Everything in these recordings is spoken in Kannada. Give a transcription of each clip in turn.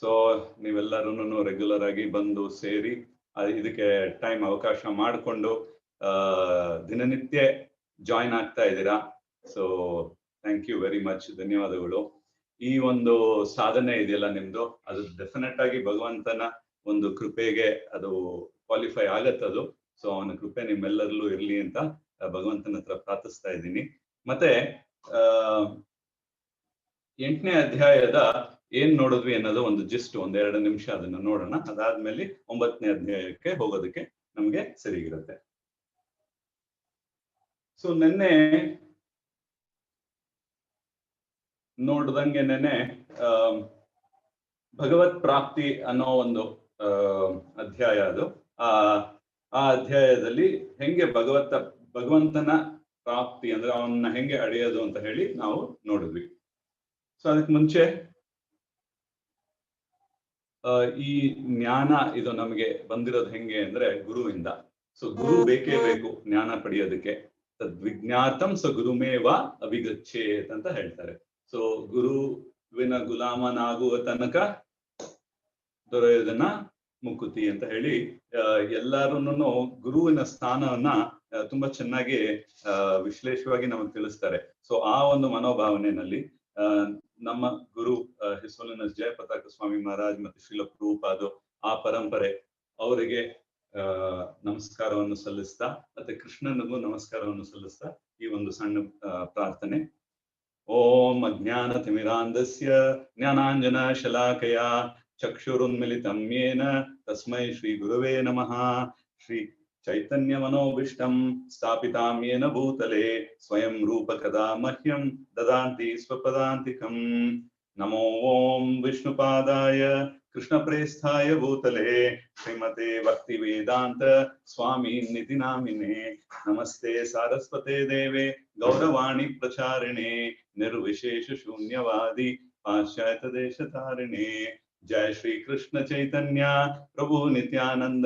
ಸೊ ನೀವೆಲ್ಲರೂ ರೆಗ್ಯುಲರ್ ಆಗಿ ಬಂದು ಸೇರಿ ಇದಕ್ಕೆ ಟೈಮ್ ಅವಕಾಶ ಮಾಡಿಕೊಂಡು ದಿನನಿತ್ಯ ಜಾಯಿನ್ ಆಗ್ತಾ ಇದ್ದೀರಾ. So thank you very much, ಧನ್ಯವಾದಗಳು. ಈ ಒಂದು ಸಾಧನೆ ಇದೆಯಲ್ಲ ನಿಮ್ದು, ಅದು ಡೆಫಿನೆಟ್ ಆಗಿ ಭಗವಂತನ ಒಂದು ಕೃಪೆಗೆ ಅದು ಕ್ವಾಲಿಫೈ ಆಗತ್ತದು. ಸೊ ಅವನ ಕೃಪೆ ನಿಮ್ಮೆಲ್ಲರಲ್ಲೂ ಇರ್ಲಿ ಅಂತ ಭಗವಂತನ ಹತ್ರ ಪ್ರಾರ್ಥಿಸ್ತಾ ಇದ್ದೀನಿ. ಮತ್ತೆ 8ನೇ ಅಧ್ಯಾಯದ ಏನ್ ನೋಡಿದ್ವಿ ಅನ್ನೋದು ಒಂದು ಜಿಸ್ಟ್ 1-2 ನಿಮಿಷ ಅದನ್ನ ನೋಡೋಣ. ಅದಾದ್ಮೇಲೆ 9ನೇ ಅಧ್ಯಾಯಕ್ಕೆ ಹೋಗೋದಕ್ಕೆ ನಮ್ಗೆ ಸರಿಗಿರುತ್ತೆ. ಸೊ ನೆನ್ನೆ ನೋಡ್ದಂಗೆ ಭಗವತ್ ಪ್ರಾಪ್ತಿ ಅನ್ನೋ ಒಂದು ಅಧ್ಯಾಯ ಅದು. ಆ ಅಧ್ಯಾಯದಲ್ಲಿ ಹೆಂಗೆ ಭಗವಂತನ ಪ್ರಾಪ್ತಿ ಅಂದ್ರೆ ಅವನ್ನ ಹೆಂಗೆ ಅಡೆಯೋದು ಅಂತ ಹೇಳಿ ನಾವು ನೋಡಿದ್ವಿ. ಸೊ ಅದಕ್ಕೆ ಮುಂಚೆ ಈ ಜ್ಞಾನ ಇದು ನಮಗೆ ಬಂದಿರೋದು ಹೆಂಗೆ ಅಂದ್ರೆ ಗುರುವಿಂದ. ಸೊ ಗುರು ಬೇಕೇ ಬೇಕು ಜ್ಞಾನ ಪಡೆಯೋದಕ್ಕೆ. ತದ್ವಿಜ್ಞಾತಂ ಸ ಗುರುಮೇವ ಅಭಿಗಚ್ಚೇತ್ ಅಂತ ಹೇಳ್ತಾರೆ. ಸೊ ಗುರುವಿನ ಗುಲಾಮನಾಗುವ ತನಕ ದೊರೆಯೋದನ್ನ ಮುಕುತಿ ಅಂತ ಹೇಳಿ ಎಲ್ಲಾರೂನು ಗುರುವಿನ ಸ್ಥಾನವನ್ನ ತುಂಬಾ ಚೆನ್ನಾಗಿ ವಿಶ್ಲೇಷವಾಗಿ ನಮಗೆ ತಿಳಿಸ್ತಾರೆ. ಸೊ ಆ ಒಂದು ಮನೋಭಾವನೆಯಲ್ಲಿ ನಮ್ಮ ಗುರು ಹಿಸ್ ಹೋಲಿನೆಸ್ ಜಯಪತಾಕ ಸ್ವಾಮಿ ಮಹಾರಾಜ್ ಮತ್ತು ಶ್ರೀಲ ಪ್ರಭುಪಾದ ಆ ಪರಂಪರೆ ಅವರಿಗೆ ನಮಸ್ಕಾರವನ್ನು ಸಲ್ಲಿಸ್ತಾ, ಮತ್ತೆ ಕೃಷ್ಣನಿಗೂ ನಮಸ್ಕಾರವನ್ನು ಸಲ್ಲಿಸ್ತಾ ಈ ಒಂದು ಸಣ್ಣ ಪ್ರಾರ್ಥನೆ. ಓಂ ಅಜ್ಞಾನ ತಿಮಿರಾಂಧಸ್ಯ ಜ್ಞಾನಾಂಜನ ಶಲಾಕಯ ಚಕ್ಷುರುನ್ಮಿಲಿತಂ ಯೇನ ತಸ್ಮೈ ಶ್ರೀ ಗುರುವೇ ನಮಃ. ಶ್ರೀ ಚೈತನ್ಯ ಮನೋಭೀಷ್ಟಂ ಸ್ಥಾಪಿತಾಂ ಯೇನ ಭೂತಲೆ ಸ್ವಯಂ ರೂಪಕದಾ ಮಹ್ಯಂ ದದಾಂತಿ ಸ್ವಪದಾಂತಿಕಂ. ನಮೋ ಓಂ ವಿಷ್ಣುಪಾದಾಯ ಕೃಷ್ಣಪ್ರೇಸ್ಥಾಯ ಭೂತಲೆ ಶ್ರೀಮತೆ ಭಕ್ತಿ ವೇದಾಂತ ಸ್ವಾಮಿ ನಿತಿ ನಾಮಿನೇ. ನಮಸ್ತೆ ಸಾರಸ್ವತೆ ದೇವೆ ಗೌರವಾಣಿ ಪ್ರಚಾರಿಣೆ ನಿರ್ವಿಶೇಷ ಶೂನ್ಯವಾದಿ ಪಾಶ್ಚಾತ್ಯ ದೇಶ ತಾರಿಣೆ. जय श्री कृष्ण चैतन्य प्रभु नित्यानंद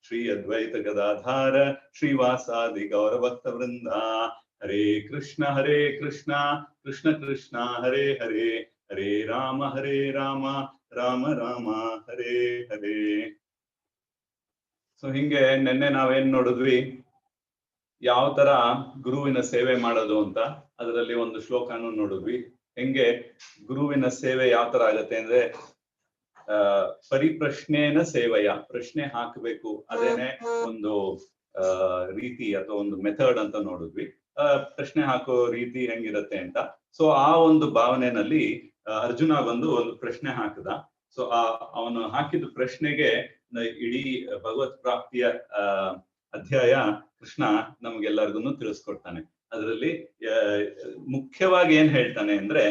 श्री अद्वैत गदाधार श्रीवासादि गौर भक्त वृंदा. हरे कृष्ण कृष्ण कृष्ण हरे हरे, हरे राम राम राम हरे हरे. ಸೊ ಹಿಂಗೆ ನಿನ್ನೆ ನಾವೇನ್ ನೋಡಿದ್ವಿ, ಯಾವ ತರ ಗುರುವಿನ ಸೇವೆ ಮಾಡೋದು ಅಂತ. ಅದರಲ್ಲಿ ಒಂದು ಶ್ಲೋಕನೂ ನೋಡಿದ್ವಿ. ಹೆಂಗೆ ಗುರುವಿನ ಸೇವೆ ಯಾವ ತರ ಆಗತ್ತೆ ಅಂದ್ರೆ ಪರಿಪ್ರಶ್ನೇನ ಸೇವೆಯ, ಪ್ರಶ್ನೆ ಹಾಕಬೇಕು, ಅದೇನೆ ಒಂದು ರೀತಿ ಅಥವಾ ಒಂದು ಮೆಥಡ್ ಅಂತ ನೋಡಿದ್ವಿ. ಪ್ರಶ್ನೆ ಹಾಕೋ ರೀತಿ ಹೆಂಗಿರತ್ತೆ ಅಂತ. ಸೊ ಆ ಒಂದು ಭಾವನೆಯಲ್ಲಿ ಅರ್ಜುನ ಬಂದು ಒಂದು ಪ್ರಶ್ನೆ ಹಾಕಿದ. ಸೊ ಅವನು ಹಾಕಿದ ಪ್ರಶ್ನೆಗೆ ಇಡೀ ಭಗವತ್ ಪ್ರಾಪ್ತಿಯ ಅಧ್ಯಾಯ ಕೃಷ್ಣ ನಮ್ಗೆಲ್ಲರಿಗೂ ತಿಳಿಸ್ಕೊಡ್ತಾನೆ. ಅದರಲ್ಲಿ ಮುಖ್ಯವಾಗಿ ಏನ್ ಹೇಳ್ತಾನೆ ಅಂದ್ರೆ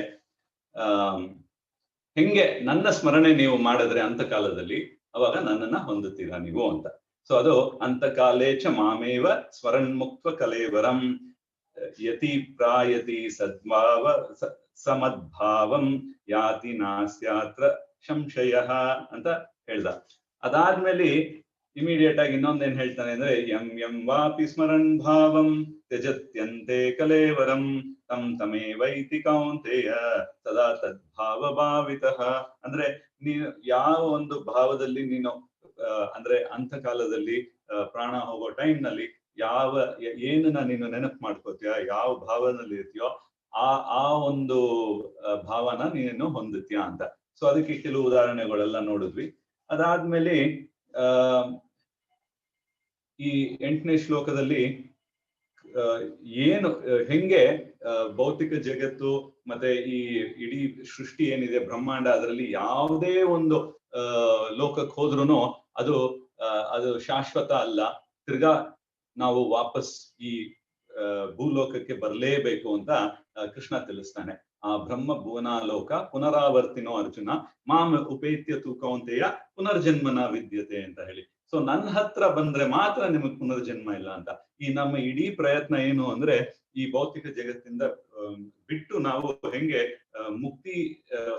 ಹೆಂಗೆ ನನ್ನ ಸ್ಮರಣೆ ನೀವು ಮಾಡಿದ್ರೆ ಅಂತಕಾಲದಲ್ಲಿ ಅವಾಗ ನನ್ನನ್ನ ಹೊಂದುತ್ತೀರಾ ನೀವು ಅಂತ. ಸೊ ಅದು ಅಂತಕಾಲೇಚ ಮಾಮೇವ ಸ್ಮರನ್ಮುಕ್ತ ಕಲೇವರಂ ಯತಿ ಪ್ರಾಯತಿ ಸದ್ಭಾವ ಸಮದ್ಭಾವಂ ಯಾತಿ ನಾಸ್ಯಾತ್ರ ಸಂಶಯ ಅಂತ ಹೇಳ್ದ. ಅದಾದ್ಮೇಲೆ ಇಮಿಡಿಯೇಟ್ ಆಗಿ ಇನ್ನೊಂದೇನ್ ಹೇಳ್ತಾನೆ ಅಂದ್ರೆ ಯಂ ವಾಪಿ ಸ್ಮರನ್ ಭಾವಂ ತ್ಯಜತ್ಯಂತೆ ಕಲೇವರಂ ತಂ ತಮೇವೈತಿ ಕೌಂತೆಯ ಸದಾ ತದ್ಭಾವ ಭಾವಿತಃ. ಅಂದ್ರೆ ನೀನು ಯಾವ ಒಂದು ಭಾವದಲ್ಲಿ ನೀನು ಅಂದ್ರೆ ಅಂತಕಾಲದಲ್ಲಿ ಪ್ರಾಣ ಹೋಗೋ ಟೈಮ್ ನಲ್ಲಿ ಏನನ್ನ ನೀನು ನೆನಪು ಮಾಡ್ಕೋತೀಯ, ಯಾವ ಭಾವದಲ್ಲಿ ಇರ್ತೀಯೋ ಆ ಒಂದು ಭಾವನ ನೀನು ಹೊಂದುತ್ತೀಯ ಅಂತ. ಸೊ ಅದಕ್ಕೆ ಕೆಲವು ಉದಾಹರಣೆಗಳೆಲ್ಲ ನೋಡಿದ್ವಿ. ಅದಾದ್ಮೇಲೆ ಈ 8ನೇ ಶ್ಲೋಕದಲ್ಲಿ ಏನು ಹೆಂಗೆ ಭೌತಿಕ ಜಗತ್ತು ಮತ್ತೆ ಈ ಇಡೀ ಸೃಷ್ಟಿ ಏನಿದೆ ಬ್ರಹ್ಮಾಂಡ, ಅದರಲ್ಲಿ ಯಾವುದೇ ಒಂದು ಲೋಕಕ್ಕೆ ಹೋದ್ರೂ ಅದು ಶಾಶ್ವತ ಅಲ್ಲ. ತಿರ್ಗಾ ನಾವು ವಾಪಸ್ ಈ ಭೂಲೋಕಕ್ಕೆ ಬರಲೇಬೇಕು ಅಂತ ಕೃಷ್ಣ ತಿಳಿಸ್ತಾನೆ. ಆ ಬ್ರಹ್ಮ ಭುವನಾಲೋಕ ಪುನರಾವರ್ತಿನೋ ಅರ್ಜುನ ಮಾಂ ಉಪೇತ್ಯ ತು ಕೌಂತೆಯ ಪುನರ್ಜನ್ಮನ ವಿದ್ಯತೆ ಅಂತ ಹೇಳಿ. ಸೊ ನನ್ನ ಹತ್ರ ಬಂದ್ರೆ ಮಾತ್ರ ನಿಮಗ್ ಪುನರ್ಜನ್ಮ ಇಲ್ಲ ಅಂತ. ಈ ನಮ್ಮ ಇಡೀ ಪ್ರಯತ್ನ ಏನು ಅಂದ್ರೆ ಈ ಭೌತಿಕ ಜಗತ್ತಿಂದ ಬಿಟ್ಟು ನಾವು ಹೆಂಗೆ ಮುಕ್ತಿ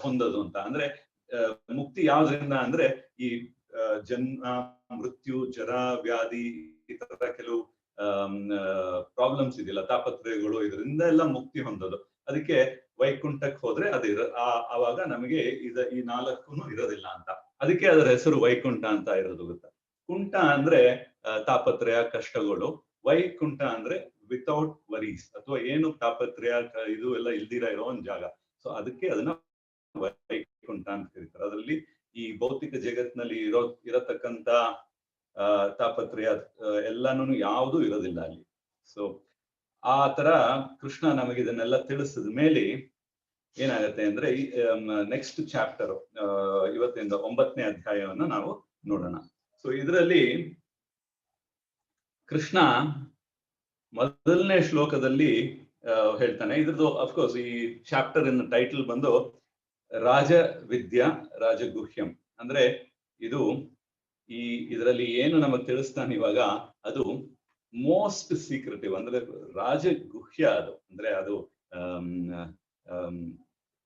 ಹೊಂದೋದು ಅಂತ. ಅಂದ್ರೆ ಮುಕ್ತಿ ಯಾವ್ದ್ರಿಂದ ಅಂದ್ರೆ ಈ ಜನ್ಮ ಮೃತ್ಯು ಜರ ವ್ಯಾಧಿ ಈ ತರ ಕೆಲವು ಪ್ರಾಬ್ಲಮ್ಸ್ ಇದೆಯಲ್ಲ, ತಾಪತ್ರಯಗಳು, ಇದರಿಂದ ಎಲ್ಲ ಮುಕ್ತಿ ಹೊಂದೋದು. ಅದಕ್ಕೆ ವೈಕುಂಠಕ್ಕೆ ಹೋದ್ರೆ ಅದು ಆವಾಗ ನಮಗೆ ಈ 4 ಇರೋದಿಲ್ಲ ಅಂತ. ಅದಕ್ಕೆ ಅದರ ಹೆಸರು ವೈಕುಂಠ ಅಂತ ಇರೋದು ಗೊತ್ತಾ. ಕುಂಠ ಅಂದ್ರೆ ತಾಪತ್ರಯ ಕಷ್ಟಗಳು, ವೈಕುಂಠ ಅಂದ್ರೆ ವಿತೌಟ್ ವರೀಸ್ ಅಥವಾ ಏನು ತಾಪತ್ರಯ ಇದು ಎಲ್ಲ ಇಲ್ದಿರ ಇರೋ ಒಂದು ಜಾಗ. ಸೊ ಅದಕ್ಕೆ ಅದನ್ನ ವೈಕುಂಠ ಅಂತ ಕರೀತಾರೆ. ಅದರಲ್ಲಿ ಈ ಭೌತಿಕ ಜಗತ್ತಿನಲ್ಲಿ ಇರತಕ್ಕಂತ ತಾಪತ್ರಯ ಎಲ್ಲಾನು ಯಾವುದು ಇರೋದಿಲ್ಲ ಅಲ್ಲಿ. ಸೊ ಆ ತರ ಕೃಷ್ಣ ನಮಗೆ ಇದನ್ನೆಲ್ಲ ತಿಳಿಸಿದ ಮೇಲೆ ಏನಾಗತ್ತೆ ಅಂದ್ರೆ ನೆಕ್ಸ್ಟ್ ಚಾಪ್ಟರ್ ಇವತ್ತಿಂದ 9ನೇ ಅಧ್ಯಾಯವನ್ನ ನಾವು ನೋಡೋಣ. ಸೊ ಇದರಲ್ಲಿ ಕೃಷ್ಣ ಮೊದಲನೇ ಶ್ಲೋಕದಲ್ಲಿ ಹೇಳ್ತಾನೆ, ಇದ್ರದ್ದು ಅಫ್ಕೋರ್ಸ್ ಈ ಚಾಪ್ಟರ್ ಇನ್ ಟೈಟಲ್ ಬಂದು ರಾಜ ವಿದ್ಯಾ ರಾಜಗುಹ್ಯಂ. ಅಂದ್ರೆ ಇದು ಇದರಲ್ಲಿ ಏನು ನಮಗೆ ತಿಳಿಸ್ತಾನೆ ಇವಾಗ ಅದು ಮೋಸ್ಟ್ ಸೀಕ್ರೆಟಿವ್, ಅಂದ್ರೆ ರಾಜಗುಹ್ಯ. ಅದು ಅಂದ್ರೆ ಅದು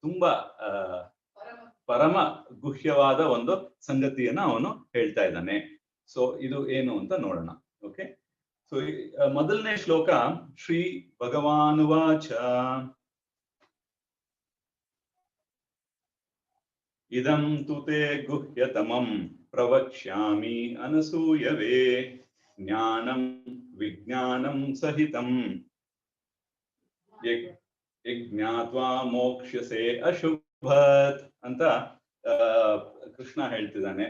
ತುಂಬಾ ಪರಮ ಗುಹ್ಯವಾದ ಒಂದು ಸಂಗತಿಯನ್ನ ಅವನು ಹೇಳ್ತಾ ಇದ್ದಾನೆ. ಸೊ ಇದು ಏನು ಅಂತ ನೋಡೋಣ. ಓಕೆ, ಸೊ ಮೊದಲನೇ ಶ್ಲೋಕ ಶ್ರೀ ಭಗವಾನುವಾಚ ಇದಂ ತು ತೇ ಗುಹ್ಯತಮಂ ಪ್ರವಕ್ಷ್ಯಾಮಿ ಅನಸೂಯವೇ ಜ್ಞಾನಂ ವಿಜ್ಞಾನಂ ಸಹಿತಂ ಯಜ್ಞಾತ್ವಾ ಮೋಕ್ಷ್ಯಸೆ ಅಶುಭತ್ ಅಂತ ಕೃಷ್ಣ ಹೇಳ್ತಿದ್ದಾನೆ.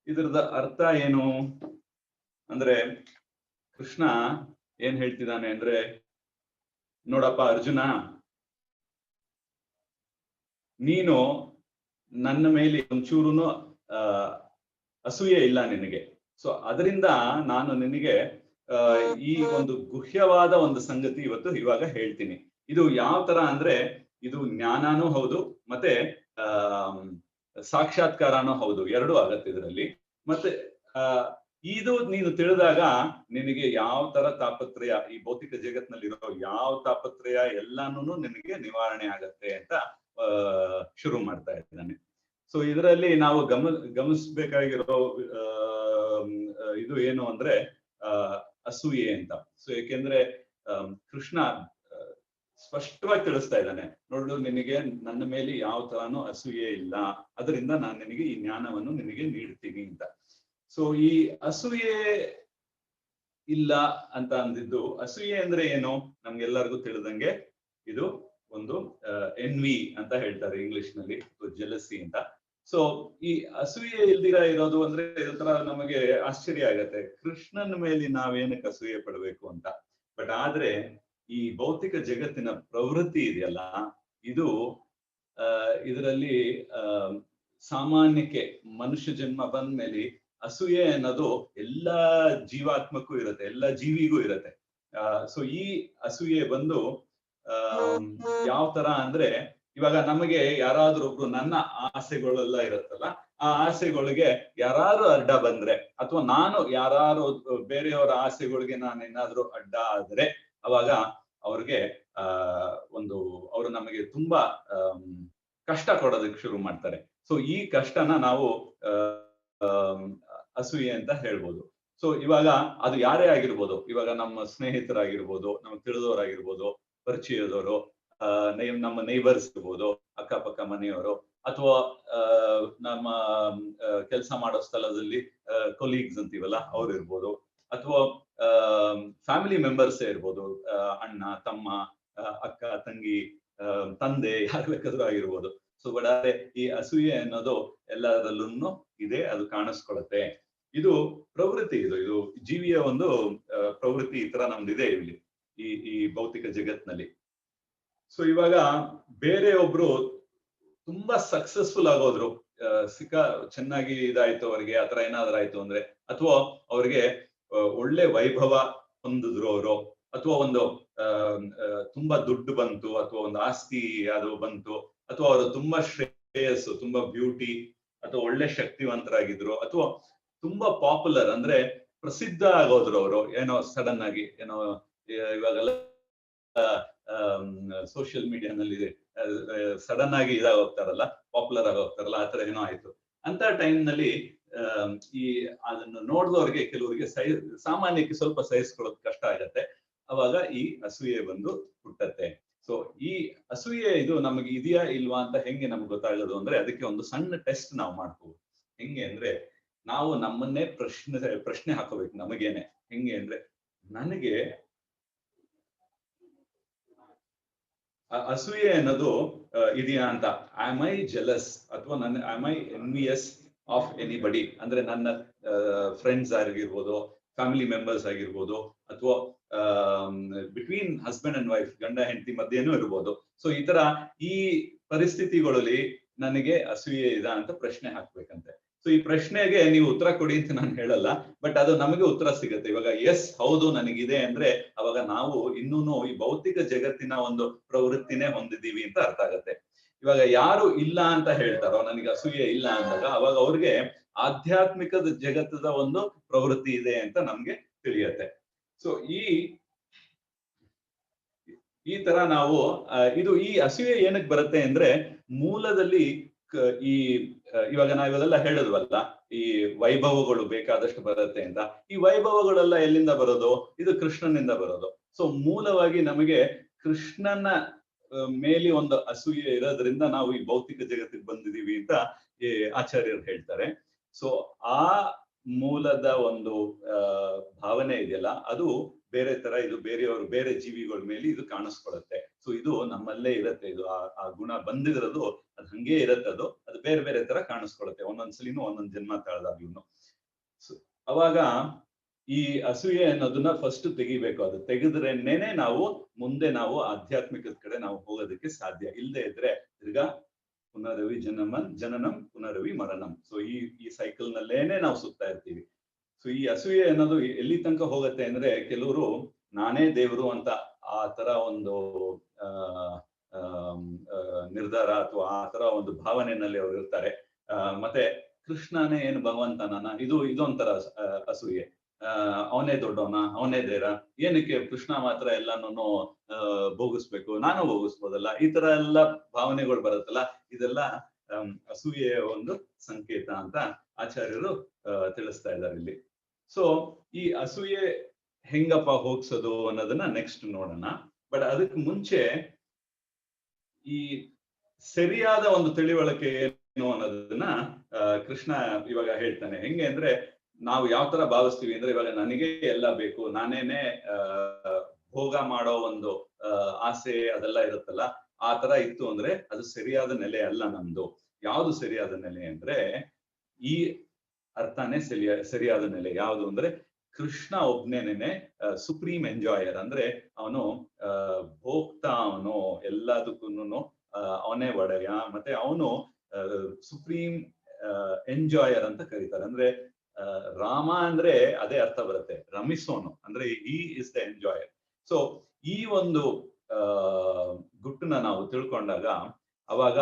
ಇದ್ರದ ಅರ್ಥ ಏನು ಅಂದ್ರೆ ಕೃಷ್ಣ ಏನ್ ಹೇಳ್ತಿದ್ದಾನೆ ಅಂದ್ರೆ, ನೋಡಪ್ಪ ಅರ್ಜುನ, ನೀನು ನನ್ನ ಮೇಲೆ ಒಂಚೂರುನು ಅಸೂಯೆ ಇಲ್ಲ ನಿನಗೆ. ಸೊ ಅದರಿಂದ ನಾನು ನಿನಗೆ ಈ ಒಂದು ಗುಹ್ಯವಾದ ಒಂದು ಸಂಗತಿ ಇವಾಗ ಹೇಳ್ತೀನಿ. ಇದು ಯಾವ ತರ ಅಂದ್ರೆ ಇದು ಜ್ಞಾನನೂ ಹೌದು ಮತ್ತೆ ಸಾಕ್ಷಾತ್ಕಾರನೂ ಹೌದು, ಎರಡೂ ಆಗತ್ತೆ ಇದರಲ್ಲಿ. ಮತ್ತೆ ಇದು ನೀನು ತಿಳಿದಾಗ ನಿನಗೆ ಯಾವ ತರ ತಾಪತ್ರಯ ಈ ಭೌತಿಕ ಜಗತ್ನಲ್ಲಿರೋ ಯಾವ ತಾಪತ್ರಯ ಎಲ್ಲಾನು ನಿನಗೆ ನಿವಾರಣೆ ಆಗತ್ತೆ ಅಂತ ಶುರು ಮಾಡ್ತಾ ಇದ್ದಾನೆ. ಸೊ ಇದರಲ್ಲಿ ನಾವು ಗಮನಿಸ್ಬೇಕಾಗಿರೋ ಇದು ಏನು ಅಂದ್ರೆ ಅಸೂಯೆ ಅಂತ. ಸೊ ಯಾಕೆಂದ್ರೆ ಕೃಷ್ಣ ಸ್ಪಷ್ಟವಾಗಿ ತಿಳಿಸ್ತಾ ಇದ್ದಾನೆ, ನೋಡು ನಿನಗೆ ನನ್ನ ಮೇಲೆ ಯಾವ ತರಾನು ಅಸೂಯೆ ಇಲ್ಲ, ಅದರಿಂದ ನಾನು ನಿನಗೆ ಈ ಜ್ಞಾನವನ್ನು ನಿನಗೆ ನೀಡ್ತೀನಿ ಅಂತ. ಸೊ ಈ ಅಸೂಯೆ ಇಲ್ಲ ಅಂತ ಅಂದಿದ್ದು, ಅಸೂಯೆ ಅಂದ್ರೆ ಏನು ನಮ್ಗೆಲ್ಲರಿಗೂ ತಿಳಿದಂಗೆ ಇದು ಒಂದು ಎನ್ವಿ ಅಂತ ಹೇಳ್ತಾರೆ ಇಂಗ್ಲಿಷ್ ನಲ್ಲಿ, ಜೆಲಸಿ ಅಂತ. ಸೊ ಈ ಅಸೂಯೆ ಇಲ್ದಿರ ಇರೋದು ಅಂದ್ರೆ ಇದರ ನಮಗೆ ಆಶ್ಚರ್ಯ ಆಗತ್ತೆ, ಕೃಷ್ಣನ ಮೇಲೆ ನಾವೇನಕ್ಕೆ ಅಸೂಯೆ ಪಡಬೇಕು ಅಂತ. ಬಟ್ ಆದ್ರೆ ಈ ಭೌತಿಕ ಜಗತ್ತಿನ ಪ್ರವೃತ್ತಿ ಇದೆಯಲ್ಲ, ಇದು ಇದರಲ್ಲಿ ಸಾಮಾನ್ಯಕ್ಕೆ ಮನುಷ್ಯ ಜನ್ಮ ಬಂದ್ಮೇಲೆ ಅಸೂಯೆ ಅನ್ನೋದು ಎಲ್ಲಾ ಜೀವಾತ್ಮಕ್ಕೂ ಇರುತ್ತೆ, ಎಲ್ಲಾ ಜೀವಿಗೂ ಇರುತ್ತೆ. ಸೊ ಈ ಅಸೂಯೆ ಬಂದು ಯಾವ ತರ ಅಂದ್ರೆ, ಇವಾಗ ನಮಗೆ ಯಾರಾದ್ರೂ ಒಬ್ರು ನನ್ನ ಆಸೆಗಳೆಲ್ಲ ಇರುತ್ತಲ್ಲ, ಆ ಆಸೆಗಳಿಗೆ ಯಾರು ಅಡ್ಡ ಬಂದ್ರೆ ಅಥವಾ ನಾನು ಯಾರು ಬೇರೆಯವರ ಆಸೆಗಳಿಗೆ ನಾನು ಏನಾದ್ರೂ ಅಡ್ಡ ಆದ್ರೆ ಅವಾಗ ಅವ್ರಿಗೆ ಅವರು ನಮಗೆ ತುಂಬಾ ಕಷ್ಟ ಕೊಡೋದಕ್ಕೆ ಶುರು ಮಾಡ್ತಾರೆ. ಸೊ ಈ ಕಷ್ಟನ ನಾವು ಅಸೂಯೆ ಅಂತ ಹೇಳ್ಬೋದು. ಸೊ ಇವಾಗ ಅದು ಯಾರೇ ಆಗಿರ್ಬೋದು, ಇವಾಗ ನಮ್ಮ ಸ್ನೇಹಿತರಾಗಿರ್ಬೋದು, ನಮಗೆ ತಿಳಿದವರಾಗಿರ್ಬೋದು, ಪರಿಚಯದವರು, ನಮ್ಮ ನೈಬರ್ಸ್ ಇರ್ಬೋದು, ಅಕ್ಕಪಕ್ಕ ಮನೆಯವರು, ಅಥವಾ ನಮ್ಮ ಕೆಲಸ ಮಾಡೋ ಸ್ಥಳದಲ್ಲಿ ಕೊಲೀಗ್ಸ್ ಅಂತೀವಲ್ಲ ಅವ್ರು ಇರ್ಬೋದು, ಅಥವಾ ಫ್ಯಾಮಿಲಿ ಮೆಂಬರ್ಸ್ ಇರ್ಬೋದು, ಅಣ್ಣ ತಮ್ಮ ಅಕ್ಕ ತಂಗಿ ತಂದೆ ಯಾರು ಬೇಕಾದ್ರೂ ಆಗಿರ್ಬೋದು. ಸೊ ಒಟ್ಟಾರೆ ಈ ಅಸೂಯೆ ಅನ್ನೋದು ಎಲ್ಲರಲ್ಲೂ ಇದೆ, ಅದು ಕಾಣಿಸ್ಕೊಳತ್ತೆ. ಇದು ಪ್ರವೃತ್ತಿ, ಇದು ಜೀವಿಯ ಒಂದು ಪ್ರವೃತ್ತಿ ಈ ತರ ನಮ್ದಿದೆ ಇಲ್ಲಿ ಈ ಭೌತಿಕ ಜಗತ್ನಲ್ಲಿ. ಸೊ ಇವಾಗ ಬೇರೆ ಒಬ್ರು ತುಂಬಾ ಸಕ್ಸಸ್ಫುಲ್ ಆಗೋದ್ರು, ಚೆನ್ನಾಗಿ ಇದಾಯ್ತು ಅವ್ರಿಗೆ, ಆತರ ಏನಾದ್ರು ಆಯ್ತು ಅಂದ್ರೆ, ಅಥವಾ ಅವ್ರಿಗೆ ಒಳ್ಳೆ ವೈಭವ ಹೊಂದಿದ್ರು ಅವರು, ಅಥವಾ ಒಂದು ತುಂಬಾ ದುಡ್ಡು ಬಂತು, ಅಥವಾ ಒಂದು ಆಸ್ತಿ ಅದು ಬಂತು, ಅಥವಾ ಅವರು ತುಂಬಾ ಶ್ರೇಯಸ್ಸು, ತುಂಬಾ ಬ್ಯೂಟಿ, ಅಥವಾ ಒಳ್ಳೆ ಶಕ್ತಿವಂತರಾಗಿದ್ರು, ಅಥವಾ ತುಂಬಾ ಪಾಪ್ಯುಲರ್ ಅಂದ್ರೆ ಪ್ರಸಿದ್ಧ ಆಗೋದ್ರು ಅವರು, ಏನೋ ಸಡನ್ ಆಗಿ ಏನೋ ಇವಾಗೆಲ್ಲ ಸೋಷಿಯಲ್ ಮೀಡಿಯಾನಲ್ಲಿ ಸಡನ್ ಆಗಿ ಹೋಗ್ತಾರಲ್ಲ, ಪಾಪ್ಯುಲರ್ ಆಗಿ ಹೋಗ್ತಾರಲ್ಲ, ಆ ತರ ಏನೋ ಆಯ್ತು. ಅಂತ ಟೈಮ್ ನಲ್ಲಿ ಅದನ್ನು ನೋಡಿದವ್ರಿಗೆ ಕೆಲವರಿಗೆ ಸಾಮಾನ್ಯಕ್ಕೆ ಸ್ವಲ್ಪ ಸಹಿಸ್ಕೊಳ್ಳೋದು ಕಷ್ಟ ಆಗತ್ತೆ. ಅವಾಗ ಈ ಅಸೂಯೆ ಬಂದು ಹುಟ್ಟತ್ತೆ. ಸೊ ಈ ಅಸೂಯೆ ಇದು ನಮಗೆ ಇದೆಯಾ ಇಲ್ವಾ ಅಂತ ಹೆಂಗೆ ನಮ್ಗೆ ಗೊತ್ತಾಗೋದು ಅಂದ್ರೆ ಅದಕ್ಕೆ ಒಂದು ಸಣ್ಣ ಟೆಸ್ಟ್ ನಾವು ಮಾಡ್ಕೋಬಹುದು. ಹೆಂಗೆ ಅಂದ್ರೆ ನಾವು ನಮ್ಮನ್ನೇ ಪ್ರಶ್ನೆ ಹಾಕೋಬೇಕು ನಮಗೇನೆ. ಹೆಂಗೆ ಅಂದ್ರೆ ನನಗೆ ಅಸೂಯೆ ಅನ್ನೋದು ಇದೆಯಾ ಅಂತ. ಆಮ್ ಐ ಜೆಲಸ್ ಅಥವಾ am I envious of anybody ಅಂದ್ರೆ ನನ್ನ ಫ್ರೆಂಡ್ಸ್ ಆಗಿರ್ಬೋದು, ಫ್ಯಾಮಿಲಿ ಮೆಂಬರ್ಸ್ ಆಗಿರ್ಬೋದು, ಅಥವಾ ಬಿಟ್ವೀನ್ ಹಸ್ಬೆಂಡ್ ಅಂಡ್ ವೈಫ್, ಗಂಡ ಹೆಂಡತಿ ಮಧ್ಯೆನೂ ಇರ್ಬೋದು. ಸೊ ಈ ತರ ಈ ಪರಿಸ್ಥಿತಿಗಳಲ್ಲಿ ನನಗೆ ಅಸೂಯೆ ಇದೆ ಅಂತ ಪ್ರಶ್ನೆ ಹಾಕ್ಬೇಕಂತೆ. ಸೊ ಈ ಪ್ರಶ್ನೆಗೆ ನೀವು ಉತ್ತರ ಕೊಡಿ ಅಂತ ನಾನು ಹೇಳಲ್ಲ, ಬಟ್ ಅದು ನಮಗೆ ಉತ್ತರ ಸಿಗುತ್ತೆ. ಇವಾಗ ಎಸ್ ಹೌದು ನನಗಿದೆ ಅಂದ್ರೆ ಅವಾಗ ನಾವು ಇನ್ನೂ ಈ ಭೌತಿಕ ಜಗತ್ತಿನ ಒಂದು ಪ್ರವೃತ್ತಿನೇ ಹೊಂದಿದ್ದೀವಿ ಅಂತ ಅರ್ಥ ಆಗತ್ತೆ. ಇವಾಗ ಯಾರು ಇಲ್ಲ ಅಂತ ಹೇಳ್ತಾರೋ ನನಗೆ ಅಸೂಯೆ ಇಲ್ಲ ಅಂದಾಗ ಅವಾಗ ಅವ್ರಿಗೆ ಆಧ್ಯಾತ್ಮಿಕದ ಜಗತ್ತದ ಒಂದು ಪ್ರವೃತ್ತಿ ಇದೆ ಅಂತ ನಮ್ಗೆ ತಿಳಿಯತ್ತೆ. ಸೊ ಈ ತರ ನಾವು ಈ ಅಸೂಯೆ ಏನಕ್ಕೆ ಬರುತ್ತೆ ಅಂದ್ರೆ ಮೂಲದಲ್ಲಿ ಈ ಇವಾಗ ನಾವೆಲ್ಲ ಹೇಳಿದ್ವಲ್ಲ, ಈ ವೈಭವಗಳು ಬೇಕಾದಷ್ಟು ಬರುತ್ತೆ ಅಂತ. ಈ ವೈಭವಗಳೆಲ್ಲ ಎಲ್ಲಿಂದ ಬರೋದು? ಇದು ಕೃಷ್ಣನಿಂದ ಬರೋದು. ಸೊ ಮೂಲವಾಗಿ ನಮಗೆ ಕೃಷ್ಣನ ಮೇಲೆ ಒಂದು ಅಸೂಯೆ ಇರೋದ್ರಿಂದ ನಾವು ಈ ಭೌತಿಕ ಜಗತ್ತಿಗೆ ಬಂದಿದೀವಿ ಅಂತ ಈ ಆಚಾರ್ಯರು ಹೇಳ್ತಾರೆ. ಸೊ ಆ ಮೂಲದ ಒಂದು ಭಾವನೆ ಇದೆಯಲ್ಲ, ಅದು ಬೇರೆ ತರ, ಇದು ಬೇರೆ ಜೀವಿಗಳ ಮೇಲೆ ಇದು ಕಾಣಿಸ್ಕೊಳುತ್ತೆ. ಸೊ ಇದು ನಮ್ಮಲ್ಲೇ ಇರತ್ತೆ. ಇದು ಆ ಗುಣ ಬಂದಿರೋದು ಅದು ಹಂಗೆ ಇರತ್ತೆ. ಅದು ಬೇರೆ ಬೇರೆ ತರ ಕಾಣಿಸ್ಕೊಳುತ್ತೆ ಒಂದೊಂದ್ಸಲಿನೂ ಒಂದೊಂದ್ ಜನ್ಮ ತಾಳ್ದಾಗ್ಲೂ. ಅವಾಗ ಈ ಅಸೂಯೆ ಅನ್ನೋದನ್ನ ಫಸ್ಟ್ ತೆಗಿಬೇಕು. ಅದು ತೆಗೆದ್ರೇನೆ ನಾವು ಮುಂದೆ ಆಧ್ಯಾತ್ಮಿಕದ ಕಡೆ ನಾವು ಹೋಗೋದಕ್ಕೆ ಸಾಧ್ಯ. ಇಲ್ಲದೆ ಇದ್ರೆ ತಿರ್ಗಾ ಪುನರವಿ ಜನನಂ ಪುನರವಿ ಮರಣಂ. ಸೊ ಈ ಸೈಕಲ್ ನಲ್ಲೇನೆ ನಾವು ಸುತ್ತಾ ಇರ್ತೀವಿ. ಸೊ ಈ ಅಸೂಯೆ ಅನ್ನೋದು ಎಲ್ಲಿ ತನಕ ಹೋಗುತ್ತೆ ಅಂದ್ರೆ ಕೆಲವರು ನಾನೇ ದೇವರು ಅಂತ ಆ ತರ ಒಂದು ನಿರ್ಧಾರ ಅಥವಾ ಆ ತರ ಒಂದು ಭಾವನೆಯಲ್ಲಿ ಅವ್ರು ಇರ್ತಾರೆ. ಮತ್ತೆ ಕೃಷ್ಣನೇ ಏನು ಭಗವಂತನ, ಇದೊಂಥರ ಅಸೂಯೆ. ಅವನೇ ದೊಡ್ಡವನ, ಅವನೇ ದೇರ, ಏನಕ್ಕೆ ಕೃಷ್ಣ ಮಾತ್ರ ಎಲ್ಲಾನು ಭೋಗಿಸ್ಬೇಕು, ನಾನು ಭೋಗಿಸ್ಬೋದಲ್ಲ, ಈ ತರ ಎಲ್ಲ ಭಾವನೆಗಳು ಬರುತ್ತಲ್ಲ, ಇದೆಲ್ಲ ಅಸೂಯೆಯ ಒಂದು ಸಂಕೇತ ಅಂತ ಆಚಾರ್ಯರು ತಿಳಿಸ್ತಾ ಇದ್ದಾರೆ ಇಲ್ಲಿ. ಸೊ ಈ ಅಸೂಯೆ ಹೆಂಗಪ್ಪ ಹೋಗ್ಸೋದು ಅನ್ನೋದನ್ನ ನೆಕ್ಸ್ಟ್ ನೋಡೋಣ. ಬಟ್ ಅದಕ್ಕೆ ಮುಂಚೆ ಈ ಸರಿಯಾದ ಒಂದು ತಿಳಿವಳಿಕೆ ಏನು ಅನ್ನೋದನ್ನ ಕೃಷ್ಣ ಇವಾಗ ಹೇಳ್ತಾನೆ. ಹೆಂಗೆ ಅಂದ್ರೆ ನಾವು ಯಾವ ತರ ಭಾವಿಸ್ತೀವಿ ಅಂದ್ರೆ, ಇವಾಗ ನನಗೆ ಎಲ್ಲ ಬೇಕು, ನಾನೇನೆ ಭೋಗ ಮಾಡೋ ಒಂದು ಆಸೆ ಅದೆಲ್ಲ ಇರುತ್ತಲ್ಲ, ಆ ತರ ಇತ್ತು ಅಂದ್ರೆ ಅದು ಸರಿಯಾದ ನೆಲೆ ಅಲ್ಲ ನಮ್ದು. ಯಾವುದು ಸರಿಯಾದ ನೆಲೆ ಅಂದ್ರೆ ಈ ಅರ್ಥನೇ ಸರಿಯಾದ ನೆಲೆ ಯಾವುದು ಅಂದ್ರೆ ಕೃಷ್ಣ ಒಬ್ನೇನೆ ಸುಪ್ರೀಂ ಎಂಜಾಯರ್. ಅಂದ್ರೆ ಅವನು ಭೋಕ್ತ, ಅವನು ಎಲ್ಲದಕ್ಕೂ ಅವನೇ ಒಡೆಯ, ಮತ್ತೆ ಅವನು ಸುಪ್ರೀಂ ಎಂಜಾಯರ್ ಅಂತ ಕರೀತಾರೆ. ಅಂದ್ರೆ ರಾಮ ಅಂದ್ರೆ ಅದೇ ಅರ್ಥ ಬರುತ್ತೆ, ರಮಿಸೋನು ಅಂದ್ರೆ ಈ ಇಸ್ ದ ಎಂಜಾಯರ್. ಸೊ ಈ ಒಂದು ಗುಟ್ಟನ್ನ ನಾವು ತಿಳ್ಕೊಂಡಾಗ ಅವಾಗ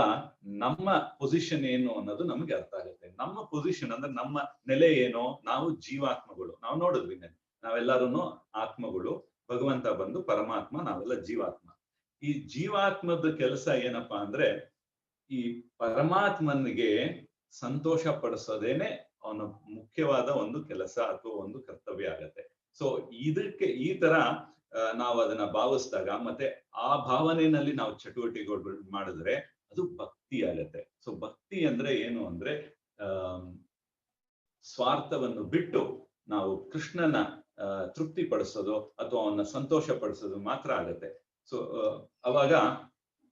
ನಮ್ಮ ಪೊಸಿಷನ್ ಏನು ಅನ್ನೋದು ನಮಗೆ ಅರ್ಥ ಆಗುತ್ತೆ. ನಮ್ಮ ಪೊಸಿಷನ್ ಅಂದ್ರೆ ನಮ್ಮ ನೆಲೆ ಏನೋ, ನಾವು ಜೀವಾತ್ಮಗಳು. ನಾವು ನೋಡಿದ್ವಿ ನಾವೆಲ್ಲರೂ ಆತ್ಮಗಳು, ಭಗವಂತ ಬಂದು ಪರಮಾತ್ಮ, ನಾವೆಲ್ಲ ಜೀವಾತ್ಮ. ಈ ಜೀವಾತ್ಮದ ಕೆಲಸ ಏನಪ್ಪಾ ಅಂದ್ರೆ ಈ ಪರಮಾತ್ಮನಿಗೆ ಸಂತೋಷ ಪಡಿಸೋದೇನೆ ಅವನ ಮುಖ್ಯವಾದ ಒಂದು ಕೆಲಸ ಅಥವಾ ಒಂದು ಕರ್ತವ್ಯ ಆಗತ್ತೆ. ಸೊ ಇದಕ್ಕೆ ಈ ತರ ನಾವು ಅದನ್ನ ಭಾವಿಸಿದಾಗ ಮತ್ತೆ ಆ ಭಾವನೆಯಲ್ಲಿ ನಾವು ಚಟುವಟಿಕೆಗಳು ಮಾಡಿದ್ರೆ ಅದು ಭಕ್ತಿ ಆಗತ್ತೆ. ಸೊ ಭಕ್ತಿ ಅಂದ್ರೆ ಏನು ಅಂದ್ರೆ ಸ್ವಾರ್ಥವನ್ನು ಬಿಟ್ಟು ನಾವು ಕೃಷ್ಣನ ತೃಪ್ತಿ ಪಡಿಸೋದು ಅಥವಾ ಅವನ್ನ ಸಂತೋಷ ಪಡಿಸೋದು ಮಾತ್ರ ಆಗತ್ತೆ. ಸೊ ಅವಾಗ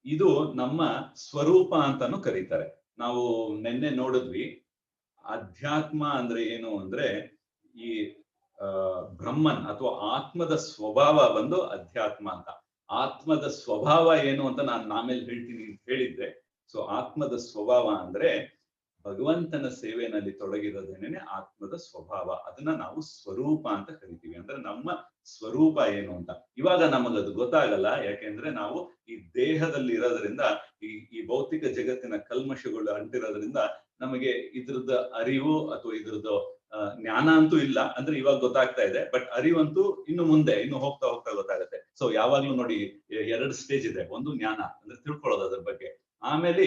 ಇದು ನಮ್ಮ ಸ್ವರೂಪ ಅಂತಾನು ಕರೀತಾರೆ. ನಾವು ನಿನ್ನೆ ನೋಡಿದ್ವಿ ಅಧ್ಯಾತ್ಮ ಅಂದ್ರೆ ಏನು ಅಂದ್ರೆ ಈ ಬ್ರಹ್ಮನ್ ಅಥವಾ ಆತ್ಮದ ಸ್ವಭಾವ ಬಂದು ಅಧ್ಯಾತ್ಮ ಅಂತ. ಆತ್ಮದ ಸ್ವಭಾವ ಏನು ಅಂತ ನಾನು ಆಮೇಲೆ ಹೇಳಿದ್ದೆ. ಸೊ ಆತ್ಮದ ಸ್ವಭಾವ ಅಂದ್ರೆ ಭಗವಂತನ ಸೇವೆಯಲ್ಲಿ ತೊಡಗಿರೋದೇನೆ ಆತ್ಮದ ಸ್ವಭಾವ. ಅದನ್ನ ನಾವು ಸ್ವರೂಪ ಅಂತ ಕರಿತೀವಿ. ಅಂದ್ರೆ ನಮ್ಮ ಸ್ವರೂಪ ಏನು ಅಂತ ಇವಾಗ ನಮಗದು ಗೊತ್ತಾಗಲ್ಲ. ಯಾಕೆಂದ್ರೆ ನಾವು ಈ ದೇಹದಲ್ಲಿ ಇರೋದ್ರಿಂದ, ಈ ಭೌತಿಕ ಜಗತ್ತಿನ ಕಲ್ಮಶಗಳು ಅಂಟಿರೋದ್ರಿಂದ ನಮಗೆ ಇದ್ರದ್ದು ಅರಿವು ಅಥವಾ ಇದ್ರದ್ದು ಜ್ಞಾನ ಅಂತೂ ಇಲ್ಲ. ಅಂದ್ರೆ ಇವಾಗ ಗೊತ್ತಾಗ್ತಾ ಇದೆ, ಬಟ್ ಅರಿವಂತೂ ಇನ್ನು ಹೋಗ್ತಾ ಗೊತ್ತಾಗುತ್ತೆ. ಸೊ ಯಾವಾಗ್ಲೂ ನೋಡಿ 2 ಸ್ಟೇಜ್ ಇದೆ. ಒಂದು ಜ್ಞಾನ ಅಂದ್ರೆ ತಿಳ್ಕೊಳ್ಳೋದು ಅದ್ರ ಬಗ್ಗೆ, ಆಮೇಲೆ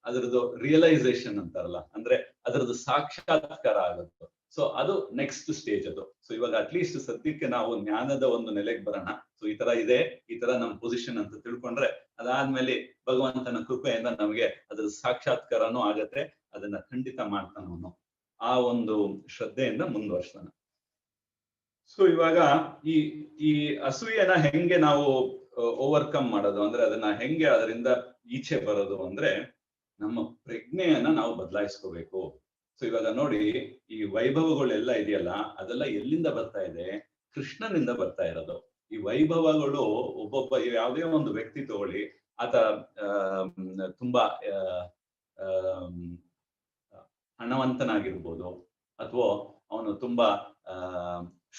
ಅದರದ್ದು ರಿಯಲೈಸೇಷನ್ ಅಂತಾರಲ್ಲ, ಅಂದ್ರೆ ಅದರದ್ದು ಸಾಕ್ಷಾತ್ಕಾರ ಆಗುತ್ತೆ. ಸೊ ಅದು ನೆಕ್ಸ್ಟ್ ಸ್ಟೇಜ್ ಅದು. ಸೊ ಇವಾಗ ಅಟ್ಲೀಸ್ಟ್ ಸದ್ಯಕ್ಕೆ ನಾವು ಜ್ಞಾನದ ಒಂದು ನೆಲೆಗೆ ಬರೋಣ. ಸೊ ಈ ತರ ಇದೆ, ಈ ತರ ನಮ್ಮ ಪೊಸಿಷನ್ ಅಂತ ತಿಳ್ಕೊಂಡ್ರೆ ಅದಾದ್ಮೇಲೆ ಭಗವಂತನ ಕೃಪೆಯಿಂದ ನಮಗೆ ಅದ್ರ ಸಾಕ್ಷಾತ್ಕಾರನೂ ಆಗತ್ತೆ. ಅದನ್ನ ಖಂಡಿತ ಮಾಡ್ತಾನೆ ಅವನು. ಆ ಒಂದು ಶ್ರದ್ಧೆಯಿಂದ ಮುಂದುವರ್ಸ್ತಾನೆ. ಸೊ ಇವಾಗ ಈ ಈ ಅಸೂಯೆನ ಹೆಂಗೆ ನಾವು ಓವರ್ಕಮ್ ಮಾಡೋದು ಅಂದ್ರೆ, ಅದನ್ನ ಹೆಂಗೆ ಅದರಿಂದ ಈಚೆ ಬರೋದು ಅಂದ್ರೆ, ನಮ್ಮ ಪ್ರಜ್ಞೆಯನ್ನ ನಾವು ಬದಲಾಯಿಸ್ಕೋಬೇಕು. ಸೊ ಇವಾಗ ನೋಡಿ, ಈ ವೈಭವಗಳೆಲ್ಲ ಇದೆಯಲ್ಲ, ಅದೆಲ್ಲ ಎಲ್ಲಿಂದ ಬರ್ತಾ ಇದೆ? ಕೃಷ್ಣನಿಂದ ಬರ್ತಾ ಇರೋದು. ಈ ವೈಭವಗಳು ಒಬ್ಬೊಬ್ಬ ಯಾವುದೇ ಒಂದು ವ್ಯಕ್ತಿ ತಗೊಳ್ಳಿ, ಆತ ತುಂಬಾ ಹಣವಂತನಾಗಿರ್ಬೋದು, ಅಥವಾ ಅವನು ತುಂಬಾ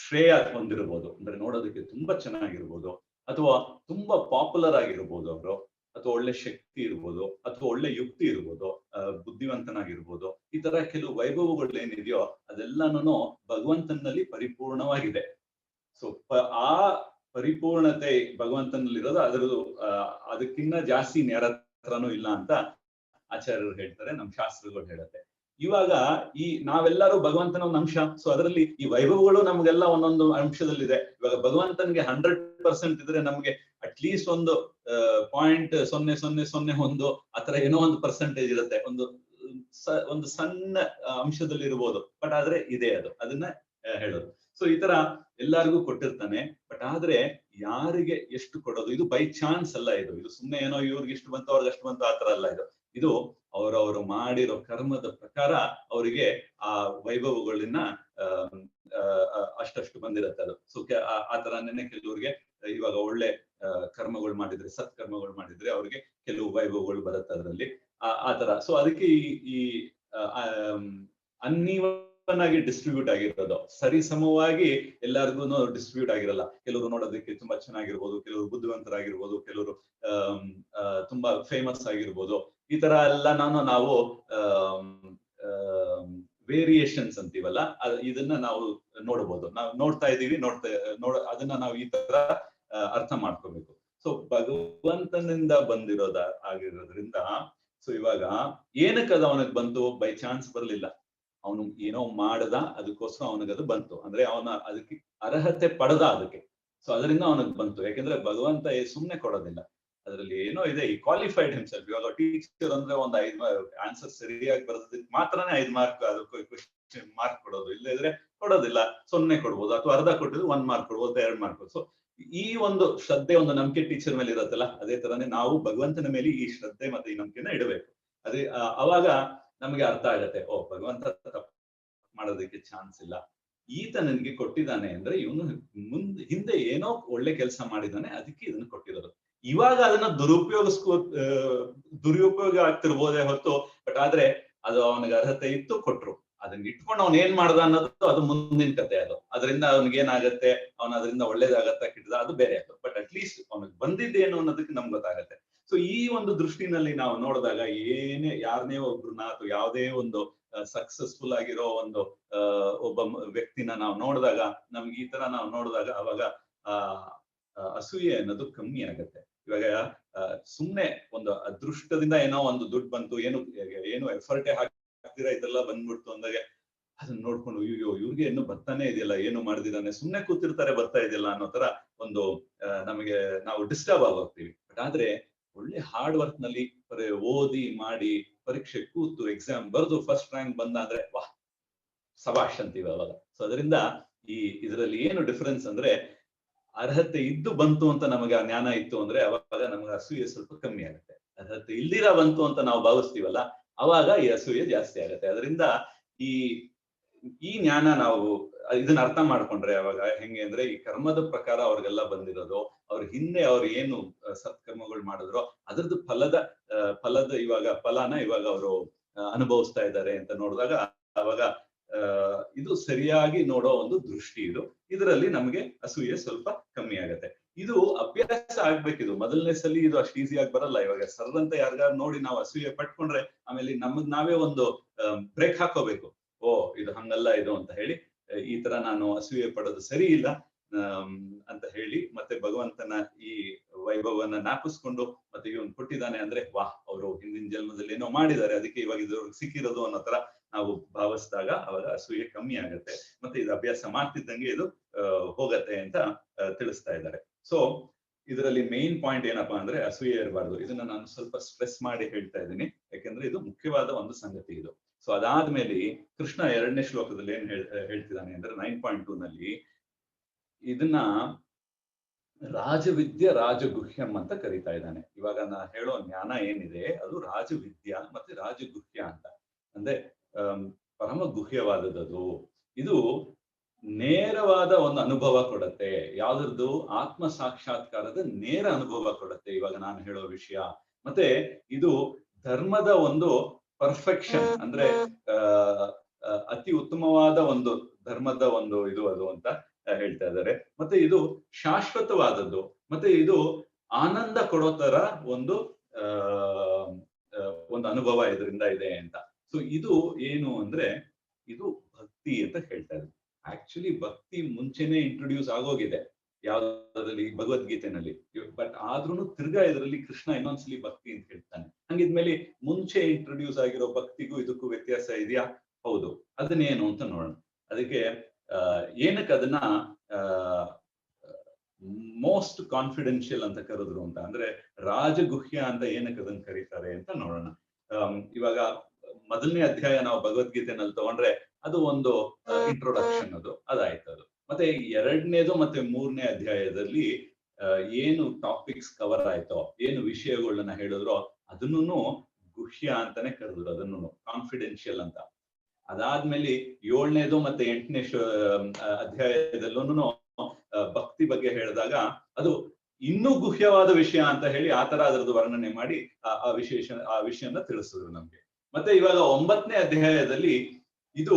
ಶ್ರೇಯ ಹೊಂದಿರ್ಬೋದು, ಅಂದ್ರೆ ನೋಡೋದಕ್ಕೆ ತುಂಬಾ ಚೆನ್ನಾಗಿರ್ಬೋದು, ಅಥವಾ ತುಂಬಾ ಪಾಪ್ಯುಲರ್ ಆಗಿರ್ಬೋದು ಅವರು, ಅಥವಾ ಒಳ್ಳೆ ಶಕ್ತಿ ಇರ್ಬೋದು, ಅಥವಾ ಒಳ್ಳೆ ಯುಕ್ತಿ ಇರ್ಬೋದು, ಬುದ್ಧಿವಂತನಾಗಿರ್ಬೋದು. ಈ ತರ ಕೆಲವು ವೈಭವಗಳು ಏನಿದೆಯೋ ಅದೆಲ್ಲಾನು ಭಗವಂತನಲ್ಲಿ ಪರಿಪೂರ್ಣವಾಗಿದೆ. ಸೊ ಆ ಪರಿಪೂರ್ಣತೆ ಭಗವಂತನಲ್ಲಿರೋದು, ಅದರದ್ದು ಅದಕ್ಕಿಂತ ಜಾಸ್ತಿ ಯಾರ ಹತ್ರನೂ ಇಲ್ಲ ಅಂತ ಆಚಾರ್ಯರು ಹೇಳ್ತಾರೆ, ನಮ್ಮ ಶಾಸ್ತ್ರಗಳು ಹೇಳುತ್ತೆ. ಇವಾಗ ಈ ನಾವೆಲ್ಲರೂ ಭಗವಂತನ ಒಂದು ಅಂಶ. ಸೊ ಅದರಲ್ಲಿ ಈ ವೈಭವಗಳು ನಮ್ಗೆಲ್ಲ ಒಂದೊಂದು ಅಂಶದಲ್ಲಿದೆ. ಇವಾಗ ಭಗವಂತನಿಗೆ 100% ಇದ್ರೆ ನಮ್ಗೆ ಅಟ್ಲೀಸ್ಟ್ ಒಂದು 0.0001 ಆತರ ಏನೋ ಒಂದು ಪರ್ಸೆಂಟೇಜ್ ಇರುತ್ತೆ, ಒಂದು ಸಣ್ಣ ಅಂಶದಲ್ಲಿ ಇರ್ಬೋದು. ಬಟ್ ಆದ್ರೆ ಇದೆ, ಅದನ್ನ ಹೇಳೋದು. ಸೊ ಈ ತರ ಎಲ್ಲಾರ್ಗೂ ಕೊಟ್ಟಿರ್ತಾನೆ. ಬಟ್ ಆದ್ರೆ ಯಾರಿಗೆ ಎಷ್ಟು ಕೊಡೋದು, ಇದು ಬೈ ಚಾನ್ಸ್ ಅಲ್ಲ. ಇದು ಸುಮ್ಮನೆ ಏನೋ ಇವ್ರಿಗೆ ಇಷ್ಟು ಬಂತು ಅವ್ರಿಗೆ ಅಷ್ಟು ಬಂತು ಆತರ ಅಲ್ಲ. ಇದು ಅವರವರು ಮಾಡಿರೋ ಕರ್ಮದ ಪ್ರಕಾರ ಅವರಿಗೆ ಆ ವೈಭವಗಳನ್ನ ಅಷ್ಟಷ್ಟು ಬಂದಿರುತ್ತೆ ಅದು. ಸೊ ಆ ತರನೇ ಕೆಲವ್ರಿಗೆ ಇವಾಗ ಒಳ್ಳೆ ಕರ್ಮಗಳು ಮಾಡಿದ್ರೆ, ಸತ್ಕರ್ಮಗಳು ಮಾಡಿದ್ರೆ ಅವ್ರಿಗೆ ಕೆಲವು ವೈಭವಗಳು ಬರುತ್ತೆ ಅದರಲ್ಲಿ, ಆ ತರ. ಸೊ ಅದಕ್ಕೆ ಈ ಅನ್ನೀವನ್ ಆಗಿ ಡಿಸ್ಟ್ರಿಬ್ಯೂಟ್ ಆಗಿರೋದು, ಸರಿ ಸಮವಾಗಿ ಎಲ್ಲರಿಗೂ ಡಿಸ್ಟ್ರಿಬ್ಯೂಟ್ ಆಗಿರಲ್ಲ. ಕೆಲವರು ನೋಡೋದಕ್ಕೆ ತುಂಬಾ ಚೆನ್ನಾಗಿರ್ಬೋದು, ಕೆಲವರು ಬುದ್ಧಿವಂತರಾಗಿರ್ಬೋದು, ಕೆಲವರು ತುಂಬಾ ಫೇಮಸ್ ಆಗಿರ್ಬೋದು. ಈ ತರ ಎಲ್ಲ ನಾವು ವೇರಿಯೇಷನ್ಸ್ ಅಂತೀವಲ್ಲ, ಇದನ್ನ ನಾವು ನೋಡ್ಬೋದು. ನಾವು ನೋಡ್ತಾ ಇದೀವಿ, ಅದನ್ನ ನಾವು ಈ ತರ ಅರ್ಥ ಮಾಡ್ಕೋಬೇಕು. ಸೊ ಭಗವಂತನಿಂದ ಆಗಿರೋದ್ರಿಂದ, ಸೊ ಇವಾಗ ಏನಕ್ಕದ ಅವನಿಗೆ ಬಂತು? ಬೈ ಚಾನ್ಸ್ ಬರ್ಲಿಲ್ಲ. ಅವನು ಏನೋ ಮಾಡದ, ಅದಕ್ಕೋಸ್ಕರ ಅವನಿಗದು ಬಂತು. ಅಂದ್ರೆ ಅವನ ಅದಕ್ಕೆ ಅರ್ಹತೆ ಪಡೆದ ಅದಕ್ಕೆ. ಸೊ ಅದರಿಂದ ಅವನಿಗೆ ಬಂತು. ಯಾಕೆಂದ್ರೆ ಭಗವಂತ ಸುಮ್ನೆ ಕೊಡೋದಿಲ್ಲ, ಅದರಲ್ಲಿ ಏನೋ ಇದೆ. ಈ ಕ್ವಾಲಿಫೈಡ್ ಹಿಮ್ಸೆಲ್ಫ್. ಇವಾಗ ಟೀಚರ್ ಅಂದ್ರೆ ಒಂದು 5 ಆನ್ಸರ್ ಸರಿಯಾಗಿ ಬರೋದಕ್ಕೆ ಮಾತ್ರನೇ 5 ಮಾರ್ಕ್ ಅದಕ್ಕೆ ಕ್ವೆಶ್ಚನ್ ಮಾರ್ಕ್ ಕೊಡೋದು. ಇಲ್ಲದ್ರೆ ಕೊಡೋದಿಲ್ಲ, 0 ಕೊಡ್ಬೋದು, ಅಥವಾ ಅರ್ಧ ಕೊಟ್ಟಿದ್ದು 1 ಮಾರ್ಕ್ ಕೊಡ್ಬೋದು, 2 ಮಾರ್ಕ್. ಸೊ ಈ ಒಂದು ಶ್ರದ್ಧೆ, ಒಂದು ನಂಬಿಕೆ ಟೀಚರ್ ಮೇಲೆ ಇರುತ್ತಲ್ಲ, ಅದೇ ತರನೇ ನಾವು ಭಗವಂತನ ಮೇಲೆ ಈ ಶ್ರದ್ಧೆ ಮತ್ತೆ ಈ ನಂಬಿಕೆನ ಇಡಬೇಕು. ಅದೇ ಅವಾಗ ನಮ್ಗೆ ಅರ್ಥ ಆಗತ್ತೆ, ಓ ಭಗವಂತ ತಪ್ಪು ಮಾಡೋದಕ್ಕೆ ಚಾನ್ಸ್ ಇಲ್ಲ, ಈತ ನನಗೆ ಕೊಟ್ಟಿದ್ದಾನೆ ಅಂದ್ರೆ ಇವನು ಹಿಂದೆ ಏನೋ ಒಳ್ಳೆ ಕೆಲಸ ಮಾಡಿದ್ದಾನೆ, ಅದಕ್ಕೆ ಇದನ್ನ ಕೊಟ್ಟಿರೋದು. ಇವಾಗ ಅದನ್ನ ದುರುಪಯೋಗ ಆಗ್ತಿರ್ಬೋದೇ ಹೊತ್ತು, ಬಟ್ ಆದ್ರೆ ಅದು ಅವನಿಗೆ ಅರ್ಹತೆ ಇತ್ತು, ಕೊಟ್ರು. ಅದನ್ನ ಇಟ್ಕೊಂಡು ಅವ್ನ ಏನ್ ಮಾಡ್ದ ಅನ್ನೋದು ಅದು ಮುಂದಿನ ಕತೆ. ಅದರಿಂದ ಅವ್ನಿಗೆ ಏನಾಗತ್ತೆ, ಅದರಿಂದ ಒಳ್ಳೇದಾಗತ್ತ ಕೆಟ್ಟದ, ಅದು ಬೇರೆ ಅದು. ಬಟ್ ಅಟ್ಲೀಸ್ಟ್ ಅವನಿಗೆ ಬಂದಿದ್ದೇನು ಅನ್ನೋದಕ್ಕೆ ನಮ್ಗೆ ಗೊತ್ತಾಗತ್ತೆ. ಸೊ ಈ ಒಂದು ದೃಷ್ಟಿನಲ್ಲಿ ನಾವು ನೋಡಿದಾಗ, ಯಾರನ್ನೇ ಒಬ್ರನ್ನ ಅಥವಾ ಯಾವುದೇ ಒಂದು ಸಕ್ಸಸ್ಫುಲ್ ಆಗಿರೋ ಒಂದು ಒಬ್ಬ ವ್ಯಕ್ತಿನ ನಾವು ನೋಡಿದಾಗ, ನಮ್ಗೆ ಈ ತರ ನಾವು ನೋಡಿದಾಗ ಅವಾಗ ಅಸೂಯೆ ಅನ್ನೋದು ಕಮ್ಮಿ ಆಗತ್ತೆ. ಇವಾಗ ಸುಮ್ನೆ ಒಂದು ಅದೃಷ್ಟದಿಂದ ಏನೋ ಒಂದು ದುಡ್ಡು ಬಂತು, ಏನು ಎಫರ್ಟೇ ಹಾಕ್ತಿರಾ ಇದೆಲ್ಲ ಬಂದ್ಬಿಡ್ತು ಅಂದಾಗ ಅದನ್ನ ನೋಡ್ಕೊಂಡು, ಅಯ್ಯೋ ಇವ್ರಿಗೆ ಏನು ಬರ್ತಾನೆ ಇದೆಯಲ್ಲ, ಏನು ಮಾಡ್ದಿದ್ದಾನೆ, ಸುಮ್ನೆ ಕೂತಿರ್ತಾರೆ, ಬರ್ತಾ ಇದೆಯಲ್ಲ ಅನ್ನೋ ತರ ಒಂದು ನಮಗೆ ನಾವು ಡಿಸ್ಟರ್ಬ್ ಆಗೋಗ್ತೀವಿ. ಬಟ್ ಆದ್ರೆ ಒಳ್ಳೆ ಹಾರ್ಡ್ ವರ್ಕ್ ನಲ್ಲಿ ಓದಿ ಮಾಡಿ ಪರೀಕ್ಷೆ ಕೂತು ಎಕ್ಸಾಮ್ ಬರೆದು ಫಸ್ಟ್ ರ್ಯಾಂಕ್ ಬಂದ ಅಂದ್ರೆ ವಾಹ್ ಸಭಾಷ್ ಅಂತೀವಿ ಅವಾಗ. ಸೊ ಅದರಿಂದ ಇದರಲ್ಲಿ ಏನು ಡಿಫರೆನ್ಸ್ ಅಂದ್ರೆ, ಅರ್ಹತೆ ಇದ್ದು ಬಂತು ಅಂತ ನಮಗೆ ಆ ಜ್ಞಾನ ಇತ್ತು ಅಂದ್ರೆ ಅವಾಗ ನಮಗೆ ಅಸೂಯೆ ಸ್ವಲ್ಪ ಕಮ್ಮಿ ಆಗುತ್ತೆ. ಅರ್ಹತೆ ಇಲ್ದಿರ ಬಂತು ಅಂತ ನಾವು ಭಾವಿಸ್ತೀವಲ್ಲ, ಅವಾಗ ಈ ಅಸೂಯೆ ಜಾಸ್ತಿ ಆಗುತ್ತೆ. ಅದರಿಂದ ಈ ಜ್ಞಾನ ನಾವು ಇದನ್ನ ಅರ್ಥ ಮಾಡ್ಕೊಂಡ್ರೆ ಅವಾಗ ಹೆಂಗೆ ಅಂದ್ರೆ, ಈ ಕರ್ಮದ ಪ್ರಕಾರ ಅವ್ರಿಗೆಲ್ಲ ಬಂದಿರೋದು, ಅವ್ರ ಹಿಂದೆ ಅವ್ರು ಏನು ಸತ್ಕರ್ಮಗಳು ಮಾಡಿದ್ರು ಅದ್ರದ್ದು ಫಲದ ಫಲನ ಇವಾಗ ಅವರು ಅನುಭವಿಸ್ತಾ ಇದ್ದಾರೆ ಅಂತ ನೋಡಿದಾಗ, ಅವಾಗ ಇದು ಸರಿಯಾಗಿ ನೋಡೋ ಒಂದು ದೃಷ್ಟಿ ಇದರಲ್ಲಿ ನಮಗೆ ಅಸೂಯೆ ಸ್ವಲ್ಪ ಕಮ್ಮಿ ಆಗತ್ತೆ. ಇದು ಅಭ್ಯಾಸ ಆಗ್ಬೇಕು. ಇದು ಮೊದಲನೇ ಸಲ ಇದು ಅಷ್ಟು ಈಸಿಯಾಗಿ ಬರಲ್ಲ. ಇವಾಗ ಸರ್ರಂತ ಯಾರಿಗಾರು ನೋಡಿ ನಾವು ಅಸೂಯೆ ಪಟ್ಕೊಂಡ್ರೆ ಆಮೇಲೆ ನಮಗ್ ನಾವೇ ಒಂದು ಬ್ರೇಕ್ ಹಾಕೋಬೇಕು. ಓ ಇದು ಹಂಗಲ್ಲ ಇದು ಅಂತ ಹೇಳಿ, ಈ ತರ ನಾನು ಅಸೂಯೆ ಪಡೋದು ಸರಿ ಇಲ್ಲ ಅಂತ ಹೇಳಿ, ಮತ್ತೆ ಭಗವಂತನ ಈ ವೈಭವನ ಜ್ಞಾಪಿಸ್ಕೊಂಡು ಮತ್ತೆ ಇವನ್ ಕೊಟ್ಟಿದ್ದಾನೆ ಅಂದ್ರೆ, ವಾಹ್ ಅವರು ಹಿಂದಿನ ಜನ್ಮದಲ್ಲಿ ಏನೋ ಮಾಡಿದ್ದಾರೆ, ಅದಕ್ಕೆ ಇವಾಗ ಇದು ಸಿಕ್ಕಿರೋದು ಅನ್ನೋ ತರ ನಾವು ಭಾವಿಸಿದಾಗ ಅವಾಗ ಅಸೂಯೆ ಕಮ್ಮಿ ಆಗತ್ತೆ. ಮತ್ತೆ ಇದು ಅಭ್ಯಾಸ ಮಾಡ್ತಿದ್ದಂಗೆ ಇದು ಹೋಗತ್ತೆ ಅಂತ ತಿಳಿಸ್ತಾ ಇದ್ದಾರೆ. ಸೊ ಇದರಲ್ಲಿ ಮೇನ್ ಪಾಯಿಂಟ್ ಏನಪ್ಪಾ ಅಂದ್ರೆ ಅಸೂಯೆ ಇರಬಾರ್ದು. ಇದನ್ನ ನಾನು ಸ್ವಲ್ಪ ಸ್ಟ್ರೆಸ್ ಮಾಡಿ ಹೇಳ್ತಾ ಇದ್ದೀನಿ, ಯಾಕೆಂದ್ರೆ ಇದು ಮುಖ್ಯವಾದ ಒಂದು ಸಂಗತಿ ಇದು. ಸೊ ಅದಾದ್ಮೇಲೆ ಕೃಷ್ಣ 2ನೇ ಶ್ಲೋಕದಲ್ಲಿ ಏನ್ ಹೇಳ್ತಿದ್ದಾನೆ ಅಂದ್ರೆ 9.2 ನಲ್ಲಿ ಇದನ್ನ ರಾಜವಿದ್ಯ ರಾಜಗುಹ್ಯಂ ಅಂತ ಕರೀತಾ ಇದ್ದಾನೆ. ಇವಾಗ ನಾ ಹೇಳೋ ಜ್ಞಾನ ಏನಿದೆ ಅದು ರಾಜವಿದ್ಯಾ ಮತ್ತೆ ರಾಜಗುಹ್ಯ ಅಂತ. ಅಂದ್ರೆ ಪರಮ ಗುಹ್ಯವಾದದ್ದು. ಇದು ನೇರವಾದ ಒಂದು ಅನುಭವ ಕೊಡುತ್ತೆ. ಯಾವ್ದ್ರದ್ದು? ಆತ್ಮ ಸಾಕ್ಷಾತ್ಕಾರದ ನೇರ ಅನುಭವ ಕೊಡುತ್ತೆ ಇವಾಗ ನಾನು ಹೇಳೋ ವಿಷಯ. ಮತ್ತೆ ಇದು ಧರ್ಮದ ಒಂದು ಪರ್ಫೆಕ್ಷನ್, ಅಂದ್ರೆ ಅತಿ ಉತ್ತಮವಾದ ಒಂದು ಧರ್ಮದ ಒಂದು ಇದು ಅದು ಅಂತ ಹೇಳ್ತಾ ಇದ್ದಾರೆ. ಮತ್ತೆ ಇದು ಶಾಶ್ವತವಾದದ್ದು, ಮತ್ತೆ ಇದು ಆನಂದ ಕೊಡೋ ತರ ಒಂದು ಒಂದು ಅನುಭವ ಇದರಿಂದ ಇದೆ ಅಂತ. ಸೊ ಇದು ಏನು ಅಂದ್ರೆ ಇದು ಭಕ್ತಿ ಅಂತ ಹೇಳ್ತಾ ಇದ್ದಾರೆ. ಆಕ್ಚುಲಿ ಭಕ್ತಿ ಮುಂಚೆನೆ ಇಂಟ್ರೊಡ್ಯೂಸ್ ಆಗೋಗಿದೆ ಯಾವ್ದ್ರಲ್ಲಿ, ಭಗವದ್ಗೀತೆನಲ್ಲಿ. ಬಟ್ ಆದ್ರೂ ತಿರ್ಗಾ ಇದರಲ್ಲಿ ಕೃಷ್ಣ ಇನ್ನೊಂದ್ಸಲಿ ಭಕ್ತಿ ಅಂತ ಹೇಳ್ತಾನೆ. ಹಂಗಿದ್ಮೇಲೆ ಮುಂಚೆ ಇಂಟ್ರೊಡ್ಯೂಸ್ ಆಗಿರೋ ಭಕ್ತಿಗೂ ಇದಕ್ಕೂ ವ್ಯತ್ಯಾಸ ಇದೆಯಾ? ಹೌದು. ಅದನ್ನೇನು ಅಂತ ನೋಡೋಣ. ಅದಕ್ಕೆ ಏನಕ್ಕೆ ಅದನ್ನ ಮೋಸ್ಟ್ ಕಾನ್ಫಿಡೆನ್ಷಿಯಲ್ ಅಂತ ಕರೆದ್ರು ಅಂತ, ಅಂದ್ರೆ ರಾಜಗುಹ್ಯ ಅಂತ ಏನಕ್ಕೆ ಅದನ್ನ ಕರೀತಾರೆ ಅಂತ ನೋಡೋಣ. ಇವಾಗ 1ನೇ ಅಧ್ಯಾಯ ನಾವು ಭಗವದ್ಗೀತೆನಲ್ಲಿ ತಗೊಂಡ್ರೆ ಅದು ಒಂದು ಇಂಟ್ರೊಡಕ್ಷನ್, ಅದಾಯ್ತು ಅದು. ಮತ್ತೆ 2ನೇದು ಮತ್ತೆ 3ನೇ ಅಧ್ಯಾಯದಲ್ಲಿ ಏನು ಟಾಪಿಕ್ಸ್ ಕವರ್ ಆಯ್ತೋ, ಏನು ವಿಷಯಗಳನ್ನ ಹೇಳಿದ್ರೋ ಅದನ್ನು ಗುಹ್ಯ ಅಂತಾನೆ ಕರೆದ್ರು, ಅದನ್ನು ಕಾನ್ಫಿಡೆನ್ಷಿಯಲ್ ಅಂತ. ಅದಾದ್ಮೇಲೆ 7ನೇದು ಮತ್ತೆ 8ನೇ ಅಧ್ಯಾಯದಲ್ಲೂ ಭಕ್ತಿ ಬಗ್ಗೆ ಹೇಳಿದಾಗ ಅದು ಇನ್ನೂ ಗುಹ್ಯವಾದ ವಿಷಯ ಅಂತ ಹೇಳಿ ಆತರ ಅದರದ್ದು ವರ್ಣನೆ ಮಾಡಿ ಆ ವಿಷಯನ ತಿಳಿಸಿದ್ರು ನಮ್ಗೆ. ಮತ್ತೆ ಇವಾಗ 9ನೇ ಅಧ್ಯಾಯದಲ್ಲಿ ಇದು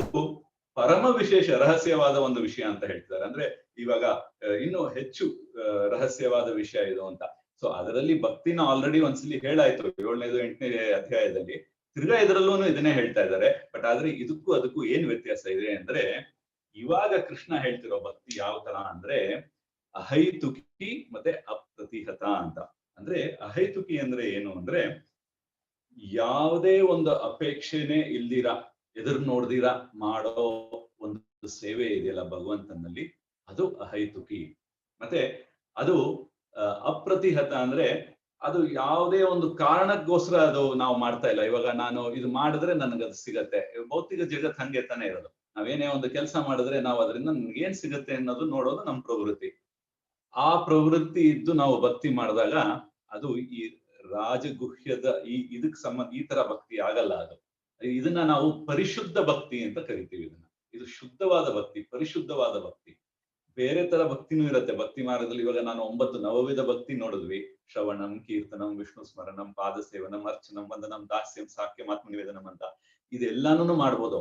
ಪರಮ ವಿಶೇಷ ರಹಸ್ಯವಾದ ಒಂದು ವಿಷಯ ಅಂತ ಹೇಳ್ತಿದ್ದಾರೆ. ಅಂದ್ರೆ ಇವಾಗ ಇನ್ನು ಹೆಚ್ಚು ರಹಸ್ಯವಾದ ವಿಷಯ ಇದು ಅಂತ. ಸೊ ಅದರಲ್ಲಿ ಭಕ್ತಿನ ಆಲ್ರೆಡಿ ಒಂದ್ಸಲಿ ಹೇಳಾಯ್ತು 7ನೇದು 8ನೇ ಅಧ್ಯಾಯದಲ್ಲಿ. ತಿರ್ಗಾ ಇದರಲ್ಲೂ ಇದನ್ನೇ ಹೇಳ್ತಾ ಇದ್ದಾರೆ. ಬಟ್ ಆದ್ರೆ ಇದಕ್ಕೂ ಅದಕ್ಕೂ ಏನ್ ವ್ಯತ್ಯಾಸ ಇದೆ ಅಂದ್ರೆ, ಇವಾಗ ಕೃಷ್ಣ ಹೇಳ್ತಿರೋ ಭಕ್ತಿ ಯಾವ ತರ ಅಂದ್ರೆ ಅಹೈತುಕಿ ಮತ್ತೆ ಅಪ್ರತಿಹತ ಅಂತ. ಅಂದ್ರೆ ಅಹೈತುಕಿ ಅಂದ್ರೆ ಏನು ಅಂದ್ರೆ ಯಾವುದೇ ಒಂದು ಅಪೇಕ್ಷೆನೆ ಇಲ್ದಿರ, ಎದುರು ನೋಡ್ದಿರ ಮಾಡೋ ಒಂದು ಸೇವೆ ಇದೆಯಲ್ಲ ಭಗವಂತನಲ್ಲಿ, ಅದು ಅಹೈತುಕಿ. ಮತ್ತೆ ಅದು ಅಪ್ರತಿಹತ ಅಂದ್ರೆ ಅದು ಯಾವುದೇ ಒಂದು ಕಾರಣಕ್ಕೋಸ್ಕರ ಅದು ನಾವು ಮಾಡ್ತಾ ಇಲ್ಲ. ಇವಾಗ ನಾನು ಇದು ಮಾಡಿದ್ರೆ ನನಗದು ಸಿಗತ್ತೆ. ಭೌತಿಕ ಜಗತ್ ಹಂಗೆ ತಾನೇ ಇರೋದು. ನಾವೇನೇ ಒಂದು ಕೆಲಸ ಮಾಡಿದ್ರೆ ನಾವು ಅದರಿಂದ ನನ್ಗೆ ಏನ್ ಸಿಗತ್ತೆ ಅನ್ನೋದು ನೋಡೋದು ನಮ್ಮ ಪ್ರವೃತ್ತಿ. ಆ ಪ್ರವೃತ್ತಿ ಇದ್ದು ನಾವು ಭಕ್ತಿ ಮಾಡಿದಾಗ ಅದು ಈ ರಾಜಗುಹ್ಯದ ಇದಕ್ ಸಂಬಂಧ ಈ ತರ ಭಕ್ತಿ ಆಗಲ್ಲ. ಅದು ಇದನ್ನ ನಾವು ಪರಿಶುದ್ಧ ಭಕ್ತಿ ಅಂತ ಕರಿತೀವಿ. ಇದು ಶುದ್ಧವಾದ ಭಕ್ತಿ, ಪರಿಶುದ್ಧವಾದ ಭಕ್ತಿ. ಬೇರೆ ತರ ಭಕ್ತಿನೂ ಇರುತ್ತೆ ಭಕ್ತಿ ಮಾರ್ಗದಲ್ಲಿ. ಇವಾಗ ನಾನು 9 ನವವಿಧ ಭಕ್ತಿ ನೋಡಿದ್ವಿ. ಶ್ರವಣಂ, ಕೀರ್ತನಂ, ವಿಷ್ಣು ಸ್ಮರಣಂ, ಪಾದ ಸೇವನಂ, ಅರ್ಚನಂ, ವಂದನಂ, ದಾಸ್ಯಂ, ಸಾಕ್ಯಂ, ಆತ್ಮ ನಿವೇದನಂ ಅಂತ. ಇದೆಲ್ಲಾನು ಮಾಡ್ಬೋದು.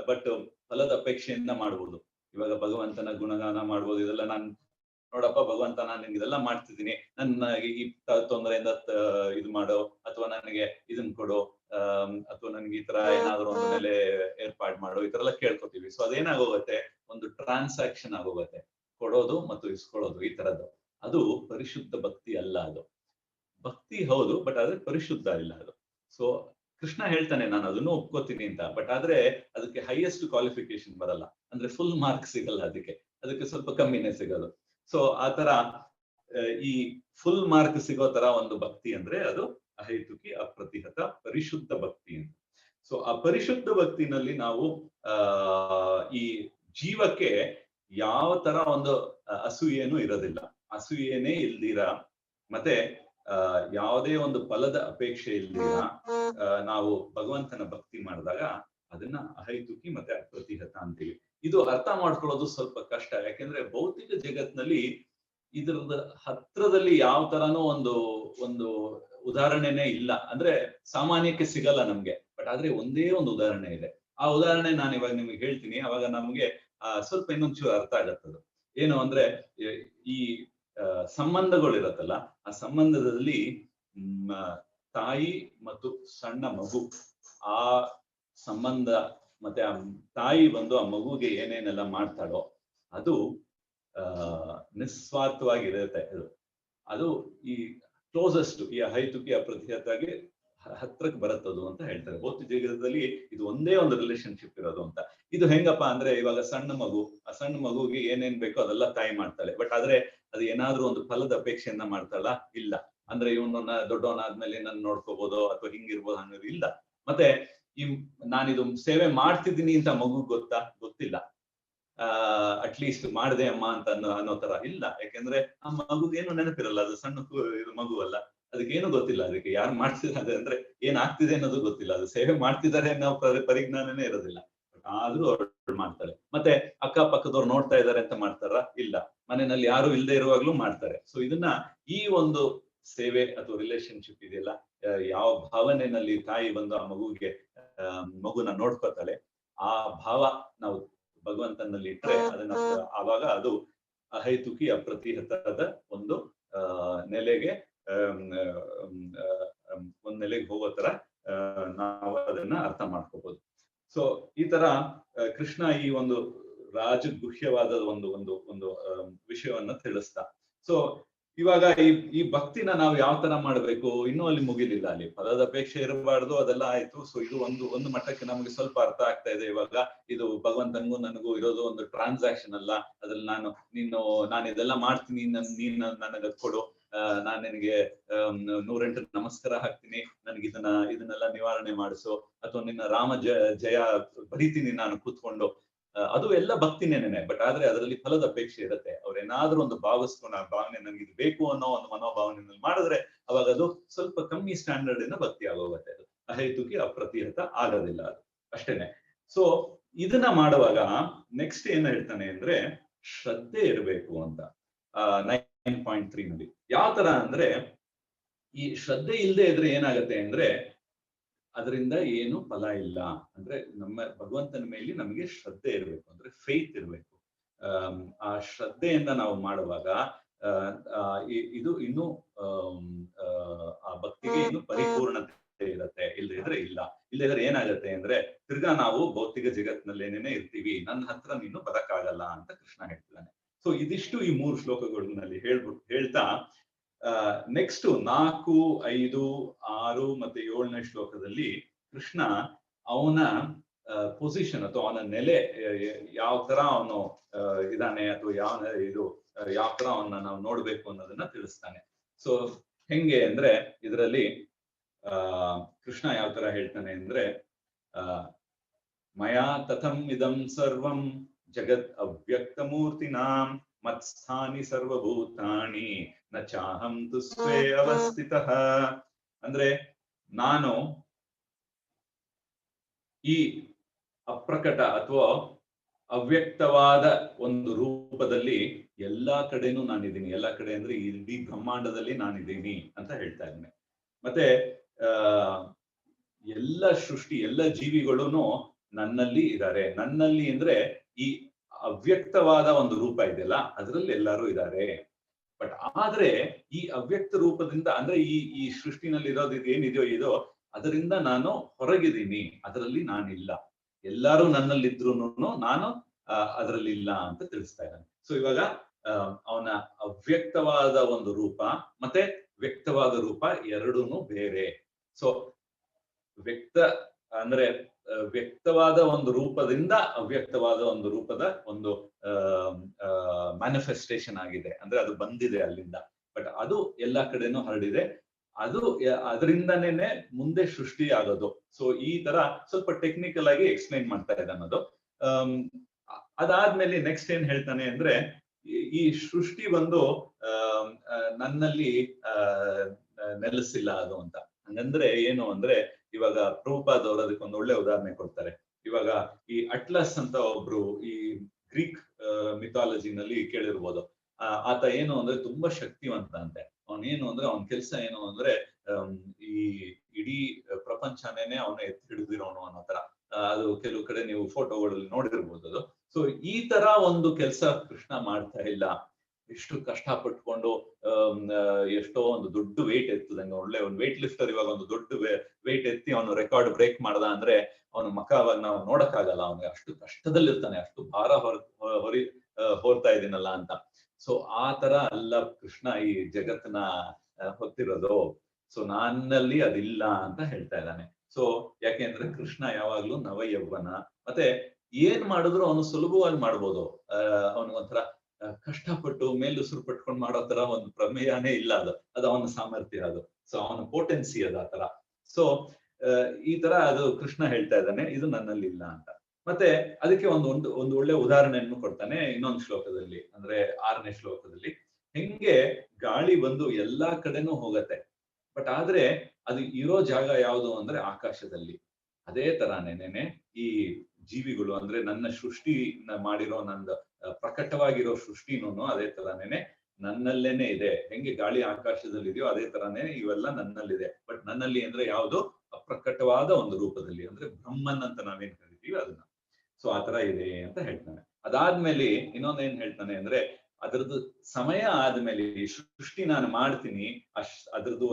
ಬಟ್ ಫಲದ ಅಪೇಕ್ಷೆಯಿಂದ ಮಾಡ್ಬೋದು. ಇವಾಗ ಭಗವಂತನ ಗುಣಗಾನ ಮಾಡ್ಬೋದು. ಇದೆಲ್ಲ ನಾನು ನೋಡಪ್ಪ ಭಗವಂತ, ನಾನು ನಿನ್ಗೆ ಇದೆಲ್ಲ ಮಾಡ್ತಿದ್ದೀನಿ, ನನ್ನ ಈ ತೊಂದರೆಯಿಂದ ಇದು ಮಾಡೋ, ಅಥವಾ ನನಗೆ ಇದನ್ ಕೊಡು, ಅಥವಾ ನನ್ಗೆ ಈ ತರ ಏನಾದ್ರು ಒಂದು ಮೇಲೆ ಏರ್ಪಾಡು ಮಾಡೋ, ಈ ತರ ಎಲ್ಲ ಕೇಳ್ಕೊತೀವಿ. ಸೊ ಅದೇನಾಗೋಗುತ್ತೆ, ಒಂದು ಟ್ರಾನ್ಸಾಕ್ಷನ್ ಆಗೋಗುತ್ತೆ, ಕೊಡೋದು ಮತ್ತು ಇಸ್ಕೊಳ್ಳೋದು ಈ ತರದ್ದು. ಅದು ಪರಿಶುದ್ಧ ಭಕ್ತಿ ಅಲ್ಲ. ಅದು ಭಕ್ತಿ ಹೌದು, ಬಟ್ ಆದ್ರೆ ಪರಿಶುದ್ಧ ಇಲ್ಲ ಅದು. ಸೊ ಕೃಷ್ಣ ಹೇಳ್ತಾನೆ ನಾನು ಅದನ್ನು ಒಪ್ಕೋತೀನಿ ಅಂತ. ಬಟ್ ಆದ್ರೆ ಅದಕ್ಕೆ ಹೈಯೆಸ್ಟ್ ಕ್ವಾಲಿಫಿಕೇಶನ್ ಬರಲ್ಲ, ಅಂದ್ರೆ ಫುಲ್ ಮಾರ್ಕ್ ಸಿಗಲ್ಲ. ಅದಕ್ಕೆ ಸ್ವಲ್ಪ ಕಮ್ಮಿನೇ ಸಿಗೋದು. ಸೊ ಆತರ ಈ ಫುಲ್ ಮಾರ್ಕ್ ಸಿಗೋ ತರ ಒಂದು ಭಕ್ತಿ ಅಂದ್ರೆ ಅದು ಅಹೈತುಕಿ, ಅಪ್ರತಿಹತ, ಪರಿಶುದ್ಧ ಭಕ್ತಿ ಅಂತ. ಸೊ ಆ ಪರಿಶುದ್ಧ ಭಕ್ತಿನಲ್ಲಿ ನಾವು ಈ ಜೀವಕ್ಕೆ ಯಾವ ತರ ಒಂದು ಅಸೂಯೆನೂ ಇರೋದಿಲ್ಲ, ಅಸೂಯೆನೇ ಇಲ್ದಿರ, ಮತ್ತೆ ಯಾವುದೇ ಒಂದು ಫಲದ ಅಪೇಕ್ಷೆ ಇಲ್ದಿರ ನಾವು ಭಗವಂತನ ಭಕ್ತಿ ಮಾಡಿದಾಗ ಅದನ್ನ ಅಹೈತುಕಿ ಮತ್ತೆ ಅಪ್ರತಿಹತ ಅಂತೀವಿ. ಇದು ಅರ್ಥ ಮಾಡ್ಕೊಳ್ಳೋದು ಸ್ವಲ್ಪ ಕಷ್ಟ. ಯಾಕೆಂದ್ರೆ ಭೌತಿಕ ಜಗತ್ನಲ್ಲಿ ಇದ್ರದ ಹತ್ರದಲ್ಲಿ ಯಾವ ತರನೂ ಒಂದು ಉದಾಹರಣೆನೇ ಇಲ್ಲ. ಅಂದ್ರೆ ಸಾಮಾನ್ಯಕ್ಕೆ ಸಿಗಲ್ಲ ನಮ್ಗೆ. ಬಟ್ ಆದ್ರೆ ಒಂದೇ ಒಂದು ಉದಾಹರಣೆ ಇದೆ. ಆ ಉದಾಹರಣೆ ನಾನು ಇವಾಗ ನಿಮ್ಗೆ ಹೇಳ್ತೀನಿ. ಅವಾಗ ನಮ್ಗೆ ಸ್ವಲ್ಪ ಇನ್ನೊಂಚೂರು ಅರ್ಥ ಆಗತ್ತದು. ಏನು ಅಂದ್ರೆ, ಈ ಸಂಬಂಧಗಳಿರತ್ತಲ್ಲ, ಆ ಸಂಬಂಧದಲ್ಲಿ ತಾಯಿ ಮತ್ತು ಸಣ್ಣ ಮಗು, ಆ ಸಂಬಂಧ ಮತ್ತೆ ಆ ತಾಯಿ ಬಂದು ಆ ಮಗುಗೆ ಏನೇನೆಲ್ಲ ಮಾಡ್ತಾಳೋ ಅದು ನಿಸ್ವಾರ್ಥವಾಗಿರುತ್ತೆ. ಅದು ಈ ಕ್ಲೋಸೆಸ್ಟ್, ಈ ಅಹೈತುಕಿ ಅಪ್ರತಿಹತಾಗಿ ಹತ್ರಕ್ಕೆ ಬರುತ್ತದು ಅಂತ ಹೇಳ್ತಾರೆ. ಭೌತಿಕ ಜಗತ್ತಲ್ಲಿ ಇದು ಒಂದೇ ಒಂದು ರಿಲೇಶನ್ಶಿಪ್ ಇರೋದು ಅಂತ. ಇದು ಹೆಂಗಪ್ಪ ಅಂದ್ರೆ, ಇವಾಗ ಸಣ್ಣ ಮಗು, ಆ ಸಣ್ಣ ಮಗುಗೆ ಏನೇನ್ ಬೇಕೋ ಅದೆಲ್ಲ ತಾಯಿ ಮಾಡ್ತಾಳೆ. ಬಟ್ ಆದ್ರೆ ಅದು ಏನಾದ್ರೂ ಒಂದು ಫಲದ ಅಪೇಕ್ಷೆಯನ್ನ ಮಾಡ್ತಾಳ? ಇಲ್ಲ. ಅಂದ್ರೆ ಇವನನ್ನ ದೊಡ್ಡವನಾದ್ಮೇಲೆ ನನ್ನ ನೋಡ್ಕೋಬಹುದು ಅಥವಾ ಹಿಂಗಿರ್ಬೋದು ಅನ್ನೋದು ಇಲ್ಲ. ಮತ್ತೆ ಈ ನಾನಿದು ಸೇವೆ ಮಾಡ್ತಿದ್ದೀನಿ ಅಂತ ಮಗು ಗೊತ್ತಿಲ್ಲ. ಅಟ್ಲೀಸ್ಟ್ ಮಾಡಿದೆ ಅಮ್ಮ ಅಂತ ಅನ್ನೋ ತರ ಇಲ್ಲ. ಯಾಕೆಂದ್ರೆ ಆ ಮಗುಗೇನು ನೆನಪಿರಲ್ಲ, ಅದು ಸಣ್ಣ ಇದು ಮಗು ಅಲ್ಲ, ಅದಕ್ಕೇನು ಗೊತ್ತಿಲ್ಲ, ಅದಕ್ಕೆ ಯಾರು ಮಾಡ್ತಿದ್ದಾರೆ ಅಂದ್ರೆ ಏನ್ ಆಗ್ತಿದೆ ಅನ್ನೋದು ಗೊತ್ತಿಲ್ಲ, ಅದು ಸೇವೆ ಮಾಡ್ತಿದ್ದಾರೆ ಅನ್ನೋ ಪರಿಜ್ಞಾನನೇ ಇರೋದಿಲ್ಲ. ಆದ್ರೂ ಅವ್ರು ಮಾಡ್ತಾರೆ. ಮತ್ತೆ ಅಕ್ಕಪಕ್ಕದವ್ರು ನೋಡ್ತಾ ಇದ್ದಾರೆ ಅಂತ ಮಾಡ್ತಾರ? ಇಲ್ಲ. ಮನೆಯಲ್ಲಿ ಯಾರು ಇಲ್ಲದೆ ಇರುವಾಗ್ಲೂ ಮಾಡ್ತಾರೆ. ಸೊ ಇದನ್ನ ಈ ಒಂದು ಸೇವೆ ಅಥವಾ ರಿಲೇಶನ್ಶಿಪ್ ಇದೆಯಲ್ಲ, ಯಾವ ಭಾವನೆಯಲ್ಲಿ ತಾಯಿ ಬಂದು ಆ ಮಗುನ ನೋಡ್ಕೋತಾಳೆ, ಆ ಭಾವ ನಾವು ಭಗವಂತನಲ್ಲಿ ಇಟ್ರೆ ಅದನ್ನ ಆವಾಗ ಅದು ಅಹೈತುಕಿ ಅಪ್ರತಿಹತದ ಒಂದು ನೆಲೆಗೆ ಒಂದ್ ನೆಲೆಗೆ ಹೋಗೋ ತರ ನಾವು ಅದನ್ನ ಅರ್ಥ ಮಾಡ್ಕೋಬಹುದು. ಸೊ ಈ ತರ ಕೃಷ್ಣ ಈ ಒಂದು ರಾಜಗುಹ್ಯವಾದ ಒಂದು ಒಂದು ಒಂದು ವಿಷಯವನ್ನ ತಿಳಿಸ್ತಾ. ಸೊ ಇವಾಗ ಈ ಭಕ್ತಿನ ನಾವು ಯಾವ ತರ ಮಾಡ್ಬೇಕು, ಇನ್ನೂ ಅಲ್ಲಿ ಮುಗಿಲಿಲ್ಲ. ಅಲ್ಲಿ ಪದದ ಅಪೇಕ್ಷೆ ಇರಬಾರ್ದು, ಅದೆಲ್ಲ ಆಯ್ತು. ಸೊ ಇದು ಒಂದು ಮಟ್ಟಕ್ಕೆ ನಮಗೆ ಸ್ವಲ್ಪ ಅರ್ಥ ಆಗ್ತಾ ಇದೆ ಇವಾಗ. ಇದು ಭಗವಂತನಿಗೂ ನನಗೂ ಇರೋದು ಒಂದು ಟ್ರಾನ್ಸಾಕ್ಷನ್ ಅಲ್ಲ. ಅದ್ರಲ್ಲಿ ನಾನು ಇದೆಲ್ಲ ಮಾಡ್ತೀನಿ, ನೀನ್ ನನಗೆ ಕೊಡು, ನಾನ್ ನಿನಗೆ 108 ನಮಸ್ಕಾರ ಹಾಕ್ತೀನಿ, ನನಗೆ ಇದನ್ನೆಲ್ಲ ನಿವಾರಣೆ ಮಾಡಿಸು, ಅಥವಾ ನಿನ್ನ ರಾಮ ಜಯ ಬರೀತೀನಿ ನಾನು ಕೂತ್ಕೊಂಡು, ಅದು ಎಲ್ಲ ಭಕ್ತಿನೇನೆ. ಬಟ್ ಆದ್ರೆ ಅದರಲ್ಲಿ ಫಲದ ಅಪೇಕ್ಷೆ ಇರುತ್ತೆ. ಅವ್ರೇನಾದ್ರೂ ಒಂದು ಭಾವಿಸ್ಕೊಂಡು ಆ ಭಾವನೆ ನನಗೆ ಇದು ಬೇಕು ಅನ್ನೋ ಒಂದು ಮನೋಭಾವನೆಯಲ್ಲಿ ಮಾಡಿದ್ರೆ ಅವಾಗ ಅದು ಸ್ವಲ್ಪ ಕಮ್ಮಿ ಸ್ಟ್ಯಾಂಡರ್ಡ್ ಇಂದ ಭಕ್ತಿ ಆಗೋಗುತ್ತೆ. ಅದು ಅಹೈತುಕಿ ಅಪ್ರತಿಹತ ಆಗೋದಿಲ್ಲ, ಅದು ಅಷ್ಟೇನೆ. ಸೊ ಇದನ್ನ ಮಾಡುವಾಗ ನೆಕ್ಸ್ಟ್ ಏನ್ ಹೇಳ್ತಾನೆ ಅಂದ್ರೆ ಶ್ರದ್ಧೆ ಇರಬೇಕು ಅಂತ 9.3 ನಲ್ಲಿ. ಯಾವ ತರ ಅಂದ್ರೆ ಈ ಶ್ರದ್ಧೆ ಇಲ್ಲದೆ ಇದ್ರೆ ಏನಾಗತ್ತೆ ಅಂದ್ರೆ ಅದರಿಂದ ಏನು ಫಲ ಇಲ್ಲ. ಅಂದ್ರೆ ನಮ್ಮ ಭಗವಂತನ ಮೇಲೆ ನಮಗೆ ಶ್ರದ್ಧೆ ಇರಬೇಕು, ಅಂದ್ರೆ ಫೇತ್ ಇರಬೇಕು. ಆ ಶ್ರದ್ಧೆಯಿಂದ ನಾವು ಮಾಡುವಾಗ ಇದು ಇನ್ನು ಆ ಭಕ್ತಿಗೆ ಇನ್ನು ಪರಿಪೂರ್ಣತೆ ಇರುತ್ತೆ. ಇಲ್ಲದಿದ್ರೆ ಇಲ್ಲ. ಇಲ್ಲದಿದ್ರೆ ಏನಾಗತ್ತೆ ಅಂದ್ರೆ ತಿರ್ಗಾ ನಾವು ಭೌತಿಕ ಜಗತ್ತಿನಲ್ಲೇನೇನೆ ಇರ್ತೀವಿ, ನನ್ನ ಹತ್ರ ನೀನು ಬರಕ್ಕಾಗಲ್ಲ ಅಂತ ಕೃಷ್ಣ ಹೇಳ್ತಾನೆ. ಸೊ ಇದಿಷ್ಟು ಈ 3 ಶ್ಲೋಕಗಳಲ್ಲಿ ಹೇಳ್ತಾ ನೆಕ್ಸ್ಟ್ 4, 5, 6 ಮತ್ತೆ 7ನೇ ಶ್ಲೋಕದಲ್ಲಿ ಕೃಷ್ಣ ಅವನ ಪೊಸಿಷನ್ ಅಥವಾ ಅವನ ನೆಲೆ ಯಾವ ತರ ಅವನು ಇದಾನೆ ಅಥವಾ ಯಾವ ತರ ಅವನ್ನ ನಾವು ನೋಡ್ಬೇಕು ಅನ್ನೋದನ್ನ ತಿಳಿಸ್ತಾನೆ. ಸೊ ಹೆಂಗೆ ಅಂದ್ರೆ ಇದರಲ್ಲಿ ಕೃಷ್ಣ ಯಾವ ತರ ಹೇಳ್ತಾನೆ ಅಂದ್ರೆ ಮಯಾ ತಥಂ ಇದಂ ಸರ್ವಂ ಜಗತ್ ಅವ್ಯಕ್ತ ಮೂರ್ತಿನಾಂ ಮತ್ಸ್ಥಾನಿ ಸರ್ವಭೂತಾನಿ ನ ಚಾಹಂ ತು ಸ್ವೇ ಅವಸ್ಥಿತಃ. ಅಂದ್ರೆ ನಾನು ಈ ಅಪ್ರಕಟ ಅಥವಾ ಅವ್ಯಕ್ತವಾದ ಒಂದು ರೂಪದಲ್ಲಿ ಎಲ್ಲಾ ಕಡೆನೂ ನಾನಿದ್ದೀನಿ. ಎಲ್ಲಾ ಕಡೆ ಅಂದ್ರೆ ಇಡೀ ಬ್ರಹ್ಮಾಂಡದಲ್ಲಿ ನಾನಿದ್ದೀನಿ ಅಂತ ಹೇಳ್ತಾ ಇದ್ದೇನೆ. ಮತ್ತೆ ಎಲ್ಲ ಸೃಷ್ಟಿ, ಎಲ್ಲ ಜೀವಿಗಳೂನು ನನ್ನಲ್ಲಿ ಇದ್ದಾರೆ. ನನ್ನಲ್ಲಿ ಅಂದ್ರೆ ಈ ಅವ್ಯಕ್ತವಾದ ಒಂದು ರೂಪ ಇದೆಯಲ್ಲ ಅದರಲ್ಲಿ ಎಲ್ಲರೂ ಇದ್ದಾರೆ. ಬಟ್ ಆದ್ರೆ ಈ ಅವ್ಯಕ್ತ ರೂಪದಿಂದ ಅಂದ್ರೆ ಈ ಸೃಷ್ಟಿನಲ್ಲಿ ಇರೋದು ಏನಿದೆಯೋ ಇದೋ ಅದರಿಂದ ನಾನು ಹೊರಗಿದ್ದೀನಿ, ಅದರಲ್ಲಿ ನಾನಿಲ್ಲ. ಎಲ್ಲರೂ ನನ್ನಲ್ಲಿದ್ರೂನು ನಾನು ಅದರಲ್ಲಿ ಇಲ್ಲ ಅಂತ ತಿಳಿಸ್ತಾ ಇದ್ದಾನೆ. ಸೊ ಇವಾಗ ಅವನ ಅವ್ಯಕ್ತವಾದ ಒಂದು ರೂಪ ಮತ್ತೆ ವ್ಯಕ್ತವಾದ ರೂಪ ಎರಡೂನು ಬೇರೆ. ಸೊ ವ್ಯಕ್ತವಾದ ಒಂದು ರೂಪದಿಂದ ಅವ್ಯಕ್ತವಾದ ಒಂದು ರೂಪದ ಒಂದು ಮ್ಯಾನಿಫೆಸ್ಟೇಷನ್ ಆಗಿದೆ, ಅಂದ್ರೆ ಅದು ಬಂದಿದೆ ಅಲ್ಲಿಂದ. ಬಟ್ ಅದು ಎಲ್ಲಾ ಕಡೆನೂ ಹರಡಿದೆ, ಅದು ಅದರಿಂದನೇ ಮುಂದೆ ಸೃಷ್ಟಿ ಆಗೋದು. ಸೊ ಈ ತರ ಸ್ವಲ್ಪ ಟೆಕ್ನಿಕಲ್ ಆಗಿ ಎಕ್ಸ್ಪ್ಲೈನ್ ಮಾಡ್ತಾ ಇದ್ದಾನೆ ಅದು. ಅದಾದ್ಮೇಲೆ ನೆಕ್ಸ್ಟ್ ಏನ್ ಹೇಳ್ತಾನೆ ಅಂದ್ರೆ ಈ ಸೃಷ್ಟಿ ಬಂದು ನನ್ನಲ್ಲಿ ನೆಲೆಸಿಲ್ಲ ಅದು ಅಂತ. ಹಂಗಂದ್ರೆ ಏನು ಅಂದ್ರೆ ಇವಾಗ ಪ್ರಭುಪಾದ್ ಅವರು ಅದಕ್ಕೊಂದು ಒಳ್ಳೆ ಉದಾಹರಣೆ ಕೊಡ್ತಾರೆ. ಇವಾಗ ಈ ಅಟ್ಲಸ್ ಅಂತ ಒಬ್ರು ಈ ಗ್ರೀಕ್ ಮಿಥಾಲಜಿನಲ್ಲಿ ಕೇಳಿರ್ಬೋದು. ಆತ ಏನು ಅಂದ್ರೆ ತುಂಬಾ ಶಕ್ತಿವಂತ ಅಂತೆ. ಅವನೇನು ಅಂದ್ರೆ ಅವನ ಕೆಲಸ ಏನು ಅಂದ್ರೆ ಈ ಇಡೀ ಪ್ರಪಂಚನೇನೆ ಅವನ ಎತ್ತಿ ಹಿಡಿದಿರೋನು ಅನ್ನೋ ತರ. ಅದು ಕೆಲವು ಕಡೆ ನೀವು ಫೋಟೋಗಳಲ್ಲಿ ನೋಡಿರ್ಬೋದು ಅದು. ಸೊ ಈ ತರ ಒಂದು ಕೆಲಸ ಕೃಷ್ಣ ಮಾಡ್ತಾ ಇಲ್ಲ. ಎಷ್ಟು ಕಷ್ಟ ಪಟ್ಕೊಂಡು ಎಷ್ಟೋ ಒಂದು ದೊಡ್ಡ ವೇಟ್ ಎತ್ತದಂಗೆ, ಒಳ್ಳೆ ಒಂದು ವೇಟ್ ಲಿಫ್ಟರ್ ಇವಾಗ ಒಂದು ದೊಡ್ಡ ವೇಟ್ ಎತ್ತಿ ಅವನು ರೆಕಾರ್ಡ್ ಬ್ರೇಕ್ ಮಾಡ್ದ ಅಂದ್ರೆ ಅವನ ಮಖವಾಗ ನಾವು ನೋಡಕ್ಕಾಗಲ್ಲ. ಅವನಿಗೆ ಅಷ್ಟು ಕಷ್ಟದಲ್ಲಿರ್ತಾನೆ, ಅಷ್ಟು ಭಾರ ಹೊರ್ತಾ ಇದೀನಲ್ಲ ಅಂತ. ಸೊ ಆ ತರ ಅಲ್ಲ ಕೃಷ್ಣ ಈ ಜಗತ್ತನ್ನ ಹೊತ್ತಿರೋದು. ಸೊ ನನ್ನಲ್ಲಿ ಅದಿಲ್ಲ ಅಂತ ಹೇಳ್ತಾ ಇದ್ದಾನೆ. ಸೊ ಯಾಕೆಂದ್ರೆ ಕೃಷ್ಣ ಯಾವಾಗ್ಲೂ ನವ ಯೌವನ, ಮತ್ತೆ ಏನ್ ಮಾಡಿದ್ರು ಅವನು ಸುಲಭವಾಗಿ ಮಾಡ್ಬೋದು. ಅವನಿಗೊಂಥರ ಕಷ್ಟಪಟ್ಟು ಮೇಲುಸಿರು ಪಟ್ಕೊಂಡು ಮಾಡೋ ತರ ಒಂದು ಪ್ರಮೇಯನೇ ಇಲ್ಲ. ಅದು ಅವನ ಸಾಮರ್ಥ್ಯ, ಅದು ಸೊ ಅವನ ಪೋಟೆನ್ಸಿ ಅದು ಆ ತರ. ಸೊ ಈ ತರ ಅದು ಕೃಷ್ಣ ಹೇಳ್ತಾ ಇದ್ದಾನೆ, ಇದು ನನ್ನಲ್ಲಿ ಇಲ್ಲ ಅಂತ. ಮತ್ತೆ ಅದಕ್ಕೆ ಒಂದು ಒಳ್ಳೆ ಉದಾಹರಣೆಯನ್ನು ಕೊಡ್ತಾನೆ ಇನ್ನೊಂದು ಶ್ಲೋಕದಲ್ಲಿ, ಅಂದ್ರೆ 6ನೇ ಶ್ಲೋಕದಲ್ಲಿ. ಹೆಂಗೆ ಗಾಳಿ ಬಂದು ಎಲ್ಲಾ ಕಡೆನೂ ಹೋಗತ್ತೆ, ಬಟ್ ಆದ್ರೆ ಅದು ಇರೋ ಜಾಗ ಯಾವುದು ಅಂದ್ರೆ ಆಕಾಶದಲ್ಲಿ. ಅದೇ ತರಾನೇನೆ ಈ ಜೀವಿಗಳು, ಅಂದ್ರೆ ನನ್ನ ಸೃಷ್ಟಿ ಮಾಡಿರೋ ನಂದು ಪ್ರಕಟವಾಗಿರೋ ಸೃಷ್ಟಿನೂ ಅದೇ ತರಾನೇನೆ ನನ್ನಲ್ಲೇನೆ ಇದೆ. ಹೆಂಗೆ ಗಾಳಿ ಆಕಾಶದಲ್ಲಿ ಇದೆಯೋ ಅದೇ ತರಾನೇ ಇವೆಲ್ಲ ನನ್ನಲ್ಲಿದೆ. ಬಟ್ ನನ್ನಲ್ಲಿ ಅಂದ್ರೆ ಯಾವುದು, ಅಪ್ರಕಟವಾದ ಒಂದು ರೂಪದಲ್ಲಿ, ಅಂದ್ರೆ ಬ್ರಹ್ಮನ್ ಅಂತ ನಾವೇನ್ ಕರಿತೀವಿ ಅದನ್ನ. ಸೊ ಆತರ ಇದೆ ಅಂತ ಹೇಳ್ತಾನೆ. ಅದಾದ್ಮೇಲೆ ಇನ್ನೊಂದೇನ್ ಹೇಳ್ತಾನೆ ಅಂದ್ರೆ, ಅದ್ರದ್ದು ಸಮಯ ಆದ್ಮೇಲೆ ಸೃಷ್ಟಿ ನಾನು ಮಾಡ್ತೀನಿ, ಅದ್ರದ್ದು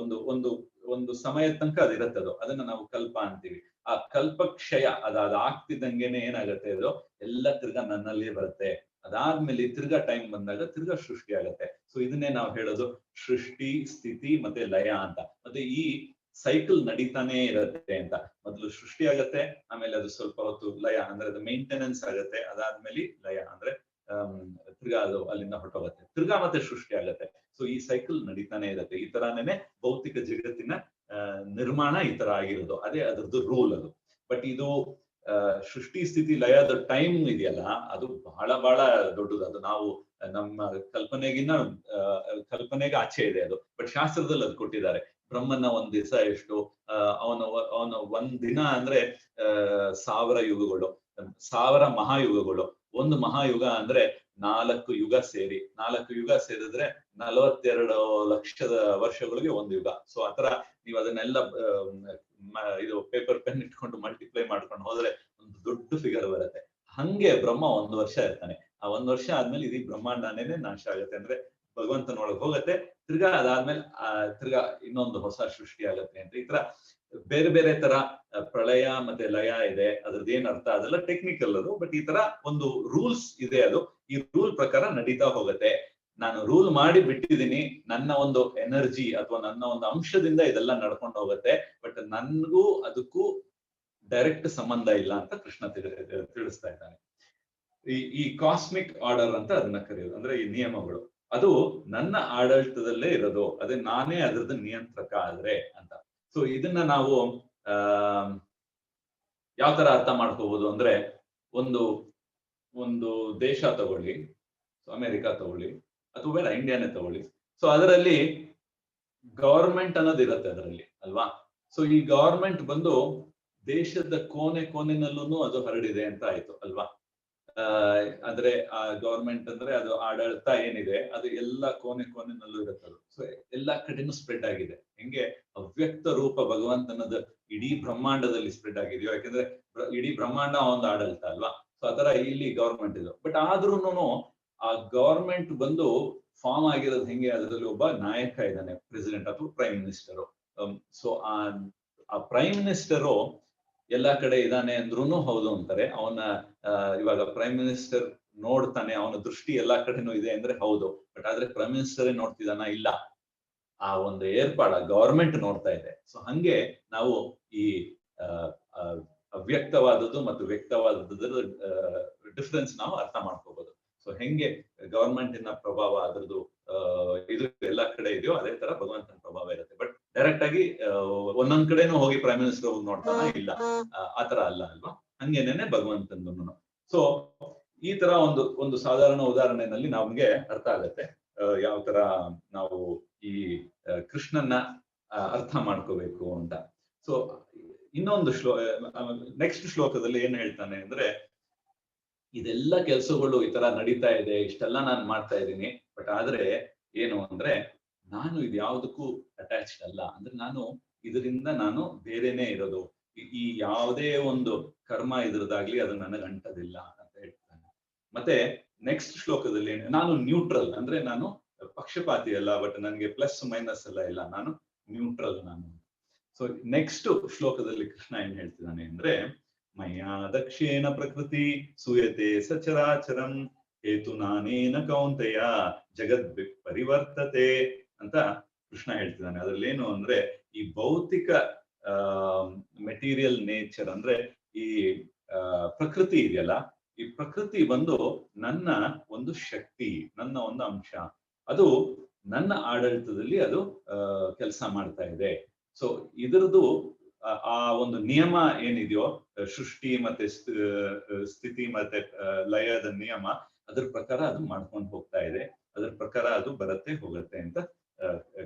ಒಂದು ಸಮಯದ ತನಕ ಅದಿರತ್ತದು, ಅದನ್ನ ನಾವು ಕಲ್ಪ ಅಂತೀವಿ. ಆ ಕಲ್ಪಕ್ಷಯ ಆಗ್ತಿದ್ದಂಗೆನೆ ಏನಾಗತ್ತೆ, ಅದು ಎಲ್ಲ ತಿರ್ಗಾ ನನ್ನಲ್ಲೇ ಬರುತ್ತೆ. ಅದಾದ್ಮೇಲೆ ತಿರ್ಗಾ ಟೈಮ್ ಬಂದಾಗ ತಿರ್ಗಾ ಸೃಷ್ಟಿ ಆಗತ್ತೆ. ಸೊ ಇದನ್ನೇ ನಾವು ಹೇಳೋದು ಸೃಷ್ಟಿ, ಸ್ಥಿತಿ ಮತ್ತೆ ಲಯ ಅಂತ. ಮತ್ತೆ ಈ ಸೈಕಲ್ ನಡೀತಾನೆ ಇರತ್ತೆ ಅಂತ. ಮೊದಲು ಸೃಷ್ಟಿ ಆಗತ್ತೆ, ಆಮೇಲೆ ಅದು ಸ್ವಲ್ಪ ಹೊತ್ತು ಲಯ ಅಂದ್ರೆ ಅದು ಮೇಂಟೆನೆನ್ಸ್ ಆಗತ್ತೆ, ಅದಾದ್ಮೇಲೆ ಲಯ ಅಂದ್ರೆ ತಿರ್ಗಾ ಅದು ಅಲ್ಲಿಂದ ಹೊರಟೋಗತ್ತೆ, ತಿರ್ಗಾ ಮತ್ತೆ ಸೃಷ್ಟಿ ಆಗತ್ತೆ. ಸೊ ಈ ಸೈಕಲ್ ನಡೀತಾನೆ ಇರತ್ತೆ. ಈ ತರಾನೇನೆ ಭೌತಿಕ ಜಗತ್ತಿನ ನಿರ್ಮಾಣ ಈ ತರ ಆಗಿರೋದು, ಅದೇ ಅದ್ರದ್ದು ರೂಲ್ ಅದು. ಬಟ್ ಇದು ಸೃಷ್ಟಿ, ಸ್ಥಿತಿ, ಲಯದ ಟೈಮ್ ಇದೆಯಲ್ಲ, ಅದು ಬಹಳ ಬಹಳ ದೊಡ್ಡದು. ಅದು ನಾವು ನಮ್ಮ ಕಲ್ಪನೆಗೆ ಆಚೆ ಇದೆ ಅದು. ಬಟ್ ಶಾಸ್ತ್ರದಲ್ಲಿ ಅದು ಕೊಟ್ಟಿದ್ದಾರೆ. ಬ್ರಹ್ಮನ ಒಂದ್ ದಿವಸ ಎಷ್ಟು, ಅವನ ಒಂದ್ ದಿನ ಅಂದ್ರೆ 1000 ಯುಗಗಳು, 1000 ಮಹಾಯುಗಗಳು. ಒಂದು ಮಹಾಯುಗ ಅಂದ್ರೆ 4 ಯುಗ ಸೇರಿ, 4 ಯುಗ ಸೇರಿದ್ರೆ 42 ಲಕ್ಷದ ವರ್ಷಗಳಿಗೆ ಒಂದು ಯುಗ. ಸೊ ಆತರ ನೀವು ಅದನ್ನೆಲ್ಲ ಇದು ಪೇಪರ್ ಪೆನ್ ಇಟ್ಕೊಂಡು ಮಲ್ಟಿಪ್ಲೈ ಮಾಡ್ಕೊಂಡು ಹೋದ್ರೆ ಒಂದು ದೊಡ್ಡ ಫಿಗರ್ ಬರುತ್ತೆ. ಹಂಗೆ ಬ್ರಹ್ಮ 1 ವರ್ಷ ಇರ್ತಾನೆ. ಆ 1 ವರ್ಷ ಆದ್ಮೇಲೆ ಇಡೀ ಬ್ರಹ್ಮಾಂಡನೇ ನಾಶ ಆಗುತ್ತೆ, ಅಂದ್ರೆ ಭಗವಂತನೊಳಗೆ ಹೋಗತ್ತೆ. ತಿರ್ಗಾ ಅದಾದ್ಮೇಲೆ ತಿರ್ಗಾ ಇನ್ನೊಂದು ಹೊಸ ಸೃಷ್ಟಿ ಆಗತ್ತೆ ಅಂತ. ಈ ತರ ಬೇರೆ ಬೇರೆ ತರ ಪ್ರಳಯ ಮತ್ತೆ ಲಯ ಇದೆ. ಅದ್ರದ್ದು ಏನ್ ಅರ್ಥ ಅದೆಲ್ಲ ಟೆಕ್ನಿಕಲ್ ಅದು, ಬಟ್ ಈ ತರ ಒಂದು ರೂಲ್ಸ್ ಇದೆ. ಅದು ಈ ರೂಲ್ ಪ್ರಕಾರ ನಡೀತಾ ಹೋಗುತ್ತೆ. ನಾನು ರೂಲ್ ಮಾಡಿ ಬಿಟ್ಟಿದ್ದೀನಿ, ನನ್ನ ಒಂದು ಎನರ್ಜಿ ಅಥವಾ ನನ್ನ ಒಂದು ಅಂಶದಿಂದ ಇದೆಲ್ಲ ನಡ್ಕೊಂಡು ಹೋಗುತ್ತೆ. ಬಟ್ ನನ್ಗೂ ಅದಕ್ಕೂ ಡೈರೆಕ್ಟ್ ಸಂಬಂಧ ಇಲ್ಲ ಅಂತ ಕೃಷ್ಣ ತಿಳಿಸ್ತಾ ಇದ್ದಾನೆ. ಈ ಕಾಸ್ಮಿಕ್ ಆರ್ಡರ್ ಅಂತ ಅದನ್ನ ಕರೆಯೋದು, ಅಂದ್ರೆ ಈ ನಿಯಮಗಳು ಅದು ನನ್ನ ಆಡಳಿತದಲ್ಲೇ ಇರೋದು, ಅದೇ ನಾನೇ ಅದ್ರದ್ದು ನಿಯಂತ್ರಕ ಆದ್ರೆ ಅಂತ. ಸೊ ಇದನ್ನ ನಾವು ಯಾವ ತರ ಅರ್ಥ ಮಾಡ್ಕೋಬಹುದು ಅಂದ್ರೆ, ಒಂದು ದೇಶ ತಗೊಳ್ಳಿ, ಅಮೆರಿಕ ತಗೊಳ್ಳಿ, ಅಥವಾ ಬೇಡ ಇಂಡಿಯಾನೇ ತಗೊಳ್ಳಿ. ಸೊ ಅದರಲ್ಲಿ ಗವರ್ಮೆಂಟ್ ಅನ್ನೋದು ಇರುತ್ತೆ ಅದರಲ್ಲಿ ಅಲ್ವಾ. ಸೊ ಈ ಗವರ್ಮೆಂಟ್ ಬಂದು ದೇಶದ ಕೋಣೆನಲ್ಲೂ ಅದು ಹರಡಿದೆ ಅಂತ ಆಯ್ತು ಅಲ್ವಾ. ಅಂದ್ರೆ ಆ ಗವರ್ಮೆಂಟ್ ಅಂದ್ರೆ ಅದು ಆಡಳಿತ ಏನಿದೆ ಅದು ಎಲ್ಲ ಕೋಣೆನಲ್ಲೂ ಇರುತ್ತದು. ಸೊ ಎಲ್ಲಾ ಕಡೆನೂ ಸ್ಪ್ರೆಡ್ ಆಗಿದೆ. ಹೆಂಗೆ ಅವ್ಯಕ್ತ ರೂಪ ಭಗವಂತನದ ಇಡೀ ಬ್ರಹ್ಮಾಂಡದಲ್ಲಿ ಸ್ಪ್ರೆಡ್ ಆಗಿದೆಯೋ, ಯಾಕಂದ್ರೆ ಇಡೀ ಬ್ರಹ್ಮಾಂಡ ಒಂದು ಆಡಳಿತ ಅಲ್ವಾ. ಸೊ ಆತರ ಇಲ್ಲಿ ಗವರ್ಮೆಂಟ್ ಇದು. ಬಟ್ ಆದ್ರೂನು ಆ ಗವರ್ಮೆಂಟ್ ಬಂದು ಫಾರ್ಮ್ ಆಗಿರೋದು ಹೆಂಗೆ, ಅದರಲ್ಲಿ ಒಬ್ಬ ನಾಯಕ ಇದ್ದಾನೆ, ಪ್ರೆಸಿಡೆಂಟ್ ಅಥವಾ ಪ್ರೈಮ್ ಮಿನಿಸ್ಟರು. ಸೊ ಆ ಪ್ರೈಮ್ ಮಿನಿಸ್ಟರು ಎಲ್ಲಾ ಕಡೆ ಇದ್ದಾನೆ ಅಂದ್ರೂ ಹೌದು ಅಂತಾರೆ. ಅವನ ಇವಾಗ ಪ್ರೈಮ್ ಮಿನಿಸ್ಟರ್ ನೋಡ್ತಾನೆ, ಅವನ ದೃಷ್ಟಿ ಎಲ್ಲಾ ಕಡೆನೂ ಇದೆ ಅಂದ್ರೆ ಹೌದು. ಬಟ್ ಆದ್ರೆ ಪ್ರೈಮ್ ಮಿನಿಸ್ಟರೇ ನೋಡ್ತಿದ್ದಾನ, ಇಲ್ಲ. ಆ ಒಂದು ಏರ್ಪಾಡ ಗವರ್ಮೆಂಟ್ ನೋಡ್ತಾ ಇದೆ. ಸೊ ಹಂಗೆ ನಾವು ಈ ಅವ್ಯಕ್ತವಾದದ್ದು ಮತ್ತು ವ್ಯಕ್ತವಾದದ್ದು ಡಿಫ್ರೆನ್ಸ್ ನಾವು ಅರ್ಥ ಮಾಡ್ಕೋಬಹುದು. ಸೊ ಹೆಂಗೆ ಗವರ್ಮೆಂಟಿನ ಪ್ರಭಾವ ಅದ್ರದ್ದು ಇದು ಎಲ್ಲಾ ಕಡೆ ಇದೆಯೋ, ಅದೇ ತರ ಭಗವಂತನ ಪ್ರಭಾವ ಇರುತ್ತೆ. ಬಟ್ ಡೈರೆಕ್ಟ್ ಆಗಿ ಒಂದೊಂದ್ ಕಡೆನೂ ಹೋಗಿ ಪ್ರೈಮ್ ಮಿನಿಸ್ಟರ್ ಹೋಗಿ ನೋಡ್ತಾನ, ಇಲ್ಲ, ಆತರ ಅಲ್ಲ ಅಲ್ವಾ. ಹಂಗೇನೇನೆ ಭಗವಂತನ. ಸೊ ಈ ತರ ಒಂದು ಸಾಧಾರಣ ಉದಾಹರಣೆನಲ್ಲಿ ನಮ್ಗೆ ಅರ್ಥ ಆಗತ್ತೆ ಯಾವ ತರ ನಾವು ಈ ಕೃಷ್ಣನ್ನ ಅರ್ಥ ಮಾಡ್ಕೋಬೇಕು ಅಂತ. ಸೊ ಇನ್ನೊಂದು ನೆಕ್ಸ್ಟ್ ಶ್ಲೋಕದಲ್ಲಿ ಏನ್ ಹೇಳ್ತಾನೆ ಅಂದ್ರೆ, ಇದೆಲ್ಲ ಕೆಲಸಗಳು ಈ ತರ ನಡೀತಾ ಇದೆ, ಇಷ್ಟೆಲ್ಲ ನಾನು ಮಾಡ್ತಾ ಇದ್ದೀನಿ. ಬಟ್ ಆದ್ರೆ ಏನು ಅಂದ್ರೆ, ನಾನು ಇದು ಯಾವ್ದಕ್ಕೂ ಅಟ್ಯಾಚ್ಡ್ ಅಲ್ಲ. ಅಂದ್ರೆ ಇದರಿಂದ ನಾನು ಬೇರೆನೆ ಇರೋದು. ಈ ಯಾವುದೇ ಒಂದು ಕರ್ಮ ಇದ್ರದಾಗ್ಲಿ ಅದು ನನಗೆ ಅಂಟದಿಲ್ಲ ಅಂತ ಹೇಳ್ತಾನೆ. ಮತ್ತೆ ನೆಕ್ಸ್ಟ್ ಶ್ಲೋಕದಲ್ಲಿ ನಾನು ನ್ಯೂಟ್ರಲ್, ಅಂದ್ರೆ ನಾನು ಪಕ್ಷಪಾತಿ ಅಲ್ಲ, ಬಟ್ ನನಗೆ ಪ್ಲಸ್ ಮೈನಸ್ ಎಲ್ಲ ಇಲ್ಲ, ನಾನು ನ್ಯೂಟ್ರಲ್ ನಾನು. ಸೊ ನೆಕ್ಸ್ಟ್ ಶ್ಲೋಕದಲ್ಲಿ ಕೃಷ್ಣ ಏನ್ ಹೇಳ್ತಿದ್ದಾನೆ ಅಂದ್ರೆ, ಮಯಾ ದಕ್ಷೇಣ ಪ್ರಕೃತಿ ಸೂಯತೆ ಸಚರಾಚರಂ ಹೇತು ನಾನೇನ ಕೌಂತೆಯ ಜಗದ್ ಪರಿವರ್ತತೆ ಅಂತ ಕೃಷ್ಣ ಹೇಳ್ತಿದ್ದಾನೆ. ಅದ್ರಲ್ಲಿ ಏನು ಅಂದ್ರೆ, ಈ ಭೌತಿಕ ಮೆಟೀರಿಯಲ್ ನೇಚರ್ ಅಂದ್ರೆ ಈ ಪ್ರಕೃತಿ ಇದೆಯಲ್ಲ, ಈ ಪ್ರಕೃತಿ ಬಂದು ನನ್ನ ಒಂದು ಶಕ್ತಿ, ನನ್ನ ಒಂದು ಅಂಶ. ಅದು ನನ್ನ ಆಡಳಿತದಲ್ಲಿ ಅದು ಕೆಲಸ ಮಾಡ್ತಾ ಇದೆ. ಸೊ ಇದರದು ಆ ಒಂದು ನಿಯಮ ಏನಿದೆಯೋ, ಸೃಷ್ಟಿ ಮತ್ತೆ ಸ್ಥಿತಿ ಮತ್ತೆ ಲಯದ ನಿಯಮ, ಅದ್ರ ಪ್ರಕಾರ ಅದು ಮಾಡ್ಕೊಂಡು ಹೋಗ್ತಾ ಇದೆ. ಅದ್ರ ಪ್ರಕಾರ ಅದು ಬರುತ್ತೆ ಹೋಗುತ್ತೆ ಅಂತ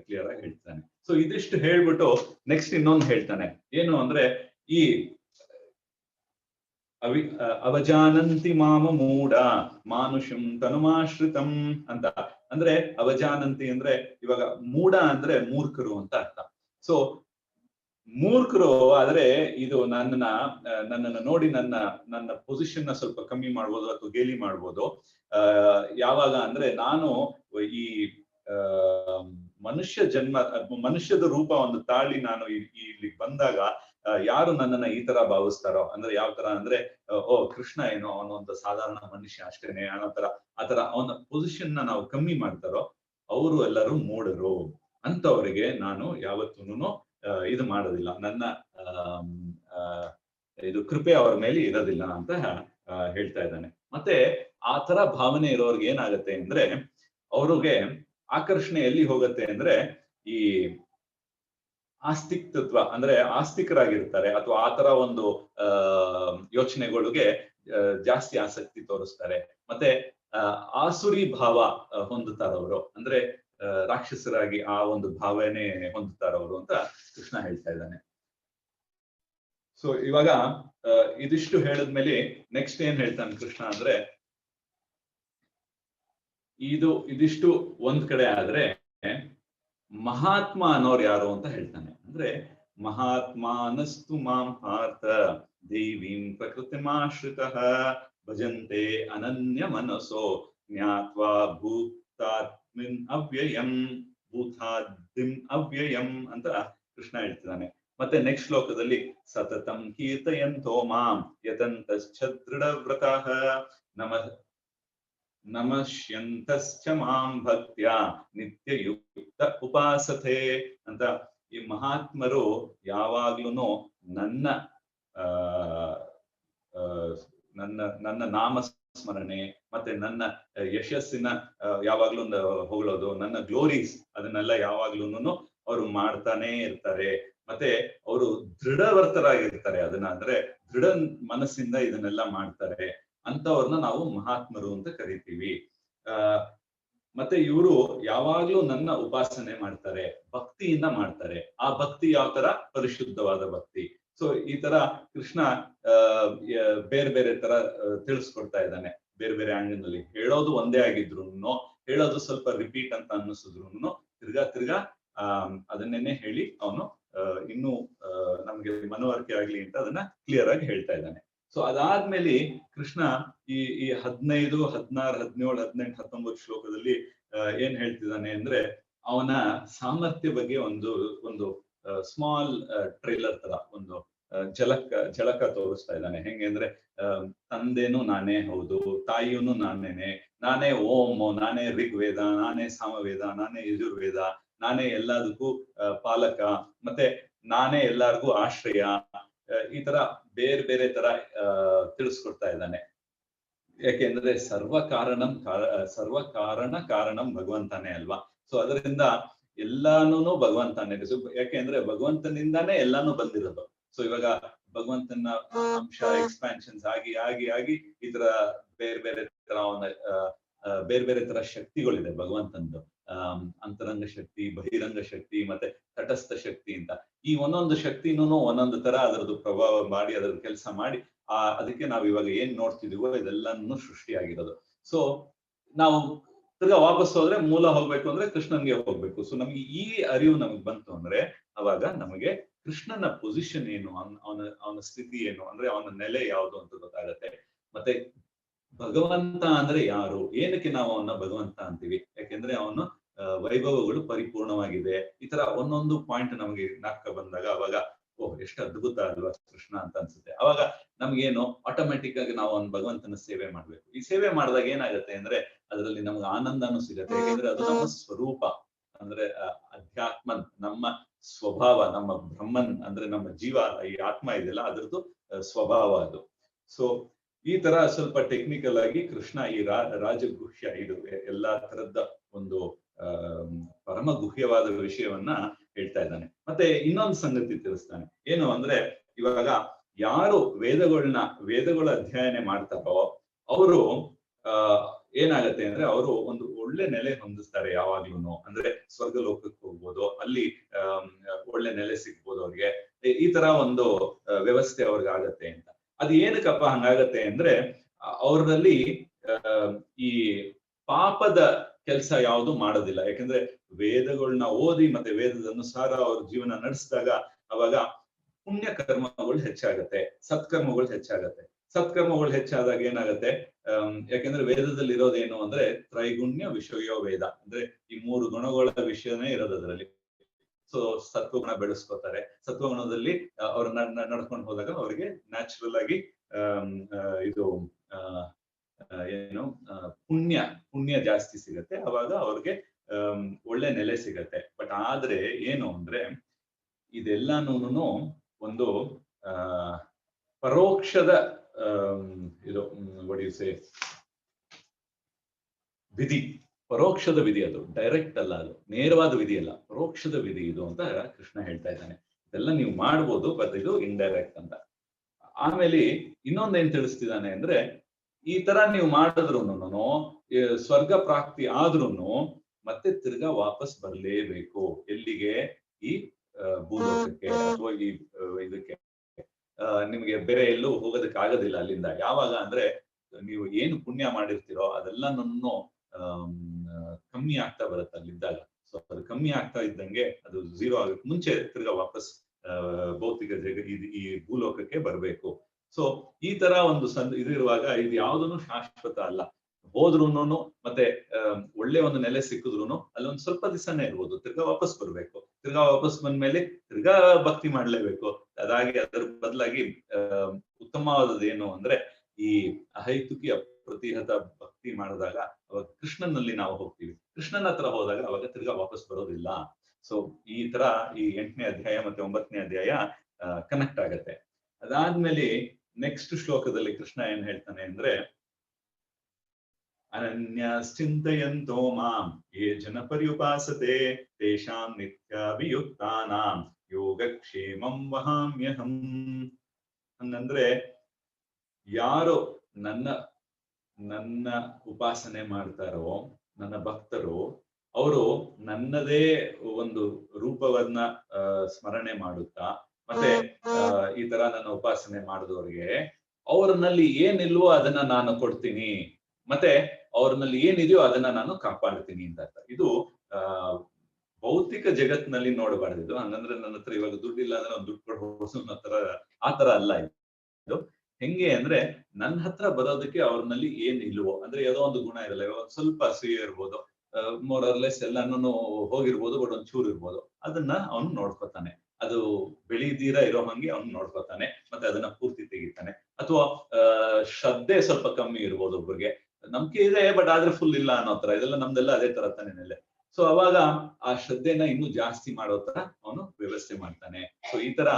ಕ್ಲಿಯರ್ ಆಗಿ ಹೇಳ್ತಾನೆ. ಸೊ ಇದಿಷ್ಟು ಹೇಳ್ಬಿಟ್ಟು ನೆಕ್ಸ್ಟ್ ಇನ್ನೊಂದು ಹೇಳ್ತಾನೆ. ಏನು ಅಂದ್ರೆ, ಈ ಅವಜಾನಂತಿ ಮಾಮ ಮೂಢ ಮಾನುಷಂ ತನುಮಾಶ್ರಿತಂ ಅಂತ. ಅಂದ್ರೆ ಅವಜಾನಂತಿ ಅಂದ್ರೆ ಇವಾಗ ಮೂಢ ಅಂದ್ರೆ ಮೂರ್ಖರು ಅಂತ ಅರ್ಥ. ಸೊ ಮೂರ್ಖರು ಆದ್ರೆ ಇದು ನನ್ನನ್ನ ನೋಡಿ ನನ್ನ ಪೊಸಿಷನ್ ನ ಸ್ವಲ್ಪ ಕಮ್ಮಿ ಮಾಡ್ಬೋದು ಅಥವಾ ಗೇಲಿ ಮಾಡ್ಬೋದು. ಯಾವಾಗ ಅಂದ್ರೆ ನಾನು ಈ ಮನುಷ್ಯದ ರೂಪ ಒಂದು ತಾಳಿ ನಾನು ಇಲ್ಲಿ ಬಂದಾಗ ಯಾರು ನನ್ನನ್ನ ಈ ತರ ಭಾವಿಸ್ತಾರೋ, ಅಂದ್ರೆ ಯಾವ ತರ ಅಂದ್ರೆ, ಓ ಕೃಷ್ಣ ಏನೋ ಅವನ ಒಂದು ಸಾಧಾರಣ ಮನುಷ್ಯ ಅಷ್ಟೇನೆ ಅನ್ನೋ ತರ, ಆತರ ಅವನ ಪೊಸಿಷನ್ ನ ನಾವು ಕಮ್ಮಿ ಮಾಡ್ತಾರೋ ಅವರು ಎಲ್ಲರೂ ಮೂಢರು. ಅಂತವರಿಗೆ ನಾನು ಯಾವತ್ತೂನು ಇದು ಮಾಡೋದಿಲ್ಲ, ನನ್ನ ಇದು ಕೃಪೆ ಅವರ ಮೇಲೆ ಇರೋದಿಲ್ಲ ಅಂತ ಹೇಳ್ತಾ ಇದ್ದಾನೆ. ಮತ್ತೆ ಆ ತರ ಭಾವನೆ ಇರೋರ್ಗೆ ಏನಾಗತ್ತೆ ಅಂದ್ರೆ, ಅವ್ರಿಗೆ ಆಕರ್ಷಣೆ ಎಲ್ಲಿ ಹೋಗುತ್ತೆ ಅಂದ್ರೆ, ಈ ಆಸ್ತಿಕತ್ವ ಅಂದ್ರೆ ಆಸ್ತಿಕರಾಗಿರ್ತಾರೆ ಅಥವಾ ಆತರ ಒಂದು ಯೋಚನೆಗಳಿಗೆ ಜಾಸ್ತಿ ಆಸಕ್ತಿ ತೋರಿಸ್ತಾರೆ. ಮತ್ತೆ ಆಸುರಿ ಭಾವ ಹೊಂದುತ್ತಾರವರು, ಅಂದ್ರೆ ರಾಕ್ಷಸರಾಗಿ ಆ ಒಂದು ಭಾವನೆ ಹೊಂದುತ್ತಾರವರು ಅಂತ ಕೃಷ್ಣ ಹೇಳ್ತಾ ಇದ್ದಾನೆ. ಸೊ ಇವಾಗ ಇದಿಷ್ಟು ಹೇಳಿದ್ಮೇಲೆ ನೆಕ್ಸ್ಟ್ ಏನ್ ಹೇಳ್ತಾನೆ ಕೃಷ್ಣ ಅಂದ್ರೆ, ಇದಿಷ್ಟು ಒಂದ್ ಕಡೆ ಆದ್ರೆ ಮಹಾತ್ಮ ಅನ್ನೋರು ಯಾರು ಅಂತ ಹೇಳ್ತಾನೆ. ಅಂದ್ರೆ ಮಹಾತ್ಮಾನಸ್ತು ಮಾಂ ಪಾರ್ಥ ದೇವೀಂ ಪ್ರಕೃತಿಮಾಶ್ರಿತಃ ಭಜಂತೆ ಅನನ್ಯ ಮನಸೋ ಜ್ಞಾತ್ವಾ ಭೂತಾತ್ಮಿನ್ ಅವ್ಯಯಂ ಅಂತ ಕೃಷ್ಣ ಹೇಳ್ತಿದ್ದಾನೆ. ಮತ್ತೆ ನೆಕ್ಸ್ಟ್ ಶ್ಲೋಕದಲ್ಲಿ ಸತತಂ ಕೀರ್ತಯಂತೋ ಮಾಂ ಯತಂತಶ್ಚ ನಮಶ್ಯಂತಶ್ಚ ಮಾಂ ಭಕ್ತ್ಯಾ ನಿತ್ಯಯುಕ್ತ ಉಪಾಸತೆ ಅಂತ. ಈ ಮಹಾತ್ಮರು ಯಾವಾಗ್ಲೂ ನನ್ನ ನಾಮ ಸ್ಮರಣೆ ಮತ್ತೆ ನನ್ನ ಯಶಸ್ಸಿನ ಯಾವಾಗ್ಲೂ ಹೊಗಳೋದು, ನನ್ನ ಗ್ಲೋರೀಸ್ ಅದನ್ನೆಲ್ಲ ಯಾವಾಗ್ಲೂನು ಅವರು ಮಾಡ್ತಾನೆ ಇರ್ತಾರೆ. ಮತ್ತೆ ಅವರು ದೃಢವರ್ತರಾಗಿರ್ತಾರೆ, ಅದನ್ನ ಅಂದ್ರೆ ದೃಢ ಮನಸ್ಸಿಂದ ಇದನ್ನೆಲ್ಲ ಮಾಡ್ತಾರೆ. ಅಂತವ್ರನ್ನ ನಾವು ಮಹಾತ್ಮರು ಅಂತ ಕರಿತೀವಿ. ಮತ್ತೆ ಇವರು ಯಾವಾಗ್ಲೂ ನನ್ನ ಉಪಾಸನೆ ಮಾಡ್ತಾರೆ, ಭಕ್ತಿಯಿಂದ ಮಾಡ್ತಾರೆ. ಆ ಭಕ್ತಿ ಯಾವ ತರ? ಪರಿಶುದ್ಧವಾದ ಭಕ್ತಿ. ಸೊ ಈ ತರ ಕೃಷ್ಣ ಬೇರೆ ಬೇರೆ ತರ ತಿಳಿಸ್ಕೊಡ್ತಾ ಇದ್ದಾನೆ. ಬೇರೆ ಬೇರೆ ಆಂಗಲ್ನಲ್ಲಿ ಹೇಳೋದು ಒಂದೇ ಆಗಿದ್ರು, ಹೇಳೋದು ಸ್ವಲ್ಪ ರಿಪೀಟ್ ಅಂತ ಅನ್ನಿಸಿದ್ರು ತಿರ್ಗಾ ಅದನ್ನೇನೆ ಹೇಳಿ ಅವನು ಇನ್ನೂ ನಮ್ಗೆ ಮನವರಿಕೆ ಆಗ್ಲಿ ಅಂತ ಅದನ್ನ ಕ್ಲಿಯರ್ ಆಗಿ ಹೇಳ್ತಾ ಇದ್ದಾನೆ. ಸೊ ಅದಾದ್ಮೇಲೆ ಕೃಷ್ಣ ಈ 15, 16, 17, 18, 19 ಶ್ಲೋಕದಲ್ಲಿ ಏನ್ ಹೇಳ್ತಿದ್ದಾನೆ ಅಂದ್ರೆ, ಅವನ ಸಾಮರ್ಥ್ಯ ಬಗ್ಗೆ ಒಂದು ಸ್ಮಾಲ್ ಟ್ರೈಲರ್ ತರ ಒಂದು ಝಲಕ ತೋರಿಸ್ತಾ ಇದ್ದಾನೆ. ಹೆಂಗೆ ಅಂದ್ರೆ, ತಂದೆನೂ ನಾನೇ ಹೌದು, ತಾಯಿಯೂನು ನಾನೇನೆ, ನಾನೇ ಓಂ, ನಾನೇ ಋಗ್ವೇದ, ನಾನೇ ಸಾಮವೇದ, ನಾನೇ ಯಜುರ್ವೇದ, ನಾನೇ ಎಲ್ಲದಕ್ಕೂ ಪಾಲಕ, ಮತ್ತೆ ನಾನೇ ಎಲ್ಲರಿಗೂ ಆಶ್ರಯ. ಈ ತರ ಬೇರೆ ಬೇರೆ ತರ ತಿಳಿಸ್ಕೊಡ್ತಾ ಇದ್ದಾನೆ. ಯಾಕೆಂದ್ರೆ ಸರ್ವ ಕಾರಣಂ ಭಗವಂತನೇ ಅಲ್ವಾ. ಸೊ ಅದರಿಂದ ಎಲ್ಲಾನು ಭಗವಂತನೇ. ಯಾಕೆಂದ್ರೆ ಭಗವಂತನಿಂದಾನೇ ಎಲ್ಲಾನು ಬಂದಿರೋದು. ಸೊ ಇವಾಗ ಭಗವಂತನ ಅಂಶ ಎಕ್ಸ್ಪ್ಯಾನ್ಷನ್ಸ್ ಆಗಿ ಈ ತರ ಬೇರೆ ಬೇರೆ ತರ ಬೇರೆ ಬೇರೆ ತರ ಶಕ್ತಿಗಳಿದೆ ಭಗವಂತನದು. ಅಂತರಂಗ ಶಕ್ತಿ, ಬಹಿರಂಗ ಶಕ್ತಿ, ಮತ್ತೆ ತಟಸ್ಥ ಶಕ್ತಿ ಅಂತ. ಈ ಒಂದೊಂದು ಶಕ್ತಿನೂ ಒಂದೊಂದು ತರ ಅದರದ್ದು ಪ್ರಭಾವ ಮಾಡಿ ಅದರ ಕೆಲಸ ಮಾಡಿ ಅದಕ್ಕೆ ನಾವು ಇವಾಗ ಏನ್ ನೋಡ್ತಿದೀವೋ ಇದೆಲ್ಲಾನು ಸೃಷ್ಟಿಯಾಗಿರೋದು. ಸೊ ನಾವು ತಿರ್ಗಾ ವಾಪಸ್ ಹೋದ್ರೆ ಮೂಲ ಹೋಗ್ಬೇಕು ಅಂದ್ರೆ ಕೃಷ್ಣನ್ಗೆ ಹೋಗ್ಬೇಕು. ಸೊ ನಮ್ಗೆ ಈ ಅರಿವು ನಮಗ್ ಬಂತು ಅಂದ್ರೆ ಅವಾಗ ನಮಗೆ ಕೃಷ್ಣನ ಪೊಸಿಷನ್ ಏನು, ಅವನ ಸ್ಥಿತಿ ಏನು, ಅಂದ್ರೆ ಅವನ ನೆಲೆ ಯಾವುದು ಅಂತ ಗೊತ್ತಾಗತ್ತೆ. ಮತ್ತೆ ಭಗವಂತ ಅಂದ್ರೆ ಯಾರು, ಏನಕ್ಕೆ ನಾವು ಅವನ ಭಗವಂತ ಅಂತೀವಿ? ಯಾಕೆಂದ್ರೆ ಅವನು ವೈಭವಗಳು ಪರಿಪೂರ್ಣವಾಗಿದೆ. ಈ ತರ ಒಂದೊಂದು ಪಾಯಿಂಟ್ ನಮ್ಗೆ ನಾಕ ಬಂದಾಗ ಅವಾಗ ಓಹ್ ಎಷ್ಟು ಅದ್ಭುತ ಅಲ್ವಾ ಕೃಷ್ಣ ಅಂತ ಅನ್ಸುತ್ತೆ. ಅವಾಗ ನಮ್ಗೇನು ಆಟೋಮೆಟಿಕ್ ಆಗಿ ನಾವು ಅವ್ನ ಭಗವಂತನ ಸೇವೆ ಮಾಡ್ಬೇಕು. ಈ ಸೇವೆ ಮಾಡಿದಾಗ ಏನಾಗುತ್ತೆ ಅಂದ್ರೆ ಅದರಲ್ಲಿ ನಮ್ಗೆ ಆನಂದನೂ ಸಿಗತ್ತೆ. ಯಾಕೆಂದ್ರೆ ಅದು ನಮ್ಮ ಸ್ವರೂಪ, ಅಂದ್ರೆ ಅಧ್ಯಾತ್ಮನ್, ನಮ್ಮ ಸ್ವಭಾವ, ನಮ್ಮ ಬ್ರಹ್ಮನ್ ಅಂದ್ರೆ ನಮ್ಮ ಜೀವ, ಈ ಆತ್ಮ ಇದೆಯಲ್ಲ ಅದರದ್ದು ಸ್ವಭಾವ ಅದು. ಸೊ ಈ ತರ ಸ್ವಲ್ಪ ಟೆಕ್ನಿಕಲ್ ಆಗಿ ಕೃಷ್ಣ ಈ ರಾಜಗುಹ್ಯ ಇದು ಎಲ್ಲಾ ತರದ ಒಂದು ಪರಮ ಗುಹ್ಯವಾದ ವಿಷಯವನ್ನ ಹೇಳ್ತಾ ಇದ್ದಾನೆ. ಮತ್ತೆ ಇನ್ನೊಂದು ಸಂಗತಿ ತಿಳಿಸ್ತಾನೆ, ಏನು ಅಂದ್ರೆ ಇವಾಗ ಯಾರು ವೇದಗಳ ಅಧ್ಯಯನ ಮಾಡ್ತಾರೋ ಅವರು ಏನಾಗತ್ತೆ ಅಂದ್ರೆ ಅವರು ಒಂದು ಒಳ್ಳೆ ನೆಲೆ ಹೊಂದಿಸ್ತಾರೆ ಯಾವಾಗ್ಲೂ. ಅಂದ್ರೆ ಸ್ವರ್ಗ ಲೋಕಕ್ಕೆ ಹೋಗ್ಬೋದು, ಅಲ್ಲಿ ಒಳ್ಳೆ ನೆಲೆ ಸಿಗ್ಬೋದು ಅವ್ರಿಗೆ, ಈ ತರ ಒಂದು ವ್ಯವಸ್ಥೆ ಅವ್ರಿಗೆ ಆಗತ್ತೆ ಅಂತ. ಅದು ಏನಕ್ಕಪ್ಪ ಹಂಗಾಗತ್ತೆ ಅಂದ್ರೆ ಅವ್ರಲ್ಲಿ ಈ ಪಾಪದ ಕೆಲಸ ಯಾವುದು ಮಾಡೋದಿಲ್ಲ. ಯಾಕಂದ್ರೆ ವೇದಗಳನ್ನ ಓದಿ ಮತ್ತೆ ವೇದದ ಅನುಸಾರ ಅವ್ರ ಜೀವನ ನಡೆಸಿದಾಗ ಅವಾಗ ಪುಣ್ಯ ಕರ್ಮಗಳು ಹೆಚ್ಚಾಗತ್ತೆ, ಸತ್ಕರ್ಮಗಳು ಹೆಚ್ಚಾಗತ್ತೆ. ಸತ್ಕರ್ಮಗಳು ಹೆಚ್ಚಾದಾಗ ಏನಾಗತ್ತೆ, ಯಾಕಂದ್ರೆ ವೇದದಲ್ಲಿ ಇರೋದೇನು ಅಂದ್ರೆ ತ್ರೈಗುಣ್ಯ ವಿಷಯೋ ವೇದ, ಅಂದ್ರೆ ಈ 3 ಗುಣಗಳ ವಿಷಯನೇ ಇರೋದು ಅದರಲ್ಲಿ. ಸೊ ಸತ್ವಗುಣ ಬೆಳೆಸ್ಕೋತಾರೆ. ಸತ್ವಗುಣದಲ್ಲಿ ಅವ್ರ ನಡ್ಕೊಂಡು ಹೋದಾಗ ಅವ್ರಿಗೆ ನ್ಯಾಚುರಲ್ ಆಗಿ ಇದು ಏನು ಪುಣ್ಯ ಜಾಸ್ತಿ ಸಿಗತ್ತೆ. ಅವಾಗ ಅವ್ರಿಗೆ ಒಳ್ಳೆ ನೆಲೆ ಸಿಗತ್ತೆ. ಬಟ್ ಆದ್ರೆ ಏನು ಅಂದ್ರೆ ಇದೆಲ್ಲಾನು ಒಂದು ಪರೋಕ್ಷದ ಇದು ಒಡಿಸೆ ವಿಧಿ, ಪರೋಕ್ಷದ ವಿಧಿ. ಅದು ಡೈರೆಕ್ಟ್ ಅಲ್ಲ, ಅದು ನೇರವಾದ ವಿಧಿ ಅಲ್ಲ, ಪರೋಕ್ಷದ ವಿಧಿ ಇದು ಅಂತ ಕೃಷ್ಣ ಹೇಳ್ತಾ ಇದ್ದಾನೆ. ಇದೆಲ್ಲ ನೀವು ಮಾಡ್ಬೋದು, ಬಟ್ ಇದು ಇಂಡೈರೆಕ್ಟ್ ಅಂತ. ಆಮೇಲೆ ಇನ್ನೊಂದೇನ್ ತಿಳಿಸ್ತಿದ್ದಾನೆ ಅಂದ್ರೆ ಈ ತರ ನೀವು ಮಾಡಿದ್ರುನು ಸ್ವರ್ಗ ಪ್ರಾಪ್ತಿ ಆದ್ರೂನು ಮತ್ತೆ ತಿರ್ಗಾ ವಾಪಸ್ ಬರ್ಲೇಬೇಕು. ಎಲ್ಲಿಗೆ? ಈ ಭೂಲೋಕಕ್ಕೆ ಅಥವಾ ಈ ಇದಕ್ಕೆ. ನಿಮ್ಗೆ ಬೇರೆ ಎಲ್ಲೂ ಹೋಗೋದಕ್ಕೆ ಆಗೋದಿಲ್ಲ ಅಲ್ಲಿಂದ. ಯಾವಾಗ ಅಂದ್ರೆ ನೀವು ಏನು ಪುಣ್ಯ ಮಾಡಿರ್ತೀರೋ ಅದೆಲ್ಲನೂ ಕಮ್ಮಿ ಆಗ್ತಾ ಬರುತ್ತೆ ಅಲ್ಲಿದ್ದಾಗ. ಸೊ ಅದು ಕಮ್ಮಿ ಆಗ್ತಾ ಇದ್ದಂಗೆ ಅದು 0 ಆಗಕ್ಕೆ ಮುಂಚೆ ತಿರ್ಗಾ ವಾಪಸ್ ಭೌತಿಕ ಈ ಭೂಲೋಕಕ್ಕೆ ಬರ್ಬೇಕು. ಸೊ ಈ ತರ ಒಂದು ಇದಿರುವಾಗ ಇದು ಯಾವುದನ್ನು ಶಾಶ್ವತ ಅಲ್ಲ. ಹೋದ್ರುನು ಮತ್ತೆ ಒಳ್ಳೆ ಒಂದು ನೆಲೆ ಸಿಕ್ಕಿದ್ರು ಅಲ್ಲೊಂದು ಸ್ವಲ್ಪ ದಿವಸನೇ ಇರ್ಬೋದು, ತಿರ್ಗಾ ವಾಪಸ್ ಬರ್ಬೇಕು. ತಿರ್ಗಾ ವಾಪಸ್ ಬಂದ್ಮೇಲೆ ತಿರ್ಗಾ ಭಕ್ತಿ ಮಾಡ್ಲೇಬೇಕು. ಅದಾಗಿ ಅದರ ಬದಲಾಗಿ ಉತ್ತಮವಾದದ್ದು ಏನು ಅಂದ್ರೆ ಈ ಅಹೈತುಕಿ ಅಪ್ರತಿಹತ ಭಕ್ತಿ ಮಾಡಿದಾಗ ಅವಾಗ ಕೃಷ್ಣನಲ್ಲಿ ನಾವು ಹೋಗ್ತೀವಿ. ಕೃಷ್ಣನ ಹತ್ರ ಹೋದಾಗ ಅವಾಗ ತಿರ್ಗಾ ವಾಪಸ್ ಬರೋದಿಲ್ಲ. ಸೊ ಈ ತರ ಈ 8ನೇ ಅಧ್ಯಾಯ ಮತ್ತೆ 9ನೇ ಅಧ್ಯಾಯ ಕನೆಕ್ಟ್ ಆಗತ್ತೆ. ಅದಾದ್ಮೇಲೆ ನೆಕ್ಸ್ಟ್ ಶ್ಲೋಕದಲ್ಲಿ ಕೃಷ್ಣ ಏನ್ ಹೇಳ್ತಾನೆ ಅಂದ್ರೆ ಅನನ್ಯಶ್ಚಿಂತಯಂತೋ ಮಾಂ ಯೇ ಜನ ಪರ್ಯುಪಾಸತೆ ತೇಷಾಂ ನಿತ್ಯಾಭಿಯುಕ್ತಾನಾಂ ಯೋಗಕ್ಷೇಮಂ ವಹಾಮ್ಯಹಂ. ಹಂಗಂದ್ರೆ ಯಾರು ನನ್ನ ಉಪಾಸನೆ ಮಾಡ್ತಾರೋ, ನನ್ನ ಭಕ್ತರು, ಅವರು ನನ್ನದೇ ಒಂದು ರೂಪವನ್ನ ಸ್ಮರಣೆ ಮಾಡುತ್ತಾ ಮತ್ತೆ ಈ ತರ ನನ್ನ ಉಪಾಸನೆ ಮಾಡಿದವ್ರಿಗೆ ಅವ್ರನಲ್ಲಿ ಏನಿಲ್ವೋ ಅದನ್ನ ನಾನು ಕೊಡ್ತೀನಿ, ಮತ್ತೆ ಅವ್ರನಲ್ಲಿ ಏನಿದೆಯೋ ಅದನ್ನ ನಾನು ಕಾಪಾಡ್ತೀನಿ ಅಂತ ಅರ್ಥ. ಇದು ಭೌತಿಕ ಜಗತ್ತಿನಲ್ಲಿ ನೋಡಬಾರ್ದು ಇದು. ಹಂಗಂದ್ರೆ ನನ್ನ ಹತ್ರ ಇವಾಗ ದುಡ್ಡಿಲ್ಲ ಅಂದ್ರೆ ಒಂದು ದುಡ್ಡು ಕೊಡ್ಬೋದು ಆ ತರ ಅಲ್ಲ ಇದು. ಹೆಂಗೆ ಅಂದ್ರೆ ನನ್ನ ಹತ್ರ ಬರೋದಕ್ಕೆ ಅವ್ರನಲ್ಲಿ ಏನ್ ಇಲ್ವೋ, ಅಂದ್ರೆ ಯಾವುದೋ ಒಂದು ಗುಣ ಇರಲ್ಲ, ಒಂದ್ ಸ್ವಲ್ಪ ಅಸೂಯೆ ಇರ್ಬೋದು, ಮೋರರ್ಲೆಸ್ ಎಲ್ಲಾನು ಹೋಗಿರ್ಬೋದು, ಬಟ್ ಒಂದ್ ಚೂರು ಇರ್ಬೋದು, ಅದನ್ನ ಅವನು ನೋಡ್ಕೊತಾನೆ. ಅದು ಬೆಳೀದೀರಾ ಇರೋ ಹಂಗೆ ಅವ್ನು ನೋಡ್ಕೊತಾನೆ, ಮತ್ತೆ ಅದನ್ನ ಪೂರ್ತಿ ತೆಗಿತಾನೆ. ಅಥವಾ ಶ್ರದ್ಧೆ ಸ್ವಲ್ಪ ಕಮ್ಮಿ ಇರ್ಬೋದು, ಒಬ್ರಿಗೆ ನಂಬಿಕೆ ಇದೆ ಬಟ್ ಆದ್ರೆ ಫುಲ್ ಇಲ್ಲ ಅನ್ನೋ ತರ. ಇದೆಲ್ಲ ನಮ್ದೆಲ್ಲ ಅದೇ ತರ ತಾನೆ ನೆಲೆ. ಸೊ ಅವಾಗ ಆ ಶ್ರದ್ಧೆನ ಇನ್ನೂ ಜಾಸ್ತಿ ಮಾಡೋ ತರ ಅವನು ವ್ಯವಸ್ಥೆ ಮಾಡ್ತಾನೆ. ಸೊ ಈ ತರ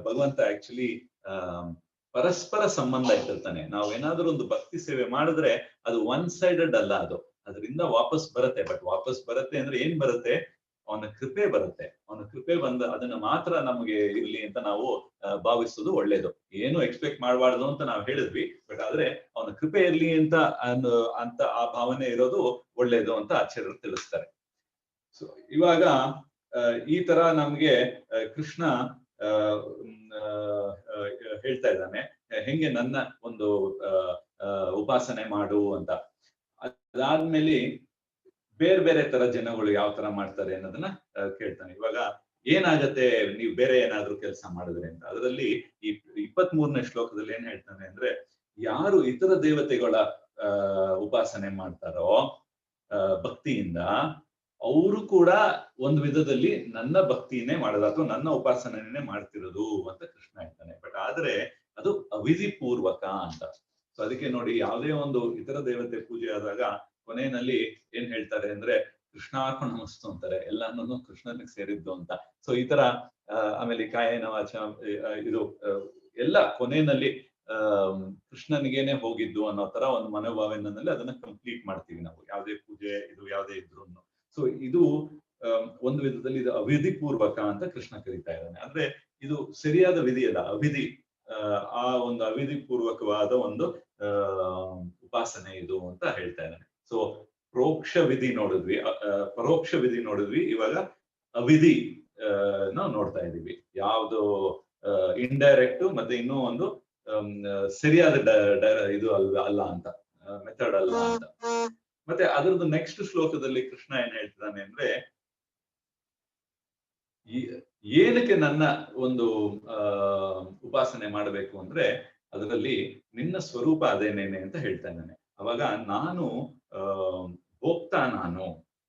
ಭಗವಂತ ಆಕ್ಚುಲಿ ಪರಸ್ಪರ ಸಂಬಂಧ ಇಟ್ಟಿರ್ತಾನೆ. ನಾವು ಏನಾದ್ರೂ ಒಂದು ಭಕ್ತಿ ಸೇವೆ ಮಾಡಿದ್ರೆ ಅದು ಒನ್ ಸೈಡೆಡ್ ಅಲ್ಲ, ಅದು ಅದರಿಂದ ವಾಪಸ್ ಬರುತ್ತೆ. ಬಟ್ ವಾಪಸ್ ಬರುತ್ತೆ ಅಂದ್ರೆ ಏನ್ ಬರುತ್ತೆ? ಅವನ ಕೃಪೆ ಬರುತ್ತೆ. ಅವನ ಕೃಪೆ ಬಂದ ಅದನ್ನ ಮಾತ್ರ ನಮಗೆ ಇರ್ಲಿ ಅಂತ ನಾವು ಭಾವಿಸೋದು ಒಳ್ಳೇದು. ಏನು ಎಕ್ಸ್ಪೆಕ್ಟ್ ಮಾಡಬಾರ್ದು ಅಂತ ನಾವು ಹೇಳಿದ್ವಿ, ಬಟ್ ಆದ್ರೆ ಅವನ ಕೃಪೆ ಇರ್ಲಿ ಅಂತ ಆ ಭಾವನೆ ಇರೋದು ಒಳ್ಳೇದು ಅಂತ ಆಚಾರ್ಯರು ತಿಳಿಸ್ತಾರೆ. ಸೊ ಇವಾಗ ಈ ತರ ನಮ್ಗೆ ಕೃಷ್ಣ ಹೇಳ್ತಾ ಇದ್ದಾನೆ ಹೆಂಗೆ ನನ್ನ ಒಂದು ಉಪಾಸನೆ ಮಾಡು ಅಂತ. ಅದಾದ್ಮೇಲೆ ಬೇರೆ ಬೇರೆ ತರ ಜನಗಳು ಯಾವ ತರ ಮಾಡ್ತಾರೆ ಅನ್ನೋದನ್ನ ಕೇಳ್ತಾನೆ. ಇವಾಗ ಏನಾಗತ್ತೆ ನೀವು ಬೇರೆ ಏನಾದ್ರೂ ಕೆಲಸ ಮಾಡಿದ್ರೆ ಅಂತ. ಅದರಲ್ಲಿ ಈ 23ನೇ ಶ್ಲೋಕದಲ್ಲಿ ಏನ್ ಹೇಳ್ತಾನೆ ಅಂದ್ರೆ, ಯಾರು ಇತರ ದೇವತೆಗಳ ಉಪಾಸನೆ ಮಾಡ್ತಾರೋ ಭಕ್ತಿಯಿಂದ, ಅವರು ಕೂಡ ಒಂದು ವಿಧದಲ್ಲಿ ನನ್ನ ಭಕ್ತಿನೇ ಮಾಡೋದು ಅಥವಾ ನನ್ನ ಉಪಾಸನೆನೇ ಮಾಡ್ತಿರೋದು ಅಂತ ಕೃಷ್ಣ ಹೇಳ್ತಾನೆ. ಬಟ್ ಆದ್ರೆ ಅದು ಅವಿಧಿಪೂರ್ವಕ ಅಂತ. ಸೊ ಅದಕ್ಕೆ ನೋಡಿ, ಯಾವುದೇ ಒಂದು ಇತರ ದೇವತೆ ಪೂಜೆ ಆದಾಗ ಕೊನೆಯಲ್ಲಿ ಏನ್ ಹೇಳ್ತಾರೆ ಅಂದ್ರೆ ಕೃಷ್ಣಾರ್ಪಣ ಮಸ್ತು ಅಂತಾರೆ, ಎಲ್ಲಾನು ಕೃಷ್ಣನಿಗೆ ಸೇರಿದ್ದು ಅಂತ. ಸೊ ಈ ತರ ಆಮೇಲೆ ಕಾಯೇನ ವಾಚ ಇದು ಎಲ್ಲ ಕೊನೆಯಲ್ಲಿ ಕೃಷ್ಣನಿಗೇನೆ ಹೋಗಿದ್ದು ಅನ್ನೋ ತರ ಒಂದು ಮನೋಭಾವನೆಯಲ್ಲಿ ಅದನ್ನ ಕಂಪ್ಲೀಟ್ ಮಾಡ್ತೀವಿ ನಾವು, ಯಾವುದೇ ಪೂಜೆ ಇದು ಯಾವುದೇ ಇದ್ರು. ಸೊ ಇದು ಒಂದು ವಿಧದಲ್ಲಿ ಇದು ಅವಿಧಿ ಪೂರ್ವಕ ಅಂತ ಕೃಷ್ಣ ಕರೀತಾ ಇದ್ದಾನೆ. ಅಂದ್ರೆ ಇದು ಸರಿಯಾದ ವಿಧಿ ಅಲ್ಲ, ಅವಿಧಿ. ಆ ಒಂದು ಅವಿಧಿ ಪೂರ್ವಕವಾದ ಒಂದು ಉಪಾಸನೆ ಇದು ಅಂತ ಹೇಳ್ತಾ ಇದ್ದಾನೆ. ಸೊ ಪ್ರೋಕ್ಷ ವಿಧಿ ನೋಡಿದ್ವಿ, ಪರೋಕ್ಷ ವಿಧಿ ನೋಡಿದ್ವಿ, ಇವಾಗ ಅವಿಧಿ ನಾವು ನೋಡ್ತಾ ಇದ್ದೀವಿ. ಯಾವುದು ಇಂಡೈರೆಕ್ಟ್ ಮತ್ತೆ ಇನ್ನೂ ಒಂದು ಸರಿಯಾದ ಇದು ಅಲ್ಲ ಅಂತ, ಮೆಥಡ್ ಅಲ್ಲ ಅಂತ. ಮತ್ತೆ ಅದರದ್ದು ನೆಕ್ಸ್ಟ್ ಶ್ಲೋಕದಲ್ಲಿ ಕೃಷ್ಣ ಏನ್ ಹೇಳ್ತಿದ್ದಾನೆ ಅಂದ್ರೆ, ಏನಕ್ಕೆ ನನ್ನ ಒಂದು ಉಪಾಸನೆ ಮಾಡಬೇಕು ಅಂದ್ರೆ ಅದರಲ್ಲಿ ನಿನ್ನ ಸ್ವರೂಪ ಅದೇನೇನೆ ಅಂತ ಹೇಳ್ತಾ ಇದ್ದಾನೆ. ಅವಾಗ ನಾನು ಹೋಗ್ತಾ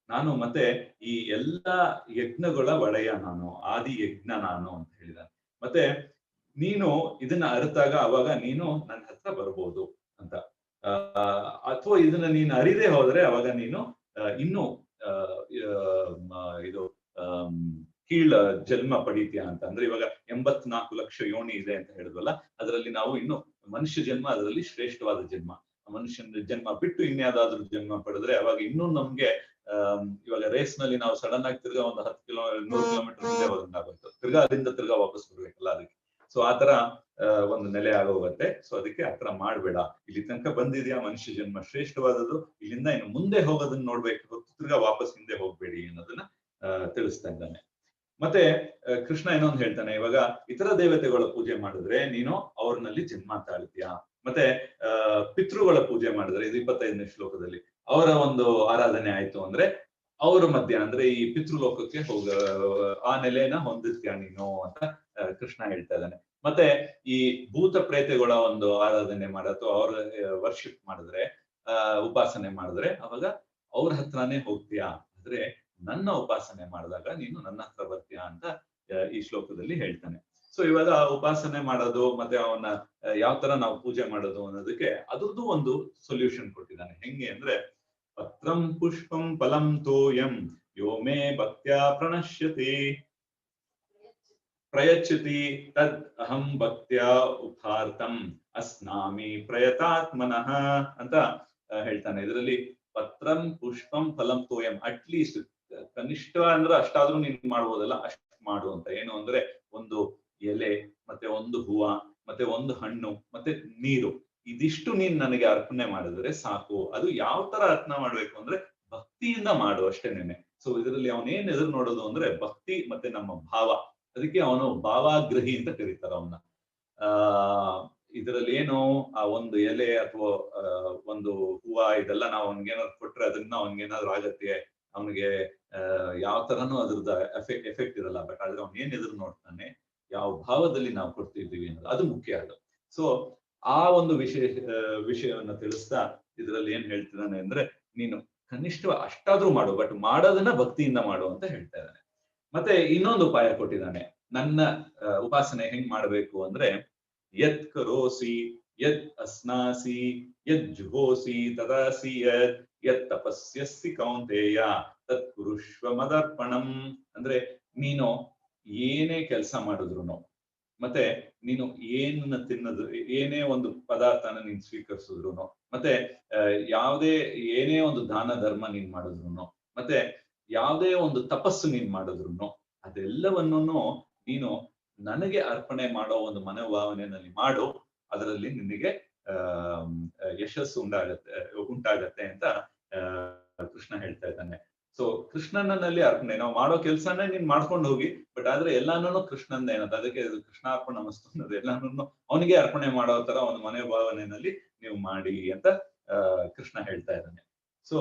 ನಾನು ಮತ್ತೆ ಈ ಎಲ್ಲಾ ಯಜ್ಞಗಳ ಒಡೆಯ ನಾನು, ಆದಿ ಯಜ್ಞ ನಾನು ಅಂತ ಹೇಳಿದಾನೆ. ಮತ್ತೆ ನೀನು ಇದನ್ನ ಅರಿತಾಗ ಅವಾಗ ನೀನು ನನ್ನ ಹತ್ರ ಬರ್ಬೋದು ಅಂತ. ಅಥವಾ ಇದನ್ನ ನೀನು ಅರಿದೇ ಹೋದ್ರೆ ಅವಾಗ ನೀನು ಇನ್ನು ಇದು ಕೀಳ ಜನ್ಮ ಪಡಿತೀಯ ಅಂತ. ಅಂದ್ರೆ ಇವಾಗ 84 ಲಕ್ಷ ಯೋನಿ ಇದೆ ಅಂತ ಹೇಳಿದ್ವಲ್ಲ, ಅದರಲ್ಲಿ ನಾವು ಇನ್ನು ಮನುಷ್ಯ ಜನ್ಮ ಅದರಲ್ಲಿ ಶ್ರೇಷ್ಠವಾದ ಜನ್ಮ. ಮನುಷ್ಯನ ಜನ್ಮ ಬಿಟ್ಟು ಇನ್ಯಾವುದಾದ್ರೂ ಜನ್ಮ ಪಡೆದ್ರೆ ಅವಾಗ ಇನ್ನೂ ನಮ್ಗೆ ಇವಾಗ ರೇಸ್ ನಲ್ಲಿ ನಾವು ಸಡನ್ ಆಗಿ ತಿರ್ಗಾ ಒಂದು 10 100 ಕಿಲೋಮೀಟರ್ ಹಿಂದೆ ಹೋದಂಗಾಗುತ್ತೆ, ತಿರ್ಗಾ ಅಲ್ಲಿಂದ ತಿರ್ಗಾ ವಾಪಸ್ ಬರ್ಬೇಕಲ್ಲ ಅದಕ್ಕೆ. ಸೊ ಆತರ ಒಂದು ನೆಲೆ ಆಗೋಗುತ್ತೆ. ಸೊ ಅದಕ್ಕೆ ಆತರ ಮಾಡ್ಬೇಡ, ಇಲ್ಲಿ ತನಕ ಬಂದಿದ್ಯಾ ಮನುಷ್ಯ ಜನ್ಮ ಶ್ರೇಷ್ಠವಾದದ್ದು, ಇಲ್ಲಿಂದ ಇನ್ನು ಮುಂದೆ ಹೋಗೋದನ್ನ ನೋಡ್ಬೇಕು ಹೊತ್ತು ತಿರ್ಗಾ ವಾಪಸ್ ಹಿಂದೆ ಹೋಗ್ಬೇಡಿ ಅನ್ನೋದನ್ನ ತಿಳಿಸ್ತಾ ಇದ್ದಾನೆ. ಮತ್ತೆ ಕೃಷ್ಣ ಏನೊಂದು ಹೇಳ್ತಾನೆ, ಇವಾಗ ಇತರ ದೇವತೆಗಳ ಪೂಜೆ ಮಾಡಿದ್ರೆ ನೀನು ಅವ್ರನಲ್ಲಿ ಜನ್ಮ ತಾಳ್ತೀಯ. ಮತ್ತೆ ಪಿತೃಗಳ ಪೂಜೆ ಮಾಡಿದ್ರೆ, ಇದು 25ನೇ ಶ್ಲೋಕದಲ್ಲಿ ಅವರ ಒಂದು ಆರಾಧನೆ ಆಯ್ತು ಅಂದ್ರೆ ಅವ್ರ ಮಧ್ಯ ಅಂದ್ರೆ ಈ ಪಿತೃಲೋಕಕ್ಕೆ ಆ ನೆಲೆನ ಹೊಂದಿರ್ತೀಯ ನೀನು ಅಂತ ಕೃಷ್ಣ ಹೇಳ್ತಾ ಇದ್ದಾನೆ. ಮತ್ತೆ ಈ ಭೂತ ಪ್ರೇತೆಗಳ ಒಂದು ಆರಾಧನೆ ಮಾಡತ್ತು, ಅವ್ರ ವರ್ಷಿಪ್ ಮಾಡಿದ್ರೆ, ಉಪಾಸನೆ ಮಾಡಿದ್ರೆ ಅವಾಗ ಅವ್ರ ಹತ್ರನೇ ಹೋಗ್ತೀಯಾ. ಆದ್ರೆ ನನ್ನ ಉಪಾಸನೆ ಮಾಡಿದಾಗ ನೀನು ನನ್ನ ಹತ್ರ ಬರ್ತೀಯಾ ಅಂತ ಈ ಶ್ಲೋಕದಲ್ಲಿ ಹೇಳ್ತಾನೆ. ಸೊ ಇವಾಗ ಉಪಾಸನೆ ಮಾಡೋದು ಮತ್ತೆ ಅವನ ಯಾವ ತರ ನಾವು ಪೂಜೆ ಮಾಡೋದು ಅನ್ನೋದಕ್ಕೆ ಅದ್ರದ್ದು ಒಂದು ಸೊಲ್ಯೂಷನ್ ಕೊಟ್ಟಿದ್ದಾನೆ. ಹೆಂಗೆ ಅಂದ್ರೆ, ಪತ್ರಂ ಪುಷ್ಪಂ ಫಲಂ ತೋಯಂ ಯೋ ಮೇ ಭಕ್ತ್ಯಾ ಪ್ರಣಶ್ಯತಿ ಪ್ರಯಚ್ಛತಿ ತದ್ ಅಹಂ ಭಕ್ತ್ಯಾ ಉಪಾರ್ಥಂ ಅಸ್ನಾಮಿ ಪ್ರಯತಾತ್ಮನಃ ಅಂತ ಹೇಳ್ತಾನೆ. ಇದರಲ್ಲಿ ಪತ್ರಂ ಪುಷ್ಪಂ ಫಲಂ ತೋಯಂ, ಅಟ್ಲೀಸ್ಟ್ ಕನಿಷ್ಠ ಅಂದ್ರೆ ಅಷ್ಟಾದ್ರೂ ನೀನ್ ಮಾಡ್ಬೋದಲ್ಲ, ಅಷ್ಟು ಮಾಡು ಅಂತ. ಏನು ಅಂದ್ರೆ ಒಂದು ಎಲೆ ಮತ್ತೆ ಒಂದು ಹೂವ ಮತ್ತೆ ಒಂದು ಹಣ್ಣು ಮತ್ತೆ ನೀರು, ಇದಿಷ್ಟು ನೀನ್ ನನಗೆ ಅರ್ಪಣೆ ಮಾಡಿದ್ರೆ ಸಾಕು. ಅದು ಯಾವ ತರ ಅರ್ಪಣೆ ಮಾಡ್ಬೇಕು ಅಂದ್ರೆ ಭಕ್ತಿಯಿಂದ ಮಾಡು ಅಷ್ಟೇನೇನೆ. ಸೊ ಇದರಲ್ಲಿ ಅವನೇನ್ ಎದುರು ನೋಡೋದು ಅಂದ್ರೆ ಭಕ್ತಿ ಮತ್ತೆ ನಮ್ಮ ಭಾವ. ಅದಕ್ಕೆ ಅವನು ಭಾವಾಗ್ರಹಿ ಅಂತ ಕರೀತಾರ ಅವನ್ನ. ಇದರಲ್ಲಿ ಏನು ಆ ಒಂದು ಎಲೆ ಅಥವಾ ಒಂದು ಹೂವ ಇದೆಲ್ಲ ನಾವು ಅವನ್ಗೇನಾದ್ರು ಕೊಟ್ರೆ ಅದನ್ನ ಅವನ್ಗೇನಾದ್ರು ಆಗತ್ತೆ, ಅವನಿಗೆ ಯಾವ ತರನು ಅದ್ರದ್ದು ಎಫೆಕ್ಟ್ ಇರಲ್ಲ. ಬಟ್ ಆದ್ರೆ ಅವ್ನು ಏನ್ ಎದುರು ನೋಡ್ತಾನೆ, ಯಾವ ಭಾವದಲ್ಲಿ ನಾವು ಕೊಡ್ತಿದ್ದೀವಿ ಅನ್ನೋದು ಅದು ಮುಖ್ಯ. ಅದು ಸೊ ಆ ಒಂದು ವಿಷಯವನ್ನ ತಿಳಿಸ್ತಾ ಇದರಲ್ಲಿ ಏನ್ ಹೇಳ್ತಿದ್ದಾನೆ ಅಂದ್ರೆ, ನೀನು ಕನಿಷ್ಠ ಅಷ್ಟಾದ್ರೂ ಮಾಡು, ಬಟ್ ಮಾಡೋದನ್ನ ಭಕ್ತಿಯಿಂದ ಮಾಡು ಅಂತ ಹೇಳ್ತಾ ಇದ್ದಾನೆ. ಮತ್ತೆ ಇನ್ನೊಂದು ಉಪಾಯ ಕೊಟ್ಟಿದ್ದಾನೆ, ನನ್ನ ಉಪಾಸನೆ ಹೆಂಗ್ ಮಾಡ್ಬೇಕು ಅಂದ್ರೆ, ಯತ್ ಕರೋಸಿ ಯದ್ ಅಸ್ನಾಸಿ ಯದ್ ಜುಹೋಸಿ ತದಾಸಿ ಯತ್ ತಪಸ್ಯಸ್ಸಿ ಕೌಂತೆಯ ತತ್ ಕುರುಷ್ವ ಮದರ್ಪಣಂ. ಅಂದ್ರೆ ನೀನು ಏನೇ ಕೆಲಸ ಮಾಡಿದ್ರು ಮತ್ತೆ ನೀನು ಏನನ್ನ ತಿನ್ನೋದು, ಏನೇ ಒಂದು ಪದಾರ್ಥನ ನೀನ್ ಸ್ವೀಕರಿಸಿದ್ರು, ಮತ್ತೆ ಏನೇ ಒಂದು ದಾನ ಧರ್ಮ ನೀನ್ ಮಾಡಿದ್ರು, ಮತ್ತೆ ಯಾವುದೇ ಒಂದು ತಪಸ್ಸು ನೀನ್ ಮಾಡಿದ್ರು, ಅದೆಲ್ಲವನ್ನೂ ನೀನು ನನಗೆ ಅರ್ಪಣೆ ಮಾಡೋ ಒಂದು ಮನೋಭಾವನೆಯಲ್ಲಿ ಮಾಡು. ಅದರಲ್ಲಿ ನಿನಗೆ ಯಶಸ್ಸು ಉಂಟಾಗತ್ತೆ ಅಂತ ಕೃಷ್ಣ ಹೇಳ್ತಾ ಇದ್ದಾನೆ. ಸೊ ಕೃಷ್ಣನಲ್ಲಿ ಅರ್ಪಣೆ ನಾವು ಮಾಡೋ ಕೆಲ್ಸನೇ ನೀನ್ ಮಾಡ್ಕೊಂಡು ಹೋಗಿ, ಬಟ್ ಆದ್ರೆ ಎಲ್ಲಾನು ಕೃಷ್ಣಂದ ಏನಂತ, ಅದಕ್ಕೆ ಕೃಷ್ಣಾರ್ಪಣ ನಮಸ್ತು ಅನ್ನೋದು ಎಲ್ಲಾನು ಅವನಿಗೆ ಅರ್ಪಣೆ ಮಾಡೋ ತರ ಒಂದು ಮನೋಭಾವನೆಯಲ್ಲಿ ನೀವು ಮಾಡಿ ಅಂತ ಕೃಷ್ಣ ಹೇಳ್ತಾ ಇದ್ದಾನೆ. ಸೊ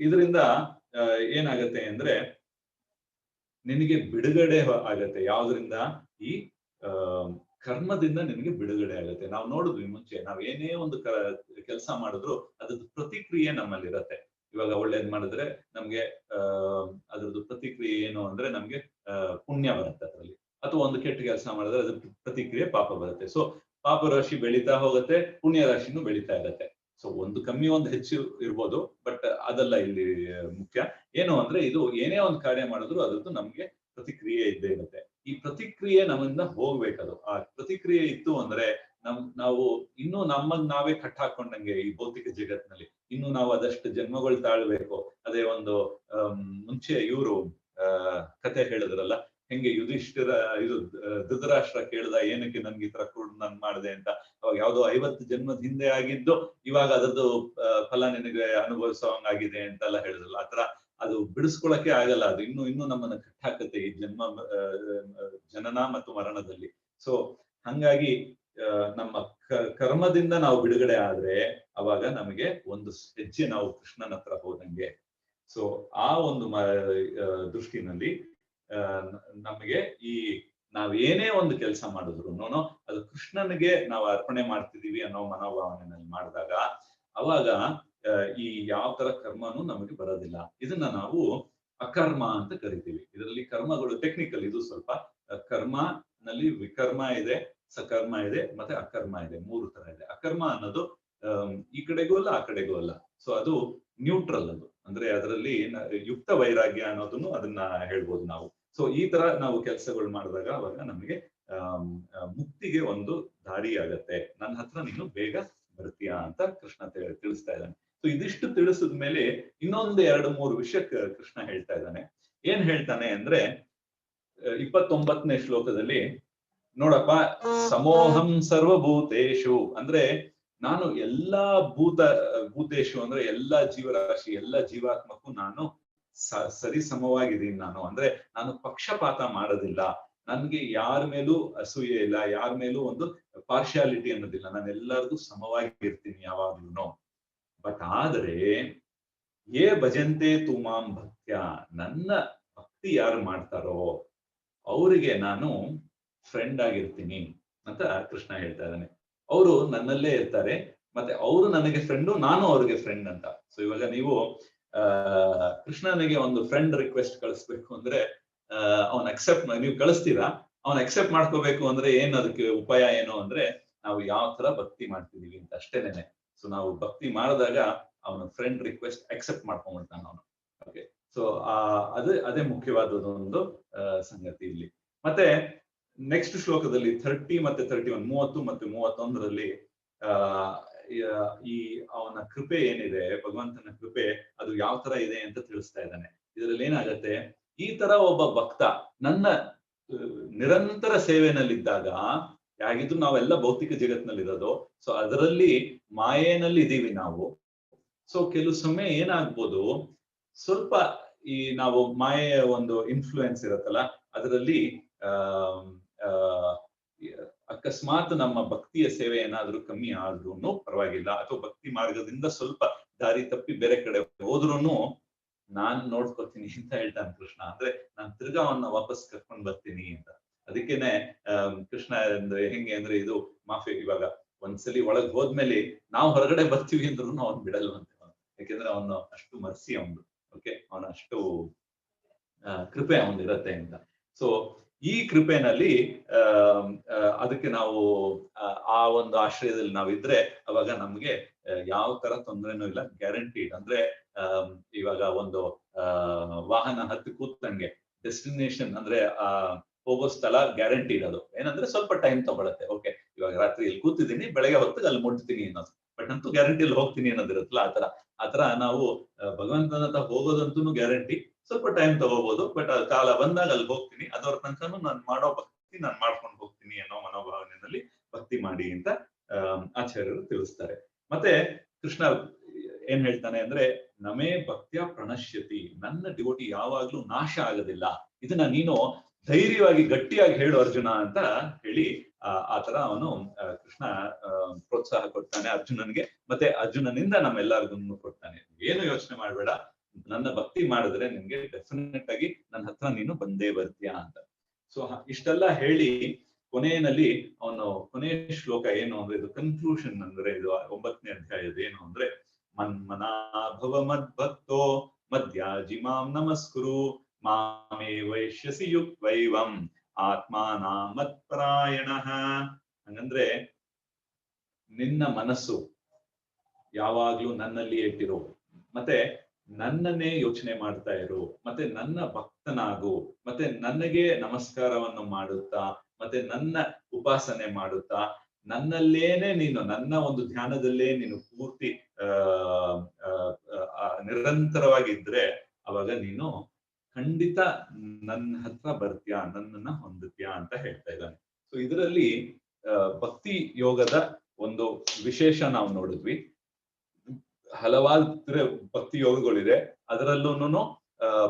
ಇದರಿಂದ ಏನಾಗತ್ತೆ ಅಂದ್ರೆ ನಿನಗೆ ಬಿಡುಗಡೆ ಆಗತ್ತೆ. ಯಾವ್ದ್ರಿಂದ? ಈ ಕರ್ಮದಿಂದ ನಿನಗೆ ಬಿಡುಗಡೆ ಆಗುತ್ತೆ. ನಾವು ನೋಡಿದ್ವಿ ಮುಂಚೆ, ನಾವ್ ಏನೇ ಒಂದು ಕೆಲಸ ಮಾಡಿದ್ರು ಅದ್ರದ್ದು ಪ್ರತಿಕ್ರಿಯೆ ನಮ್ಮಲ್ಲಿ ಇರತ್ತೆ. ಇವಾಗ ಒಳ್ಳೇದ್ ಮಾಡಿದ್ರೆ ನಮ್ಗೆ ಅದ್ರದ್ದು ಪ್ರತಿಕ್ರಿಯೆ ಏನು ಅಂದ್ರೆ ನಮ್ಗೆ ಪುಣ್ಯ ಬರುತ್ತೆ ಅದರಲ್ಲಿ, ಅಥವಾ ಒಂದು ಕೆಟ್ಟ ಕೆಲಸ ಮಾಡಿದ್ರೆ ಅದ್ರ ಪ್ರತಿಕ್ರಿಯೆ ಪಾಪ ಬರುತ್ತೆ. ಸೊ ಪಾಪ ರಾಶಿ ಬೆಳೀತಾ ಹೋಗುತ್ತೆ, ಪುಣ್ಯ ರಾಶಿನೂ ಬೆಳೀತಾ ಇರುತ್ತೆ. ಸೊ ಒಂದು ಕಮ್ಮಿ ಒಂದು ಹೆಚ್ಚು ಇರ್ಬೋದು, ಬಟ್ ಅದೆಲ್ಲ ಇಲ್ಲಿ ಮುಖ್ಯ. ಏನು ಅಂದ್ರೆ ಇದು ಏನೇ ಒಂದು ಕಾರ್ಯ ಮಾಡಿದ್ರು ಅದ್ರದ್ದು ನಮ್ಗೆ ಪ್ರತಿಕ್ರಿಯೆ ಇದ್ದೇ ಇರುತ್ತೆ. ಈ ಪ್ರತಿಕ್ರಿಯೆ ನಮ್ಮಿಂದ ಹೋಗ್ಬೇಕದು. ಆ ಪ್ರತಿಕ್ರಿಯೆ ಇತ್ತು ಅಂದ್ರೆ ನಾವು ಇನ್ನೂ ನಮ್ಮಗ್ ನಾವೇ ಕಟ್ ಹಾಕೊಂಡಂಗೆ ಈ ಭೌತಿಕ ಜಗತ್ನಲ್ಲಿ ಇನ್ನು ನಾವು ಅದಷ್ಟು ಜನ್ಮಗಳು ತಾಳ್ಬೇಕು. ಅದೇ ಒಂದು ಮುಂಚೆ ಇವರು ಕತೆ ಹೇಳಿದ್ರಲ್ಲ, ಹೆಂಗೆ ಯುಧಿಷ್ಠಿರ ಇದು ಧೃತರಾಷ್ಟ್ರ ಕೇಳ್ದ ಏನಕ್ಕೆ ನನ್ಗೆ ಈ ತರ ನಾನ್ ಮಾಡಿದೆ ಅಂತ. ಅವಾಗ ಯಾವ್ದೋ 50 ಜನ್ಮದ ಹಿಂದೆ ಆಗಿದ್ದು ಇವಾಗ ಅದರದ್ದು ಫಲ ನಿನಗೆ ಅನುಭವಿಸೋಂಗಾಗಿದೆ ಅಂತೆಲ್ಲ ಹೇಳಿದ್ರಲ್ಲ. ಆತರ ಅದು ಬಿಡಿಸ್ಕೊಳಕ್ಕೆ ಆಗಲ್ಲ. ಅದು ಇನ್ನು ನಮ್ಮನ್ನ ಕಟ್ಟಾಕತ್ತೆ ಈ ಜನನ ಮತ್ತು ಮರಣದಲ್ಲಿ. ಸೊ ಹಂಗಾಗಿ ನಮ್ಮ ಕರ್ಮದಿಂದ ನಾವು ಬಿಡುಗಡೆ ಆದ್ರೆ ಅವಾಗ ನಮಗೆ ಒಂದು ಹೆಜ್ಜೆ ನಾವು ಕೃಷ್ಣನ ಹತ್ರ ಹೋದಂಗೆ. ಸೊ ಆ ಒಂದು ದೃಷ್ಟಿನಲ್ಲಿ ನಮಗೆ ಈ ನಾವೇನೇ ಒಂದು ಕೆಲಸ ಮಾಡಿದ್ರು ಅದು ಕೃಷ್ಣನಿಗೆ ನಾವು ಅರ್ಪಣೆ ಮಾಡ್ತಿದೀವಿ ಅನ್ನೋ ಮನೋಭಾವನೆಯಲ್ಲಿ ಮಾಡಿದಾಗ ಅವಾಗ ಈ ಯಾವ ತರ ಕರ್ಮನೂ ನಮಗೆ ಬರೋದಿಲ್ಲ. ಇದನ್ನ ನಾವು ಅಕರ್ಮ ಅಂತ ಕರಿತೀವಿ. ಇದರಲ್ಲಿ ಕರ್ಮಗಳು ಟೆಕ್ನಿಕಲ್, ಇದು ಸ್ವಲ್ಪ ಕರ್ಮನಲ್ಲಿ ವಿಕರ್ಮ ಇದೆ, ಸಕರ್ಮ ಇದೆ, ಮತ್ತೆ ಅಕರ್ಮ ಇದೆ. 3 ತರ ಇದೆ. ಅಕರ್ಮ ಅನ್ನೋದು ಈ ಕಡೆಗೂ ಅಲ್ಲ ಆ ಕಡೆಗೂ ಅಲ್ಲ. ಸೊ ಅದು ನ್ಯೂಟ್ರಲ್. ಅದು ಅಂದ್ರೆ ಅದರಲ್ಲಿ ಯುಕ್ತ ವೈರಾಗ್ಯ ಅನ್ನೋದನ್ನು ಅದನ್ನ ಹೇಳ್ಬೋದು ನಾವು. ಸೊ ಈ ತರ ನಾವು ಕೆಲಸಗಳು ಮಾಡಿದಾಗ ಅವಾಗ ನಮಗೆ ಮುಕ್ತಿಗೆ ಒಂದು ದಾರಿ ಆಗತ್ತೆ. ನನ್ನ ಹತ್ರ ನೀನು ಬೇಗ ಬರ್ತೀಯಾ ಅಂತ ಕೃಷ್ಣ ತಿಳಿಸ್ತಾ ಇದ್ದಾನೆ. ಸೊ ಇದಿಷ್ಟು ತಿಳಿಸಿದ ಮೇಲೆ ಇನ್ನೊಂದು 2-3 ವಿಷಯ ಕೃಷ್ಣ ಹೇಳ್ತಾ ಇದ್ದಾನೆ. ಏನ್ ಹೇಳ್ತಾನೆ ಅಂದ್ರೆ 29ನೇ ಶ್ಲೋಕದಲ್ಲಿ ನೋಡಪ್ಪ, ಸಮೋಹಂ ಸರ್ವಭೂತೇಶು ಅಂದ್ರೆ ನಾನು ಎಲ್ಲಾ ಭೂತೇಶು ಅಂದ್ರೆ ಎಲ್ಲಾ ಜೀವರಾಶಿ, ಎಲ್ಲಾ ಜೀವಾತ್ಮಕ್ಕೂ ನಾನು ಸರಿ ಸಮವಾಗಿದ್ದೀನಿ. ನಾನು ಅಂದ್ರೆ ನಾನು ಪಕ್ಷಪಾತ ಮಾಡೋದಿಲ್ಲ. ನನ್ಗೆ ಯಾರ ಮೇಲೂ ಅಸೂಯೆ ಇಲ್ಲ, ಯಾರ ಮೇಲೂ ಒಂದು ಪಾರ್ಶಿಯಾಲಿಟಿ ಅನ್ನೋದಿಲ್ಲ. ನಾನು ಎಲ್ಲರಿಗೂ ಸಮವಾಗಿರ್ತೀನಿ ಯಾವಾಗ್ಲೂ. ಬಟ್ ಆದ್ರೆ ಭಜಂತೆ ತುಮಾಂ ಭಕ್ತ್ಯ, ನನ್ನ ಭಕ್ತಿ ಯಾರು ಮಾಡ್ತಾರೋ ಅವರಿಗೆ ನಾನು ಫ್ರೆಂಡ್ ಆಗಿರ್ತೀನಿ ಅಂತ ಕೃಷ್ಣ ಹೇಳ್ತಾ ಇದ್ದಾನೆ. ಅವರು ನನ್ನಲ್ಲೇ ಇರ್ತಾರೆ, ಮತ್ತೆ ಅವರು ನನಗೆ ಫ್ರೆಂಡು, ನಾನು ಅವ್ರಿಗೆ ಫ್ರೆಂಡ್ ಅಂತ. ಸೊ ಇವಾಗ ನೀವು ಕೃಷ್ಣನಿಗೆ ಒಂದು ಫ್ರೆಂಡ್ ರಿಕ್ವೆಸ್ಟ್ ಕಳಿಸ್ಬೇಕು ಅಂದ್ರೆ ಅವನ್ ನೀವು ಕಳಿಸ್ತೀರಾ, ಅವನ್ ಅಕ್ಸೆಪ್ಟ್ ಮಾಡ್ಕೋಬೇಕು ಅಂದ್ರೆ ಅದಕ್ಕೆ ಉಪಾಯ ಏನು ಅಂದ್ರೆ ನಾವು ಯಾವ ತರ ಭಕ್ತಿ ಮಾಡ್ತಿದೀವಿ ಅಂತ ಅಷ್ಟೇನೆ. ಸೊ ನಾವು ಭಕ್ತಿ ಮಾಡಿದಾಗ ಅವನ ಫ್ರೆಂಡ್ ರಿಕ್ವೆಸ್ಟ್ ಅಕ್ಸೆಪ್ಟ್ ಮಾಡ್ಕೊಂಡ್ಬಿಡ್ತಾನ ಅವನು. ಓಕೆ, ಸೊ ಅದೇ ಮುಖ್ಯವಾದದ್ದು ಒಂದು ಸಂಗತಿ ಇಲ್ಲಿ. ಮತ್ತೆ ನೆಕ್ಸ್ಟ್ ಶ್ಲೋಕದಲ್ಲಿ 30 ಮತ್ತೆ 31, 30 ಮತ್ತೆ 31ರಲ್ಲಿ ಈ ಅವನ ಕೃಪೆ ಏನಿದೆ, ಭಗವಂತನ ಕೃಪೆ ಅದು ಯಾವ ತರ ಇದೆ ಅಂತ ತಿಳಿಸ್ತಾ ಇದ್ದಾನೆ. ಇದರಲ್ಲಿ ಏನಾಗತ್ತೆ, ಈ ತರ ಒಬ್ಬ ಭಕ್ತ ನನ್ನ ನಿರಂತರ ಸೇವೆನಲ್ಲಿದ್ದಾಗ, ಯಾಗಿದ್ರು ನಾವೆಲ್ಲ ಭೌತಿಕ ಜಗತ್ನಲ್ಲಿ ಸೊ ಅದರಲ್ಲಿ ಮಾಯೆನಲ್ಲಿ ಇದೀವಿ ನಾವು. ಸೊ ಕೆಲವು ಸಮಯ ಏನಾಗ್ಬೋದು, ಸ್ವಲ್ಪ ಈ ನಾವು ಮಾಯೆಯ ಒಂದು ಇನ್ಫ್ಲೂಯೆನ್ಸ್ ಇರತ್ತಲ್ಲ, ಅದರಲ್ಲಿ ಅಕಸ್ಮಾತ್ ನಮ್ಮ ಭಕ್ತಿಯ ಸೇವೆ ಏನಾದ್ರೂ ಕಮ್ಮಿ ಆದ್ರೂ ಪರವಾಗಿಲ್ಲ, ಅಥವಾ ಭಕ್ತಿ ಮಾರ್ಗದಿಂದ ಸ್ವಲ್ಪ ದಾರಿ ತಪ್ಪಿ ಬೇರೆ ಕಡೆ ಹೋದ್ರುನು ನಾನ್ ನೋಡ್ಕೊತೀನಿ ಅಂತ ಹೇಳ್ತಾನೆ ಕೃಷ್ಣ. ಅಂದ್ರೆ ನಾನ್ ತಿರ್ಗಾ ಅವನ್ನ ವಾಪಸ್ ಕರ್ಕೊಂಡ್ ಬರ್ತೀನಿ ಅಂತ. ಅದಕ್ಕೇನೆ ಕೃಷ್ಣ ಅಂದ್ರೆ ಹೆಂಗೆ ಅಂದ್ರೆ ಇದು ಮಾಫಿ. ಇವಾಗ ಒಂದ್ಸಲಿ ಒಳಗ್ ಹೋದ್ಮೇಲೆ ನಾವು ಹೊರಗಡೆ ಬರ್ತೀವಿ ಅಂದ್ರೂ ಅವ್ನ್ ಬಿಡಲ್ವಂತೆ. ಯಾಕೆಂದ್ರೆ ಅವನು ಅಷ್ಟು ಮರ್ಸಿ ಅವನು. ಓಕೆ, ಅವನ ಅಷ್ಟು ಕೃಪೆ ಅವನಿರತ್ತೆ ಅಂತ. ಸೊ ಈ ಕೃಪೆನಲ್ಲಿ ಅದಕ್ಕೆ ನಾವು ಆ ಒಂದು ಆಶ್ರಯದಲ್ಲಿ ನಾವಿದ್ರೆ ಅವಾಗ ನಮ್ಗೆ ಯಾವ ತರ ತೊಂದರೆನೂ ಇಲ್ಲ, ಗ್ಯಾರಂಟಿಡ್. ಅಂದ್ರೆ ಇವಾಗ ಒಂದು ವಾಹನ ಹತ್ತಿ ಕೂತಂಗೆ ಡೆಸ್ಟಿನೇಷನ್ ಅಂದ್ರೆ ಹೋಗೋ ಸ್ಥಳ ಗ್ಯಾರಂಟಿಡ್. ಅದು ಏನಂದ್ರೆ ಸ್ವಲ್ಪ ಟೈಮ್ ತಗೊಳತ್ತೆ. ಓಕೆ, ಇವಾಗ ರಾತ್ರಿ ಇಲ್ಲಿ ಕೂತಿದ್ದೀನಿ, ಬೆಳಗ್ಗೆ ಹೊತ್ತಿಗೆ ಅಲ್ಲಿ ಮುಟ್ತೀನಿ ಅನ್ನೋದು, ಬಟ್ ಅಂತೂ ಗ್ಯಾರಂಟಿಯಲ್ಲಿ ಹೋಗ್ತೀನಿ ಅನ್ನೋದಿರುತ್ತಲ್ಲ, ಆತರ ನಾವು ಭಗವಂತನ ಹತ್ರ ಹೋಗೋದಂತೂ ಗ್ಯಾರಂಟಿ. ಸ್ವಲ್ಪ ಟೈಮ್ ತಗೋಬಹುದು, ಬಟ್ ಕಾಲ ಬಂದಾಗ ಅಲ್ಲಿ ಹೋಗ್ತೀನಿ. ಅದರ ತನಕನೂ ನಾನು ಮಾಡೋ ಭಕ್ತಿ ನಾನು ಮಾಡ್ಕೊಂಡು ಹೋಗ್ತೀನಿ ಅನ್ನೋ ಮನೋಭಾವನೆಯಲ್ಲಿ ಭಕ್ತಿ ಮಾಡಿ ಅಂತ ಆಚಾರ್ಯರು ತಿಳಿಸ್ತಾರೆ. ಮತ್ತೆ ಕೃಷ್ಣ ಏನ್ ಹೇಳ್ತಾನೆ ಅಂದ್ರೆ, ನಮೇ ಭಕ್ತ್ಯ ಪ್ರಣಶ್ಯತಿ, ನನ್ನ ಡಿವೋಟಿ ಯಾವಾಗ್ಲೂ ನಾಶ ಆಗೋದಿಲ್ಲ. ಇದನ್ನ ನೀನು ಧೈರ್ಯವಾಗಿ ಗಟ್ಟಿಯಾಗಿ ಹೇಳು ಅರ್ಜುನ ಅಂತ ಹೇಳಿ ಆತರ ಅವನು ಕೃಷ್ಣ ಪ್ರೋತ್ಸಾಹ ಕೊಡ್ತಾನೆ ಅರ್ಜುನನ್ಗೆ. ಮತ್ತೆ ಅರ್ಜುನನಿಂದ ನಮ್ಮೆಲ್ಲರಿಗೂ ಕೊಡ್ತಾನೆ, ಏನು ಯೋಚನೆ ಮಾಡ್ಬೇಡ, ನನ್ನ ಭಕ್ತಿ ಮಾಡಿದ್ರೆ ನಿನ್ಗೆ ಡೆಫಿನೆಟ್ ಆಗಿ ನನ್ನ ಹತ್ರ ನೀನು ಬಂದೇ ಬರ್ತೀಯಾ ಅಂತ. ಸೊ ಇಷ್ಟೆಲ್ಲ ಹೇಳಿ ಕೊನೆಯಲ್ಲಿ ಅವನು ಕೊನೆಯ ಶ್ಲೋಕ ಏನು ಅಂದ್ರೆ, ಇದು ಕನ್ಕ್ಲೂಷನ್ ಅಂದ್ರೆ, ಇದು 9ನೇ ಅಧ್ಯಾಯದ ಏನು ಅಂದ್ರೆ, ಮನ್ಮನಾಭವ ಮದ್ಭಕ್ತೋ ಮದ್ಯಾಜಿಮಾಂ ನಮಸ್ಕುರು ಮಾಮೇ ವೈಶ್ಯಸಿ ಯುಕ್ತೈವಂ ಆತ್ಮಾನಾಮತ್ಪರಾಯಣಃ. ಹಂಗಂದ್ರೆ ನಿನ್ನ ಮನಸ್ಸು ಯಾವಾಗ್ಲೂ ನನ್ನಲ್ಲಿ ಇಟ್ಟಿರೋ, ಮತ್ತೆ ನನ್ನನ್ನೇ ಯೋಚನೆ ಮಾಡ್ತಾ ಇರು, ಮತ್ತೆ ನನ್ನ ಭಕ್ತನಾಗು, ಮತ್ತೆ ನನಗೆ ನಮಸ್ಕಾರವನ್ನು ಮಾಡುತ್ತಾ, ಮತ್ತೆ ನನ್ನ ಉಪಾಸನೆ ಮಾಡುತ್ತಾ ನನ್ನಲ್ಲೇನೆ ನೀನು, ನನ್ನ ಒಂದು ಧ್ಯಾನದಲ್ಲೇ ನೀನು ಪೂರ್ತಿ ನಿರಂತರವಾಗಿದ್ರೆ ಅವಾಗ ನೀನು ಖಂಡಿತ ನನ್ನ ಹತ್ರ ಬರ್ತೀಯಾ, ನನ್ನನ್ನ ಹೊಂದುತ್ತೀಯಾ ಅಂತ ಹೇಳ್ತಾ ಇದ್ದಾನೆ. ಸೊ ಇದರಲ್ಲಿ ಭಕ್ತಿ ಯೋಗದ ಒಂದು ವಿಶೇಷ ನಾವು ನೋಡಿದ್ವಿ. ಹಲವಾರು ಭಕ್ತಿ ಯೋಗಗಳಿದೆ, ಅದರಲ್ಲೂ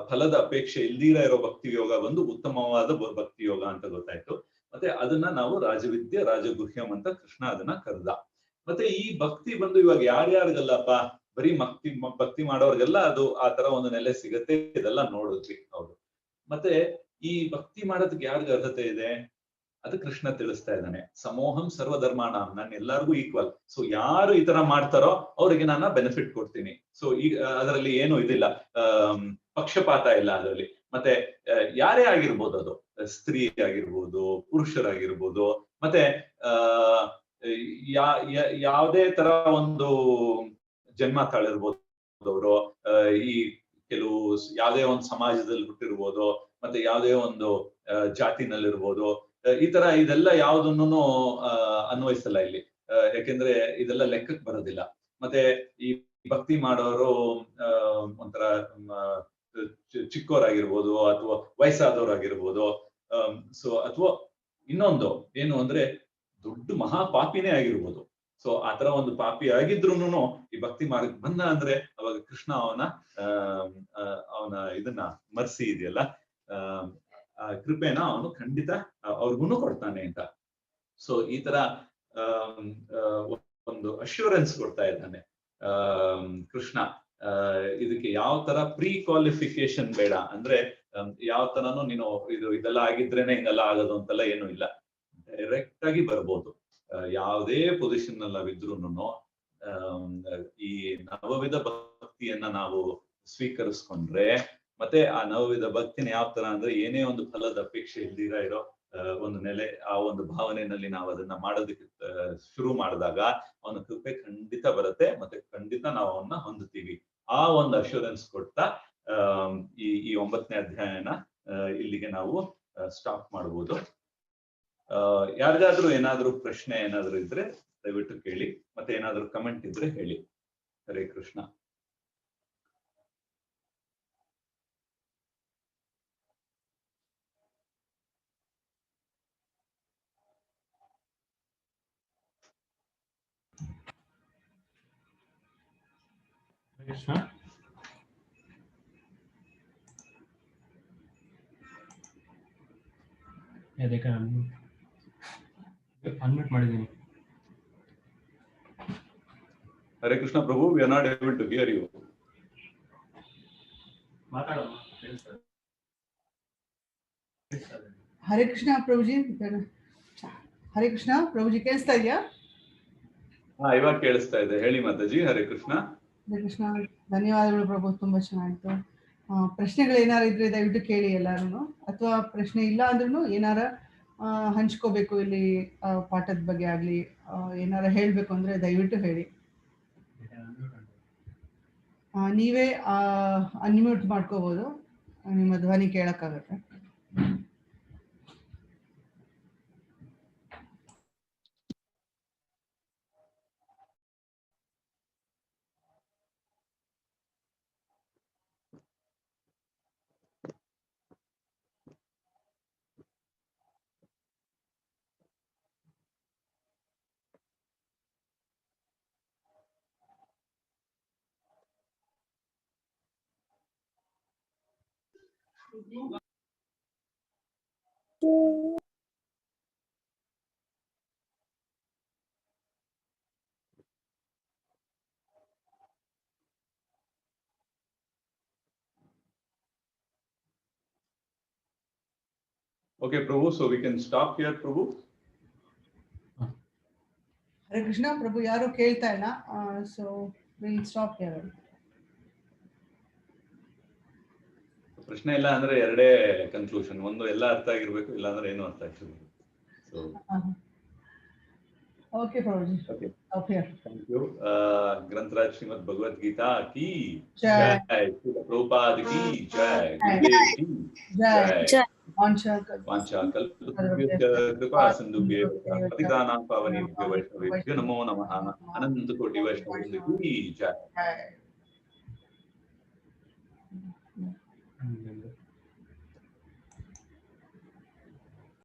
ಫಲದ ಅಪೇಕ್ಷೆ ಇಲ್ದಿರ ಇರೋ ಭಕ್ತಿ ಯೋಗ ಒಂದು ಉತ್ತಮವಾದ ಭಕ್ತಿ ಯೋಗ ಅಂತ ಗೊತ್ತಾಯ್ತು. ಮತ್ತೆ ಅದನ್ನ ನಾವು ರಾಜವಿದ್ಯೆ ರಾಜಗುಹ್ಯಂ ಅಂತ ಕೃಷ್ಣ ಅದನ್ನ ಕರೆದ. ಮತ್ತೆ ಈ ಭಕ್ತಿ ಬಂದು ಇವಾಗ ಯಾರ್ಯಾರಿಗಲ್ಲಪ್ಪ, ಬರೀ ಭಕ್ತಿ ಮಾಡೋರ್ಗೆಲ್ಲ ಅದು ಆ ತರ ಒಂದು ನೆಲೆ ಸಿಗತ್ತೆ, ಇದೆಲ್ಲ ನೋಡಿದ್ವಿ. ಹೌದು. ಮತ್ತೆ ಈ ಭಕ್ತಿ ಮಾಡೋದಕ್ಕೆ ಯಾರಿಗ ಅರ್ಹತೆ ಇದೆ ಅದು ಕೃಷ್ಣ ತಿಳಿಸ್ತಾ ಇದ್ದಾನೆ. ಸಮೋಹಂ ಸರ್ವಧರ್ಮಾಣ, ನಾನು ಎಲ್ಲರಿಗೂ ಈಕ್ವಲ್. ಸೊ ಯಾರು ಈ ತರ ಮಾಡ್ತಾರೋ ಅವರಿಗೆ ನಾನು ಬೆನಿಫಿಟ್ ಕೊಡ್ತೀನಿ. ಸೊ ಈಗ ಅದರಲ್ಲಿ ಏನು ಇದಿಲ್ಲ, ಪಕ್ಷಪಾತ ಇಲ್ಲ ಅದರಲ್ಲಿ. ಮತ್ತೆ ಯಾರೇ ಆಗಿರ್ಬೋದು, ಅದು ಸ್ತ್ರೀ ಆಗಿರ್ಬೋದು, ಪುರುಷರಾಗಿರ್ಬೋದು, ಮತ್ತೆ ಯಾವುದೇ ತರ ಒಂದು ಜನ್ಮ ತಾಳಿರ್ಬೋದು ಅವರು, ಈ ಕೆಲವು ಯಾವುದೇ ಒಂದು ಸಮಾಜದಲ್ಲಿ ಹುಟ್ಟಿರ್ಬೋದು, ಮತ್ತೆ ಯಾವುದೇ ಒಂದು ಜಾತಿನಲ್ಲಿರ್ಬೋದು, ಈ ತರ ಇದೆಲ್ಲ ಯಾವುದನ್ನು ಅನ್ವಯಿಸಲ್ಲ ಇಲ್ಲಿ. ಯಾಕೆಂದ್ರೆ ಇದೆಲ್ಲ ಲೆಕ್ಕಕ್ಕೆ ಬರೋದಿಲ್ಲ. ಮತ್ತೆ ಈ ಭಕ್ತಿ ಮಾಡೋರು ಒಂಥರ ಚಿಕ್ಕವರಾಗಿರ್ಬೋದು ಅಥವಾ ವಯಸ್ಸಾದವರಾಗಿರ್ಬೋದು, ಸೊ ಅಥವಾ ಇನ್ನೊಂದು ಏನು ಅಂದ್ರೆ ದೊಡ್ಡ ಮಹಾಪಾಪಿನೇ ಆಗಿರ್ಬೋದು. ಸೊ ಆತರ ಒಂದು ಪಾಪಿ ಆಗಿದ್ರುನು ಈ ಭಕ್ತಿ ಮಾರ್ಗಕ್ಕೆ ಬಂದ ಅಂದ್ರೆ ಅವಾಗ ಕೃಷ್ಣ ಅವನ ಇದನ್ನ ಮರ್ಸಿ ಇದೆಯಲ್ಲ, ಕೃಪೆನ ಅವನು ಖಂಡಿತ ಅವ್ರಿಗೂ ಕೊಡ್ತಾನೆ ಅಂತ. ಸೊ ಈ ತರ ಒಂದು ಅಶ್ಯೂರೆನ್ಸ್ ಕೊಡ್ತಾ ಇದ್ದಾನೆ ಕೃಷ್ಣ. ಇದಕ್ಕೆ ಯಾವ ತರ ಪ್ರೀ ಕ್ವಾಲಿಫಿಕೇಶನ್ ಬೇಡ, ಅಂದ್ರೆ ಯಾವ ತರನು ನೀನು ಇದೆಲ್ಲ ಆಗಿದ್ರೇನೆ ಹಿಂಗೆಲ್ಲ ಆಗೋದು ಅಂತೆಲ್ಲ ಏನು ಇಲ್ಲ, ಡೈರೆಕ್ಟ್ ಆಗಿ ಬರ್ಬೋದು. ಯಾವುದೇ ಪೊಸಿಷನ್ ಅಲ್ಲಿ ನಾವಿದ್ರುನು ಈ ನವವಿಧ ಭಕ್ತಿಯನ್ನ ನಾವು ಸ್ವೀಕರಿಸ್ಕೊಂಡ್ರೆ, ಮತ್ತೆ ಆ ನವವಿಧ ಭಕ್ತಿನ ಯಾವ ತರ ಅಂದ್ರೆ ಏನೇ ಒಂದು ಫಲದ ಅಪೇಕ್ಷೆ ಇಲ್ದಿರ ಇರೋ ಒಂದು ನೆಲೆ, ಆ ಒಂದು ಭಾವನೆಯಲ್ಲಿ ನಾವು ಅದನ್ನ ಮಾಡೋದಕ್ಕೆ ಶುರು ಮಾಡಿದಾಗ ಅವನ ಕೃಪೆ ಖಂಡಿತ ಬರುತ್ತೆ, ಮತ್ತೆ ಖಂಡಿತ ನಾವು ಅವನ್ನ ಹೊಂದುತ್ತೀವಿ. ಆ ಒಂದು ಅಶ್ಯೂರೆನ್ಸ್ ಕೊಡ್ತಾ ಈ 9ನೇ ಅಧ್ಯಾಯನ ಇಲ್ಲಿಗೆ ನಾವು ಸ್ಟಾಪ್ ಮಾಡ್ಬೋದು. ಯಾರಿಗಾದ್ರೂ ಏನಾದ್ರೂ ಪ್ರಶ್ನೆ ಏನಾದ್ರೂ ಇದ್ರೆ ದಯವಿಟ್ಟು ಕೇಳಿ, ಮತ್ತೆ ಏನಾದ್ರೂ ಕಮೆಂಟ್ ಇದ್ರೆ ಹೇಳಿ. ಹರೇ ಕೃಷ್ಣ. ಕೃಷ್ಣ. ಅದಕ್ಕೆ ಅನ್ಮ್ಯೂಟ್ ಮಾಡಿದ್ದೀನಿ. ಹರೇ ಕೃಷ್ಣ ಪ್ರಭು, we are not able to hear you. Hare Krishna ಪ್ರಭುಜಿ. ಹರೇ ಕೃಷ್ಣ ಪ್ರಭುಜಿ, ಕೇಳಿಸ್ತಾ ಇದೆಯಾ? ಹಾ, ಇವಾಗ ಕೇಳಿಸ್ತಾ ಇದೆ. ಹೇಳಿ ಮಾತಾಜಿ. ಹರೇ ಕೃಷ್ಣ. ಹರೇ ಕೃಷ್ಣ. ಧನ್ಯವಾದಗಳು ಪ್ರಭು, ತುಂಬಾ ಚೆನ್ನಾಗಿತ್ತು. ಪ್ರಶ್ನೆಗಳು ಏನಾರು ಇದ್ರೆ ದಯವಿಟ್ಟು ಕೇಳಿ ಎಲ್ಲಾರು, ಅಥವಾ ಪ್ರಶ್ನೆ ಇಲ್ಲ ಅಂದ್ರೂ ಏನಾರ ಹಂಚ್ಕೋಬೇಕು ಇಲ್ಲಿ ಪಾಠದ ಬಗ್ಗೆ ಆಗ್ಲಿ, ಏನಾರ ಹೇಳ್ಬೇಕು ಅಂದ್ರೆ ದಯವಿಟ್ಟು ಹೇಳಿ. ನೀವೇ ಅನ್ಮ್ಯೂಟ್ ಮಾಡ್ಕೋಬಹುದು, ನಿಮ್ಮ ಧ್ವನಿ ಕೇಳಕ್ಕಾಗತ್ತೆ. Okay, Prabhu, so we can stop here, Prabhu. ಹರೇ ಕೃಷ್ಣ ಪ್ರಭು, ಯಾರು ಕೇಳ್ತಾ ಇಲ್ಲ, ಸೊ ವಿಲ್ ಸ್ಟಾಪ್ ಹಿಯರ್. ಪ್ರಶ್ನೆ ಇಲ್ಲ ಅಂದ್ರೆ ಎರಡೇ ಕನ್ಕ್ಲೂಷನ್, ಒಂದು ಎಲ್ಲ ಅರ್ಥ ಆಗಿರ್ಬೇಕು, ಇಲ್ಲ ಅಂದ್ರೆ ಏನು ಅರ್ಥ ಆಗಿರ್ಬೇಕು. ಸೊ ಓಕೆ ಪ್ರಭುಜಿ. Okay, okay, thank you. ಗ್ರಂಥರಾಜ್ ಶ್ರೀಮದ್ ಭಗವದ್ಗೀತಾ ಕಿ ಜೈ. ಜೈ. ಪ್ರಭುಪಾದ ಕಿ ಜೈ. ಗುರುದೇವ್ ಕಿ ಜೈ. ಜೈ. वाञ्छाकल्पतरुभ्यश्च कृपा सिन्धुभ्येव पतितानां पावनेभ्यो वैष्णवेभ्यो नमो नमः। अनन्तकोटि वैष्णववृन्द की जय।